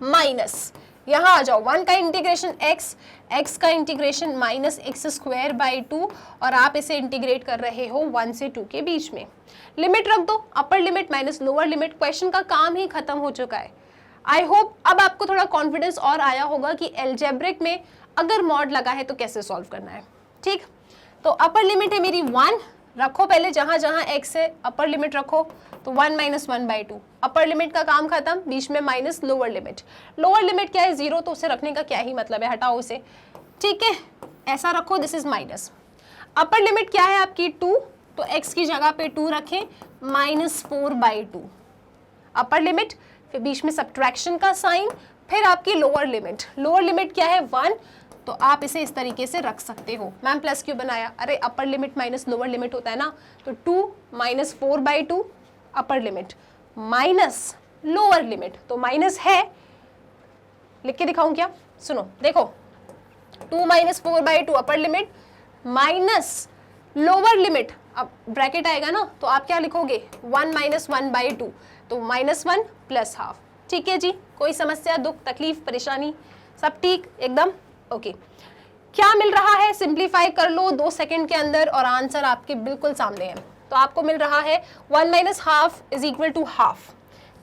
माइनस यहाँ आ जाओ 1 का इंटीग्रेशन x का integration minus x square by 2, और आप इसे इंटीग्रेट कर रहे हो 1 से 2 के बीच में। लिमिट रख दो, अपर limit minus lower limit, question का काम ही खत्म हो चुका है। आई होप अब आपको थोड़ा कॉन्फिडेंस और आया होगा कि एल्जेब्रिक में अगर मॉड लगा है तो कैसे सॉल्व करना है, ठीक। तो अपर लिमिट है मेरी 1, रखो पहले जहां जहां x है अपर लिमिट रखो, तो 1 माइनस 1/2, अपर लिमिट का काम खत्म, बीच में minus lower limit. Lower limit क्या है, 0, तो उसे रखने का क्या ही मतलब है, हटाओ उसे, ठीक है, ऐसा रखो, this is minus. Upper limit क्या है आपकी 2, तो x की जगह पे 2 रखें, -4/2 अपर लिमिट, फिर बीच में सब्ट्रैक्शन का साइन, फिर आपकी लोअर लिमिट क्या है 1, तो आप इसे इस तरीके से रख सकते हो। मैम प्लस क्यों बनाया, अरे अपर लिमिट माइनस लोअर लिमिट होता है ना, तो 2 माइनस 4/2 अपर लिमिट माइनस लोअर लिमिट, तो माइनस है, लिख के दिखाऊं क्या, सुनो देखो, 2 माइनस 4/2 अपर लिमिट माइनस लोअर लिमिट, अब ब्रैकेट आएगा ना, तो आप क्या लिखोगे 1 माइनस 1/2, तो -1 प्लस हाफ, ठीक है जी। कोई समस्या, दुख, तकलीफ, परेशानी, सब ठीक एकदम ओके। क्या मिल रहा है, सिंप्लीफाई कर लो 2 सेकंड के अंदर और आंसर आपके बिल्कुल सामने है। तो आपको मिल रहा है 1 minus half is equal to half,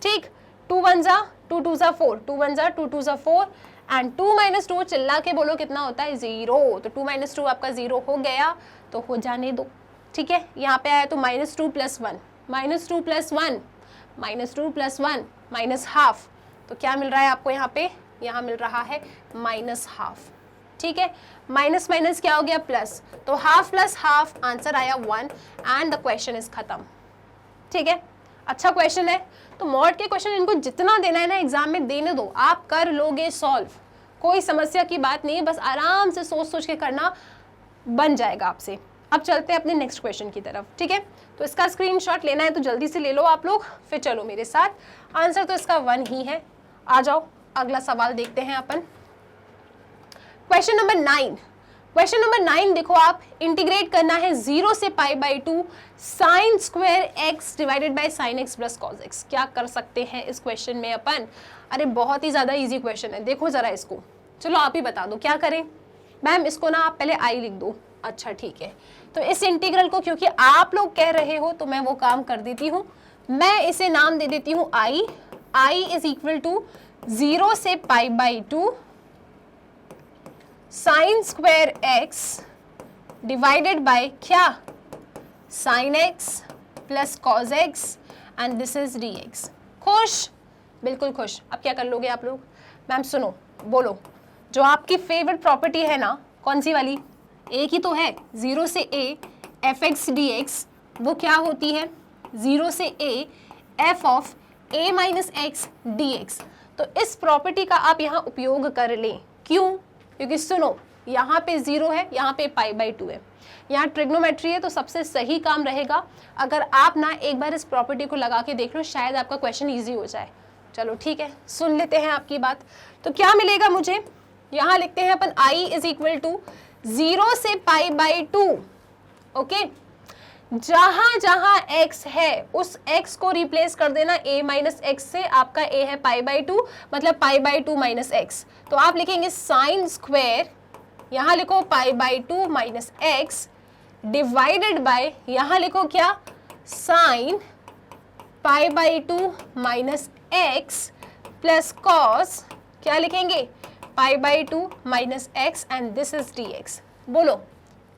ठीक। 2 1 जा 2 2 जा 4, 2 1 जा 2 2 जा 4, एंड 2 माइनस 2 चिल्ला के बोलो कितना होता है 0, तो 2 माइनस 2 आपका 0 हो गया, तो हो जाने दो, ठीक है। यहाँ पे आया तो -2 + 1, -2 + 1 -2 + 1 माइनस हाफ, तो क्या मिल रहा है आपको यहाँ पे, यहाँ मिल रहा है माइनस हाफ, ठीक है। माइनस माइनस क्या हो गया प्लस, तो हाफ प्लस हाफ, आंसर आया 1 एंड द क्वेश्चन इज खत्म, ठीक है। अच्छा क्वेश्चन है, तो मॉड के क्वेश्चन इनको जितना देना है ना एग्जाम में देने दो, आप कर लोगे सॉल्व, कोई समस्या की बात नहीं है, बस आराम से सोच सोच के करना, बन जाएगा आपसे। अब चलते हैं अपने नेक्स्ट क्वेश्चन की तरफ, ठीक है। तो इसका स्क्रीनशॉट लेना है तो जल्दी से ले लो आप लोग, फिर चलो मेरे साथ, आंसर तो इसका 1 ही है। आ जाओ अगला सवाल देखते हैं अपन, क्वेश्चन नंबर 9। क्वेश्चन नंबर 9 देखो, आप इंटीग्रेट करना है 0 से π/2 sine square x divided by sine x plus cos x। क्या कर सकते हैं इस क्वेश्चन में अपन, अरे बहुत ही ज़्यादा इजी क्वेश्चन है, देखो ज़रा इसको, चलो आप ही बता दो क्या करें। मैम इसको ना आप पहले i लिख दो, अच्छा ठीक है। तो इस इंटीग्रल को क्योंकि आप लोग कह रहे हो तो मैं वो काम कर देती हूँ, मैं इसे नाम दे देती हूँ i इज इक्वल टू 0 से π/2 sine square x divided by क्या, sine x plus cos x and this is d x. खुश, बिल्कुल खुश। अब क्या कर लोगे आप लोग? मैम सुनो, बोलो, जो आपकी फेवरेट प्रॉपर्टी है ना, कौन सी वाली, एक ही तो है, 0 से a F x d x, वो क्या होती है, 0 से a F of a minus x d x. तो इस प्रॉपर्टी का आप यहाँ उपयोग कर लें। क्यों? क्योंकि सुनो, यहाँ पे 0 है, यहाँ पे π/2 है, यहाँ ट्रिग्नोमेट्री है, तो सबसे सही काम रहेगा अगर आप ना एक बार इस प्रॉपर्टी को लगा के देख लो, शायद आपका क्वेश्चन ईजी हो जाए। चलो ठीक है, सुन लेते हैं आपकी बात। तो क्या मिलेगा मुझे, यहाँ लिखते हैं अपन i इज इक्वल टू 0 से π/2। ओके, जहां जहां x है उस x को रिप्लेस कर देना a माइनस एक्स से। आपका a है π/2, मतलब π/2 माइनस एक्स। तो आप लिखेंगे साइन स्क्वायर, यहाँ लिखो π/2 माइनस एक्स डिवाइडेड बाय, यहाँ लिखो क्या, sine π/2 minus x plus cos, क्या लिखेंगे, π/2 minus x and this is dx। बोलो,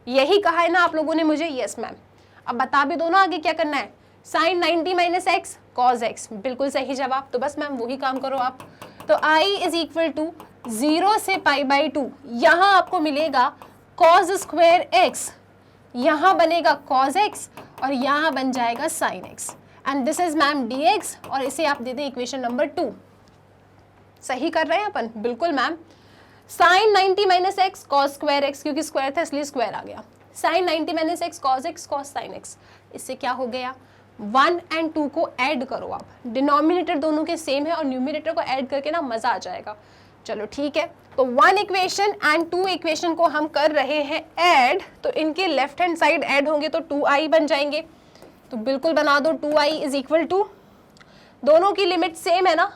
यही कहा है ना आप लोगों ने मुझे? Yes ma'am. अब बता भी दो ना आगे क्या करना है, sine 90 minus x cos x, बिल्कुल सही जवाब। तो बस मैम वही काम करो आप। तो i इज इक्वल टू 0 से π/2, यहाँ आपको मिलेगा कॉज स्क्वायर एक्स, यहाँ बनेगा कॉज एक्स और यहाँ बन जाएगा sine x and this is ma'am dx। और इसे आप दे दें इक्वेशन नंबर 2। सही कर रहे हैं अपन? बिल्कुल ma'am. Sine 90 minus x cos square x, क्योंकि स्क्वायर था इसलिए स्क्वायर आ गया, sine 90 minus x cos x cos sine x. इससे क्या हो गया, 1 एंड 2 को ऐड करो आप, डिनोमिनेटर दोनों के सेम है और न्यूमिनेटर को ऐड करके ना मजा आ जाएगा। चलो ठीक है, तो 1 इक्वेशन एंड 2 इक्वेशन को हम कर रहे हैं ऐड, तो इनके लेफ्ट हैंड साइड ऐड होंगे तो 2i बन जाएंगे। तो बिल्कुल बना दो 2i इज इक्वल टू, दोनों की लिमिट सेम है ना,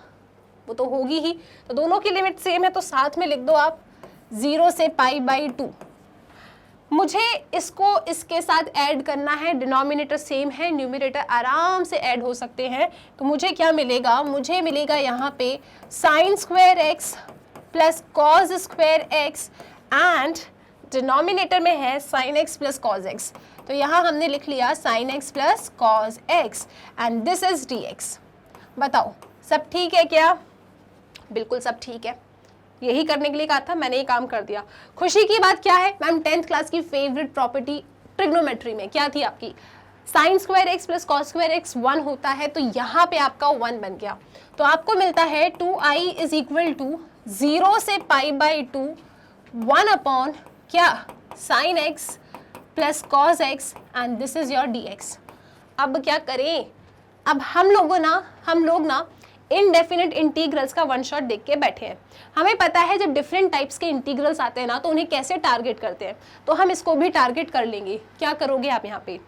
वो तो होगी ही, तो दोनों की लिमिट सेम है तो साथ में लिख दो आप 0 से π/2। मुझे इसको इसके साथ ऐड करना है, डिनोमिनेटर सेम है, न्यूमिनेटर आराम से ऐड हो सकते हैं। तो मुझे क्या मिलेगा, मुझे मिलेगा यहाँ पे sign square x plus cause square x and denominator में है sign x plus cos x. तो यहाँ हमने लिख लिया sign x plus cos x and this is dx। बताओ सब ठीक है क्या? बिल्कुल सब ठीक है, यही करने के लिए कहा था, मैंने ये काम कर दिया। खुशी की बात क्या है मैम, 10th क्लास की फेवरेट प्रॉपर्टी ट्रिग्नोमेट्री में क्या थी आपकी, sign square x plus cos square x 1 होता है, तो यहाँ पे आपका 1 बन गया। तो आपको मिलता है 2i इज इक्वल टू 0 से π/2 1 अपॉन क्या, sine x plus cos x and this is your dx। अब क्या करें, अब हम लोग ना इनडेफिनेट इंटीग्रल्स का वन शॉट देख के बैठे हैं। हमें पता है जब डिफरेंट टाइप्स के इंटीग्रल्स आते हैं ना तो उन्हें कैसे टारगेट करते हैं, तो हम इसको भी टारगेट कर लेंगे। क्या करोगे आप यहाँ पे,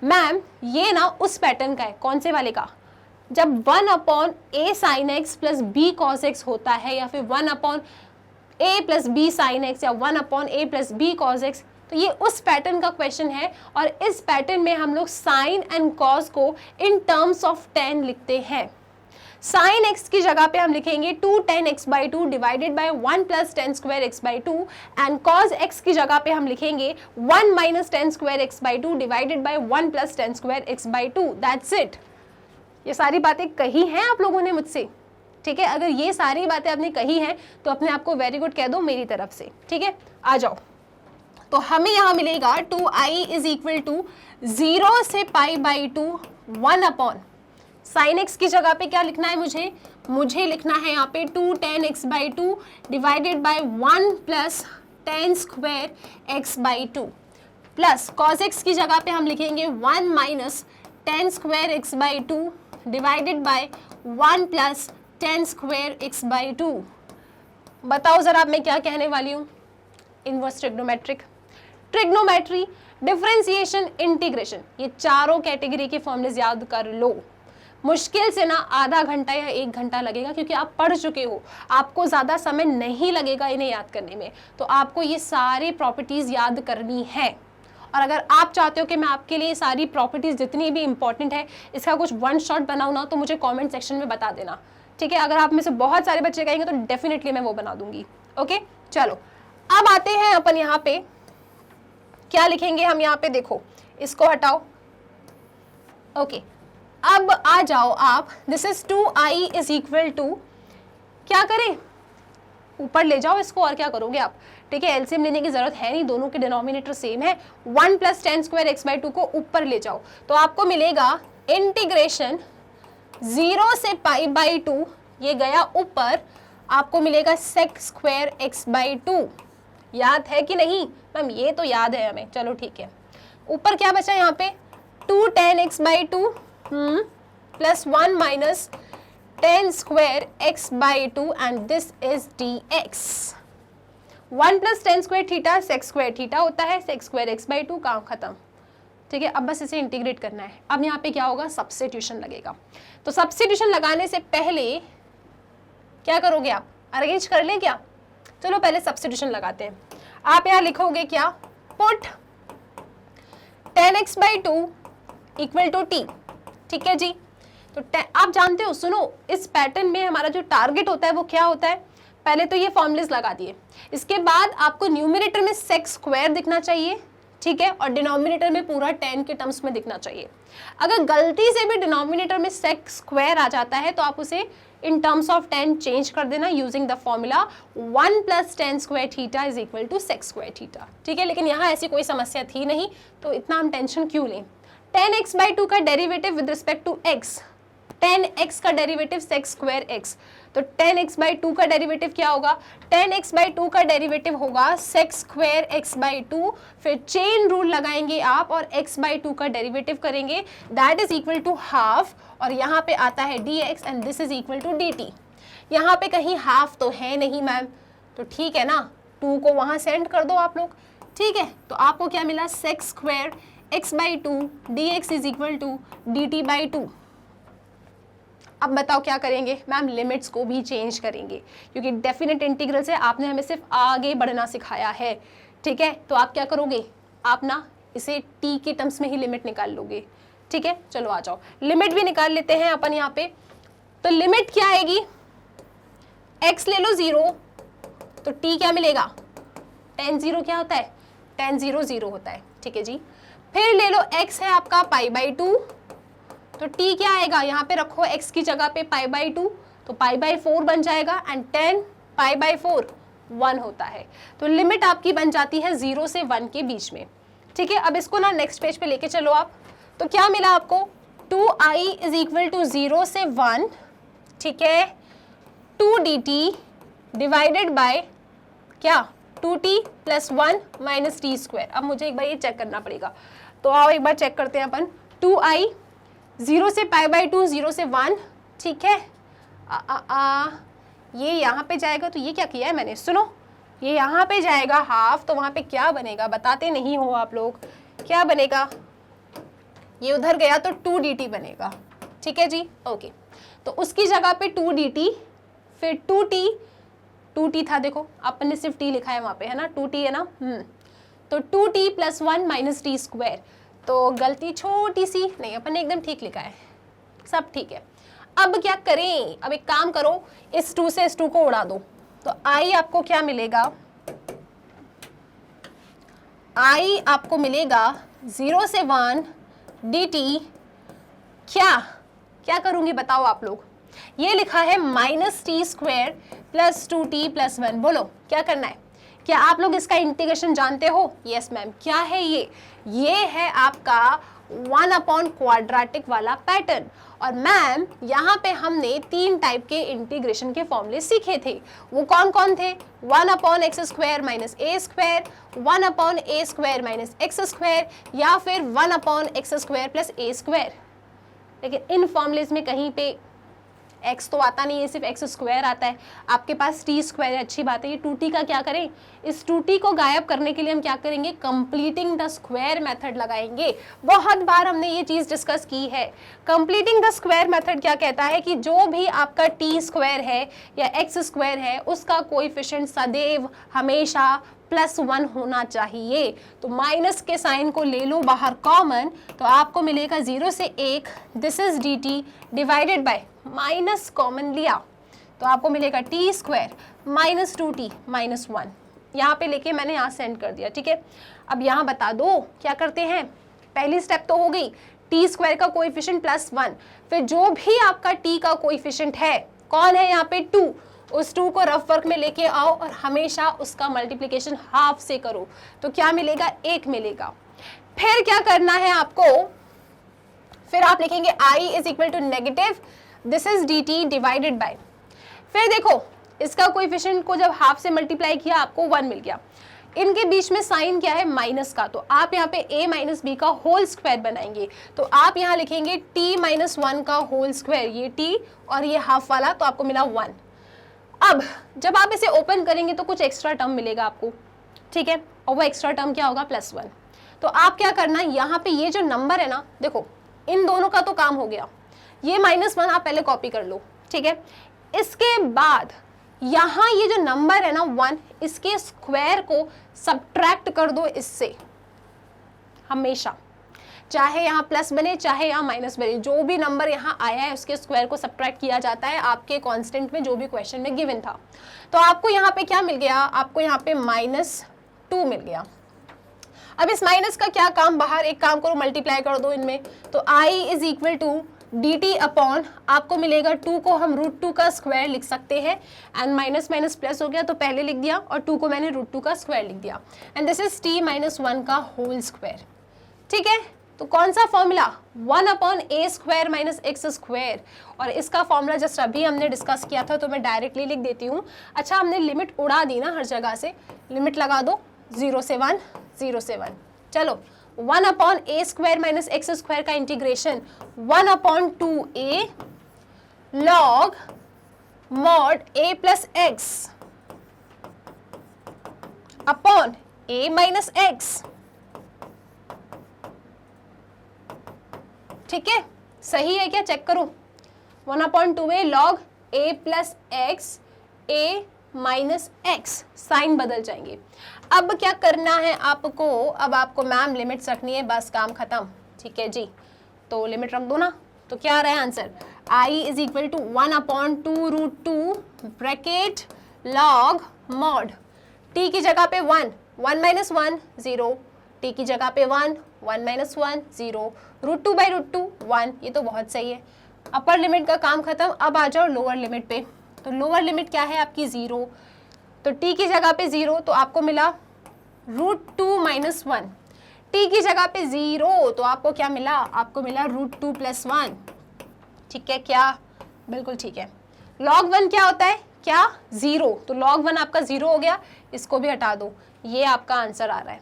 मैम ये ना उस पैटर्न का है, कौन से वाले का, जब 1 upon a sign x plus b cos x होता है, या फिर 1 upon a plus b sine x, या 1 upon a plus b cos x, तो ये उस पैटर्न का क्वेश्चन है। और इस पैटर्न में हम लोग साइन एंड कॉस को इन टर्म्स ऑफ tan लिखते हैं। साइन एक्स की जगह पे हम लिखेंगे 2 tan x/2 divided by 1 plus tan square x/2 and cos x की जगह पे हम लिखेंगे 1 minus tan square x/2 divided by 1 plus tan square x/2। That's it. ये सारी बातें कही हैं आप लोगों ने मुझसे, ठीक है? अगर ये सारी बातें आपने कही हैं तो अपने आप को वेरी गुड कह दो मेरी तरफ से, ठीक है? आ जाओ। तो हमें यहाँ मिलेगा 2i इज इक्वल टू 0 से π/2 1 अपॉन, साइन एक्स की जगह पे क्या लिखना है मुझे लिखना है यहाँ पे 2 tan x/2 divided by 1 plus tan square x/2 plus cos x की जगह पे हम लिखेंगे 1 minus tan square x/2 divided by 1 plus tan square x/2। बताओ जरा मैं क्या कहने वाली हूँ, इनवर्स ट्रिग्नोमेट्री, डिफरेंशिएशन, इंटीग्रेशन, ये चारों कैटेगरी के फॉर्मूलेज याद कर लो। मुश्किल से ना आधा घंटा या 1 घंटा लगेगा, क्योंकि आप पढ़ चुके हो, आपको ज़्यादा समय नहीं लगेगा इन्हें याद करने में। तो आपको ये सारी प्रॉपर्टीज़ याद करनी है। और अगर आप चाहते हो कि मैं आपके लिए सारी प्रॉपर्टीज़ जितनी भी इंपॉर्टेंट है इसका कुछ वन शॉट बनाऊँ ना, तो मुझे कमेंट सेक्शन में बता देना, ठीक है? अगर आप में से बहुत सारे बच्चे कहेंगे तो डेफिनेटली मैं वो बना दूंगी। ओके, चलो अब आते हैं अपन यहाँ पे क्या लिखेंगे हम यहाँ पे, देखो इसको हटाओ, ओके अब आ जाओ आप, this is 2i is equal to, क्या करें, ऊपर ले जाओ इसको, और क्या करोगे आप, ठीक है, एलसीएम लेने की जरूरत है नहीं, दोनों के डिनोमिनेटर सेम है, 1 + tan स्क्वायर x/2 को ऊपर ले जाओ, तो आपको मिलेगा इंटीग्रेशन 0 से π/2, ये गया ऊपर, आपको मिलेगा sec स्क्वायर x/2, याद है कि नहीं मैम, ये तो याद है हमें, चलो ठीक है, ऊपर क्या बचा यहाँ पे 2 tan x/2 plus 1 minus tan square x/2 and this is dx, 1 + tan square theta sec square theta होता है, sec स्क्वायर x/2, काम खत्म, ठीक है। अब बस इसे इंटीग्रेट करना है। अब यहाँ पे क्या होगा, सब्स्टिट्यूशन लगेगा, तो सब्स्टिट्यूशन लगाने से पहले क्या करोगे आप, अरेंज कर लें क्या, चलो पहले सब्स्टिट्यूशन लगाते हैं। आप यहाँ लिखोगे क्या, put tan x/2 equal to t, ठीक है जी। तो आप जानते हो, सुनो, इस पैटर्न में हमारा जो टारगेट होता है वो क्या होता है, पहले तो ये फॉर्मूलेस लगा दिए, इसके बाद आपको न्यूमरेटर में sec स्क्वायर दिखना चाहिए, ठीक है, और डिनोमिनेटर में पूरा tan के टर्म्स में दिखना चाहिए। अगर गलती से भी डिनोमिनेटर में sec स्क्वायर आ जाता है तो आप उसे in terms of tan change कर देना using the formula 1 + tan square theta is equal to sec square theta, ठीक है। लेकिन यहाँ ऐसी कोई समस्या थी नहीं, तो इतना हम टेंशन क्यों लें। tan x/2 का derivative with respect to x, tan x का डेरिवेटिव sec स्क्वायर x, तो tan x/2 का डेरिवेटिव क्या होगा, tan x/2 का डेरिवेटिव होगा sec स्क्वायर x/2, फिर चेन रूल लगाएंगे आप और x/2 का डेरिवेटिव करेंगे, that is equal to half, और यहाँ पे आता है dx and this is equal to dt। यहाँ पे कहीं हाफ तो है नहीं मैम, तो ठीक है ना, 2 को वहाँ सेंड कर दो आप लोग, ठीक है। तो आपको क्या मिला, sec square x/2 dx is equal to dt/2। अब बताओ क्या करेंगे मैम, लिमिट्स को भी चेंज करेंगे, क्योंकि डेफिनेट इंटीग्रल से आपने हमें सिर्फ आगे बढ़ना सिखाया है, ठीक है। तो आप क्या करोगे, आप ना इसे t के टर्म्स में ही लिमिट निकाल लोगे, ठीक है। चलो आ जाओ, लिमिट भी निकाल लेते हैं अपन यहाँ पे। तो लिमिट क्या आएगी, x ले लो 0, तो t क्या मिलेगा, tan 0 क्या होता है, tan 0 0 होता है, ठीक है जी। फिर ले लो x है आपका π/2, तो t क्या आएगा, यहाँ पे रखो x की जगह पे π/2, तो π/4 बन जाएगा, एंड tan π/4 1 होता है। तो लिमिट आपकी बन जाती है 0 से 1 के बीच में, ठीक है। अब इसको ना नेक्स्ट पेज पे लेके चलो आप, तो क्या मिला आपको, 2i इज इक्वल टू 0 से 1, ठीक है, 2 dt डिवाइडेड बाय क्या, 2t + 1 - t स्क्वायर। अब मुझे एक बार ये चेक करना पड़ेगा, तो आओ एक बार चेक करते हैं अपन, 2i 0 से π/2, 0 से 1, ठीक है, ये यहाँ पे जाएगा, तो ये क्या किया है मैंने, सुनो, ये यहाँ पे जाएगा हाफ, तो वहाँ पे क्या बनेगा, बताते नहीं हो आप लोग, क्या बनेगा, ये उधर गया तो 2 dt बनेगा, ठीक है जी, ओके। तो उसकी जगह पे 2 dt, फिर 2t था, देखो अपन ने सिर्फ t लिखा है वहाँ पे, है ना, 2t है ना, तो 2t + 1 - t स्क्वायर, तो गलती छोटी सी नहीं, अपन ने एकदम ठीक लिखा है, सब ठीक है। अब क्या करें, अब एक काम करो, इस 2 से इस 2 को उड़ा दो, तो i आपको क्या मिलेगा, i आपको मिलेगा 0 से 1 dt, क्या करूंगी बताओ आप लोग, ये लिखा है -t स्क्वायर + 2t + 1, बोलो क्या करना है, क्या आप लोग इसका इंटीग्रेशन जानते हो, यस मैम, क्या है ये है आपका 1 क्वाड्रेटिक वाला पैटर्न। और मैम यहाँ पे हमने 3 टाइप के इंटीग्रेशन के फॉर्मूले सीखे थे, वो कौन कौन थे, 1/x² - a², 1/a² - x², या फिर 1/x² + a²। लेकिन इन फॉर्मूलेज में कहीं पे x तो आता नहीं है, सिर्फ x² आता है, आपके पास t स्क्वायर है, अच्छी बात है। ये 2t का क्या करें, इस 2t को गायब करने के लिए हम क्या करेंगे, कंप्लीटिंग द स्क्वायर मेथड लगाएंगे। बहुत बार हमने ये चीज डिस्कस की है। कंप्लीटिंग द स्क्वायर मेथड क्या कहता है कि जो भी आपका t स्क्वायर है या x² है, उसका कोएफिशिएंट सदैव हमेशा +1 होना चाहिए। तो माइनस के साइन को ले लो बाहर कॉमन, तो आपको मिलेगा 0 से 1, this is dt divided bye, minus common लिया तो आपको मिलेगा t² - 2t - 1, यहाँ पे लेके मैंने यहाँ सेंड कर दिया, ठीक है। अब यहाँ बता दो क्या करते हैं, पहली स्टेप तो हो गई, टी स्क्वायर का कोएफिशिएंट +1, फिर जो भी आपका टी का कोएफिशिएंट है, कौन है यहाँ पे 2, उस 2 को रफ वर्क में लेके आओ और हमेशा उसका मल्टीप्लिकेशन हाफ से करो, तो क्या मिलेगा, 1 मिलेगा। फिर क्या करना है आपको, फिर आप लिखेंगे I is equal to negative this is dt divided by, फिर देखो इसका कोएफिशिएंट को जब हाफ से मल्टीप्लाई किया आपको 1 मिल गया, इनके बीच में साइन क्या है, माइनस का, तो आप यहाँ पे a माइनस बी का होल स्क्वायर बनाएंगे, तो आप यहाँ लिखेंगे t माइनस 1 का होल स्क्वायर, ये t और ये हाफ वाला, तो आपको मिला 1। अब जब आप इसे ओपन करेंगे तो कुछ एक्स्ट्रा टर्म मिलेगा आपको, ठीक है, और वो एक्स्ट्रा टर्म क्या होगा, +1। तो आप क्या करना है, यहाँ पे ये जो नंबर है ना, देखो इन दोनों का तो काम हो गया, ये -1 आप पहले कॉपी कर लो, ठीक है। इसके बाद यहाँ ये जो नंबर है ना 1, इसके स्क्वायर को सब्ट्रैक्ट कर दो इससे, हमेशा, चाहे यहाँ प्लस बने चाहे यहाँ माइनस बने, जो भी नंबर यहाँ आया है उसके स्क्वायर को सब्ट्रैक्ट किया जाता है आपके कांस्टेंट में जो भी क्वेश्चन में गिवन था। तो आपको यहाँ पे क्या मिल गया, आपको यहाँ पे -2 मिल गया। अब इस माइनस का क्या काम, बाहर एक काम करो, मल्टीप्लाई कर दो इनमें, तो I is equal to dt upon, आपको मिलेगा 2 को हम √2 का स्क्वायर लिख सकते हैं, एंड माइनस माइनस प्लस हो गया तो पहले लिख दिया, और 2 को मैंने √2 का स्क्वायर लिख दिया, and this is t minus 1 का होल स्क्वायर, ठीक है। तो कौन सा formula, 1/a square minus x square, और इसका फॉर्मूला जस्ट अभी हमने डिस्कस किया था, तो मैं डायरेक्टली लिख देती हूँ। अच्छा हमने लिमिट उड़ा दी ना हर जगह से, लिमिट लगा दो 0 से 1, 0 से 1, चलो 1/a square minus x square का integration 1/2a log mod a plus x upon a minus x, ठीक है, सही है क्या, चेक करो, 1/2a log a plus x, a minus x, sign बदल जाएंगे। अब क्या करना है आपको, अब आपको मैम लिमिट्स रखनी है, बस काम खत्म, ठीक है जी, तो लिमिट रख दो ना। तो क्या आ रहा है answer, I is equal to 1/2 bracket log mod, t की जगह पे 1, 1 माइनस 1 0, t की जगह पे 1, 1 माइनस 1 0, √2/√2 1, ये तो बहुत सही है। अपर लिमिट का काम खत्म, अब आ जाओ लोअर लिमिट पे, तो लोअर लिमिट क्या है आपकी 0, तो t की जगह पे 0, तो आपको मिला √2 माइनस 1, t की जगह पे 0, तो आपको क्या मिला, आपको मिला √2 प्लस 1, ठीक है क्या, बिल्कुल ठीक है। log 1 क्या होता है, क्या 0, तो log 1 आपका 0 हो गया, इसको भी हटा दो, ये आपका आंसर आ रहा है,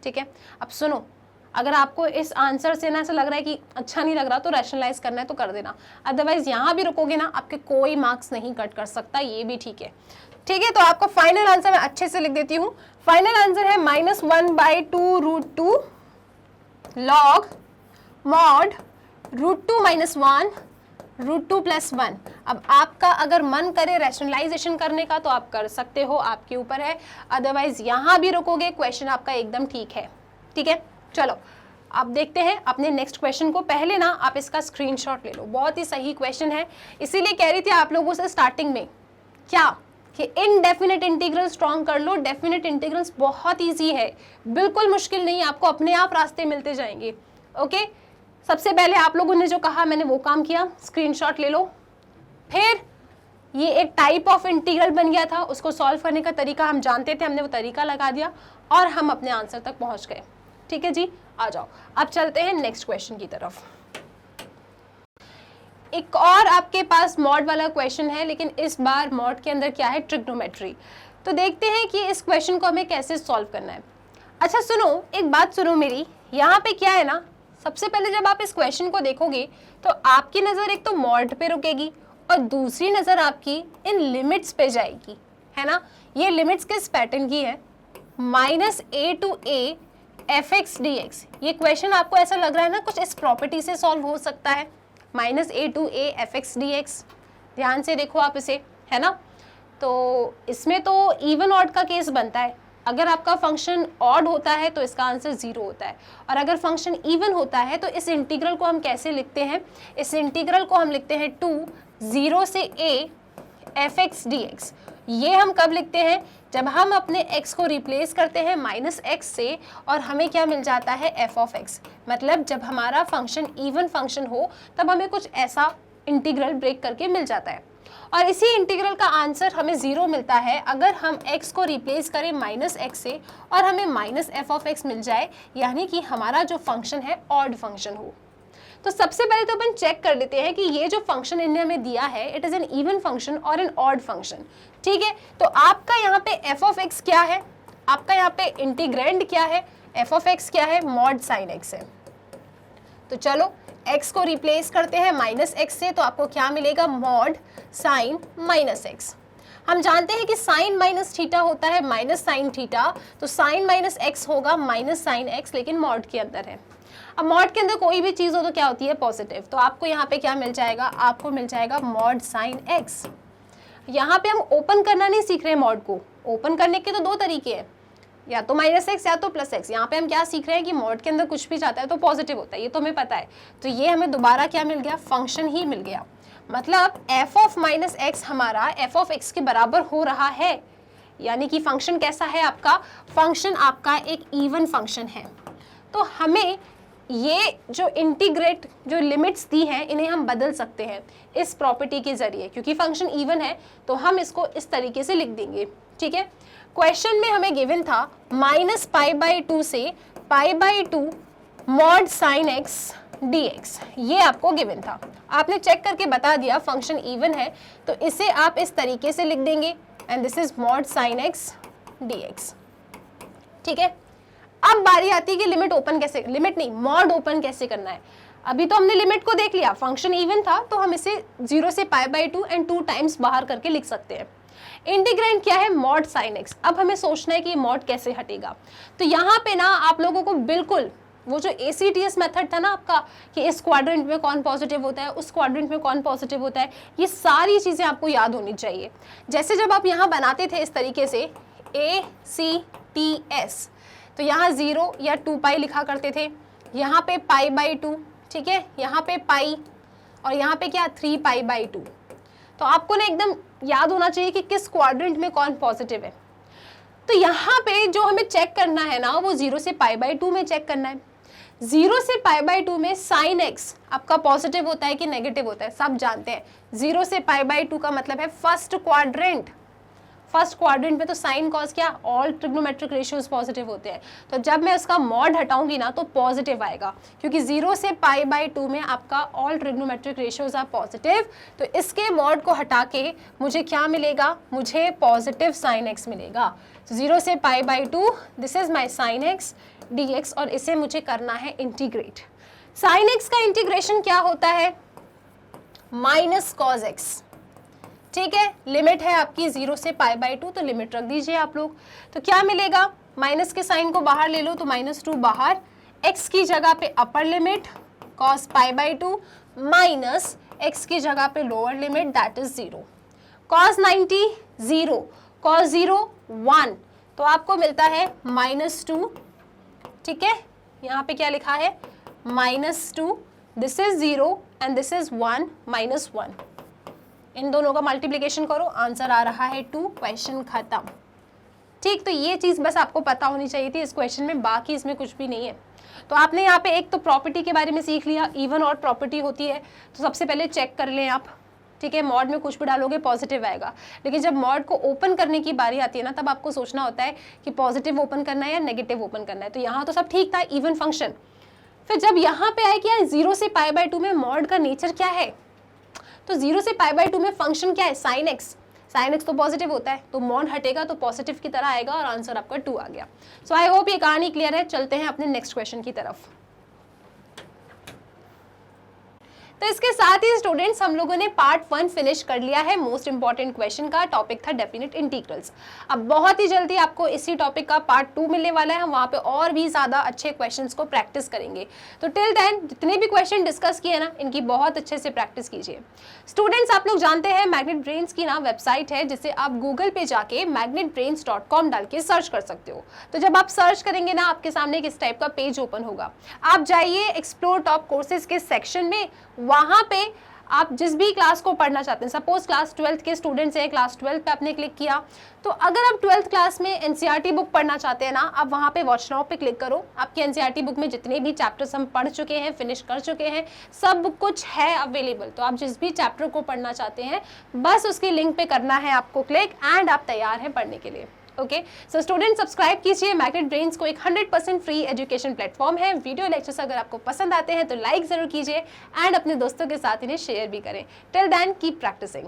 ठीक है। अब सुनो, अगर आपको इस आंसर से ना ऐसा लग रहा है कि अच्छा नहीं लग रहा, तो रैशनलाइज करना है तो कर देना, अदरवाइज यहाँ भी रुकोगे ना आपके कोई मार्क्स नहीं कट कर सकता, ये भी ठीक है, ठीक है। तो आपका फाइनल आंसर मैं अच्छे से लिख देती हूँ, फाइनल आंसर है -1/2 √2 log mod √2 माइनस 1 √2 प्लस 1। अब आपका अगर मन करे रैशनलाइजेशन करने का तो आप कर सकते हो, आपके ऊपर है, अदरवाइज यहाँ भी रुकोगे, क्वेश्चन आपका एकदम ठीक है, ठीक है। चलो आप देखते हैं अपने नेक्स्ट क्वेश्चन को, पहले ना आप इसका स्क्रीनशॉट ले लो, बहुत ही सही क्वेश्चन है, इसीलिए कह रही थी आप लोगों से स्टार्टिंग में क्या कि इनडेफिनेट इंटीग्रल स्ट्रॉन्ग कर लो, डेफिनेट इंटीग्रल्स बहुत इजी है, बिल्कुल मुश्किल नहीं, आपको अपने आप रास्ते मिलते जाएंगे, ओके। सबसे पहले आप लोगों ने जो कहा मैंने वो काम किया, स्क्रीनशॉट ले लो। फिर ये एक टाइप ऑफ इंटीग्रल बन गया था, उसको सॉल्व करने का तरीका हम जानते थे, हमने वो तरीका लगा दिया और हम अपने आंसर तक पहुंच गए, ठीक है जी। आ जाओ अब चलते हैं नेक्स्ट क्वेश्चन की तरफ। एक और आपके पास मॉड वाला क्वेश्चन है, लेकिन इस बार मॉड के अंदर क्या है, ट्रिग्नोमेट्री। तो देखते हैं कि इस क्वेश्चन को हमें कैसे सॉल्व करना है। अच्छा सुनो, एक बात सुनो मेरी, यहाँ पे क्या है ना, सबसे पहले जब आप इस क्वेश्चन को देखोगे तो आपकी नज़र एक तो मॉड पे रुकेगी और दूसरी नज़र आपकी इन लिमिट्स पे जाएगी, है ना। ये लिमिट्स किस पैटर्न की है, -a to a fx dx। ये क्वेश्चन आपको ऐसा लग रहा है ना कुछ इस प्रॉपर्टी से सॉल्व हो सकता है, -a to a fx dx। ध्यान से देखो आप इसे, है ना। तो इसमें तो इवन ऑड का केस बनता है, अगर आपका फंक्शन ऑड होता है तो इसका आंसर 0 होता है, और अगर फंक्शन इवन होता है तो इस इंटीग्रल को हम कैसे लिखते हैं, इस इंटीग्रल को हम लिखते हैं 2 0 से a fx dx। ये हम कब लिखते हैं, जब हम अपने x को रिप्लेस करते हैं -x से और हमें क्या मिल जाता है f ऑफ x। मतलब जब हमारा फंक्शन इवन फंक्शन हो तब हमें कुछ ऐसा इंटीग्रल ब्रेक करके मिल जाता है, और इसी इंटीग्रल का आंसर हमें 0 मिलता है अगर हम x को रिप्लेस करें -x से और हमें -f ऑफ x मिल जाए, यानी कि हमारा जो फंक्शन है ऑड फंक्शन हो। तो सबसे पहले तो अपन चेक कर लेते हैं कि ये जो फंक्शन इन्होंने हमें दिया है it is an even function और एन ऑड फंक्शन। ठीक है, तो आपका यहाँ पे f ऑफ x क्या है, आपका यहाँ पे इंटीग्रेंड क्या है, f ऑफ x क्या है, मॉड साइन x है। तो चलो x को रिप्लेस करते हैं -x से, तो आपको क्या मिलेगा, मॉड साइन -x। हम जानते हैं कि साइन माइनस थीटा होता है माइनस साइन थीटा, तो साइन -x होगा माइनस साइन x, लेकिन मॉड के अंदर है। अब मॉड के अंदर कोई भी चीज़ हो तो क्या होती है, पॉजिटिव। तो आपको यहाँ पे क्या मिल जाएगा, आपको मिल जाएगा मॉड साइन x। यहाँ पे हम ओपन करना नहीं सीख रहे हैं मॉड को, ओपन करने के तो दो तरीके हैं, या तो -x या तो +x। यहाँ पे हम क्या सीख रहे हैं कि मॉड के अंदर कुछ भी जाता है तो पॉजिटिव होता है, ये तो हमें पता है। तो ये हमें दोबारा क्या मिल गया, फंक्शन ही मिल गया। मतलब f ऑफ -x हमारा f ऑफ x के बराबर हो रहा है, यानी कि फंक्शन कैसा है आपका, फंक्शन आपका एक इवन फंक्शन है। तो हमें ये जो इंटीग्रेट जो लिमिट्स दी हैं इन्हें हम बदल सकते हैं इस प्रॉपर्टी के जरिए, क्योंकि फंक्शन इवन है तो हम इसको इस तरीके से लिख देंगे। ठीक है, क्वेश्चन में हमें गिवन था -π/2 से π/2 मॉड साइन x dx, ये आपको गिवन था। आपने चेक करके बता दिया फंक्शन इवन है, तो इसे आप इस तरीके से लिख देंगे and this is mod sine x dx। ठीक है, अब बारी आती है कि लिमिट ओपन कैसे, लिमिट नहीं मॉड ओपन कैसे करना है। अभी तो हमने लिमिट को देख लिया, फंक्शन इवन था तो हम इसे 0 से π/2 एंड 2 टाइम्स बाहर करके लिख सकते हैं। इंटीग्रेंड क्या है, मॉड साइन x। अब हमें सोचना है कि मॉड कैसे हटेगा। तो यहाँ पे ना आप लोगों को बिल्कुल वो जो ACTS मेथड था ना आपका, कि इस क्वाड्रेंट में कौन पॉजिटिव होता है, उस क्वाड्रेंट में कौन पॉजिटिव होता है, ये सारी चीज़ें आपको याद होनी चाहिए। जैसे जब आप यहाँ बनाते थे इस तरीके से ACTS, तो यहाँ 0 या 2π लिखा करते थे, यहाँ पे π/2, ठीक है, यहाँ पे पाई और यहाँ पे क्या 3π/2। तो आपको ना एकदम याद होना चाहिए कि किस क्वाड्रेंट में कौन पॉजिटिव है। तो यहाँ पे जो हमें चेक करना है ना वो 0 से π/2 में चेक करना है। 0 से π/2 में साइन x आपका पॉजिटिव होता है कि नेगेटिव होता है, सब जानते हैं। 0 से π/2 का मतलब है फर्स्ट क्वाड्रेंट। फर्स्ट क्वाड्रेंट में तो साइन कॉस क्या, ऑल ट्रिग्नोमेट्रिक रेशियोज पॉजिटिव होते हैं। तो जब मैं उसका मॉड हटाऊंगी ना तो पॉजिटिव आएगा, क्योंकि 0 से π/2 में आपका all trigonometric ratios are positive. तो इसके मॉड को हटा के मुझे क्या मिलेगा, मुझे पॉजिटिव साइन x मिलेगा। तो 0 से π/2 this is my sine x dx, और इसे मुझे करना है इंटीग्रेट। साइन x का इंटीग्रेशन क्या होता है, माइनस कॉज x। ठीक है, लिमिट है आपकी 0 से π/2, तो लिमिट रख दीजिए आप लोग। तो क्या मिलेगा, माइनस के साइन को बाहर ले लो तो -2 बाहर, x की जगह पे upper limit cos π/2 minus x की जगह पे lower limit that is 0। cos 90 0, cos 0 1, तो आपको मिलता है -2। ठीक है, यहाँ पे क्या लिखा है -2, this is 0 and this is 1 -1। इन दोनों का मल्टीप्लिकेशन करो, आंसर आ रहा है 2, क्वेश्चन खत्म। ठीक, तो ये चीज़ बस आपको पता होनी चाहिए थी इस क्वेश्चन में, बाकी इसमें कुछ भी नहीं है। तो आपने यहाँ पे एक तो प्रॉपर्टी के बारे में सीख लिया, इवन और प्रॉपर्टी होती है, तो सबसे पहले चेक कर लें आप। ठीक है, मॉड में कुछ भी डालोगे पॉजिटिव आएगा, लेकिन जब मॉड को ओपन करने की बारी आती है ना तब आपको सोचना होता है कि पॉजिटिव ओपन करना है या नेगेटिव ओपन करना है। तो यहाँ तो सब ठीक था, इवन फंक्शन। फिर जब यहाँ पे आए कि यार 0 से π/2 में मॉड का नेचर क्या है, तो 0 से π/2 में फंक्शन क्या है, साइन x। साइन x तो पॉजिटिव होता है, तो मॉड हटेगा तो पॉजिटिव की तरह आएगा और आंसर आपका 2 आ गया। सो आई होप ये कहानी क्लियर है। चलते हैं अपने नेक्स्ट क्वेश्चन की तरफ। तो इसके साथ ही स्टूडेंट्स हम लोगों ने पार्ट 1 फिनिश कर लिया है। मोस्ट इंपॉर्टेंट क्वेश्चन का टॉपिक था डेफिनेट इंटीग्रल्स। अब बहुत ही जल्दी आपको इसी टॉपिक का पार्ट 2 मिलने वाला है, हम वहाँ पे और भी ज़्यादा अच्छे क्वेश्चंस को प्रैक्टिस करेंगे। तो टिल देन जितने भी क्वेश्चन डिस्कस किए ना इनकी बहुत अच्छे से प्रैक्टिस कीजिए। स्टूडेंट्स आप लोग जानते हैं मैग्नेट ब्रेन्स की ना वेबसाइट है जिसे आप गूगल पे जाके magnetbrains.com डाल के सर्च कर सकते हो। तो जब आप सर्च करेंगे ना आपके सामने किस टाइप का पेज ओपन होगा, आप जाइए एक्सप्लोर टॉप कोर्सेज के सेक्शन में, वहाँ पे आप जिस भी क्लास को पढ़ना चाहते हैं, सपोज क्लास 12th के स्टूडेंट्स हैं, क्लास 12 पे आपने क्लिक किया, तो अगर आप 12th क्लास में एनसीईआरटी बुक पढ़ना चाहते हैं ना, आप वहाँ पे वॉच नाउ पे क्लिक करो। आपकी एनसीईआरटी बुक में जितने भी चैप्टर्स हम पढ़ चुके हैं, फिनिश कर चुके हैं, सब कुछ है अवेलेबल। तो आप जिस भी चैप्टर को पढ़ना चाहते हैं बस उसकी लिंक पे करना है आपको क्लिक, एंड आप तैयार हैं पढ़ने के लिए। ओके, सो स्टूडेंट सब्सक्राइब कीजिए मैग्नेट ब्रेन्स को, एक 100% फ्री एजुकेशन प्लेटफॉर्म है। वीडियो लेक्चर्स अगर आपको पसंद आते हैं तो लाइक जरूर कीजिए एंड अपने दोस्तों के साथ इन्हें शेयर भी करें। Till then keep practising.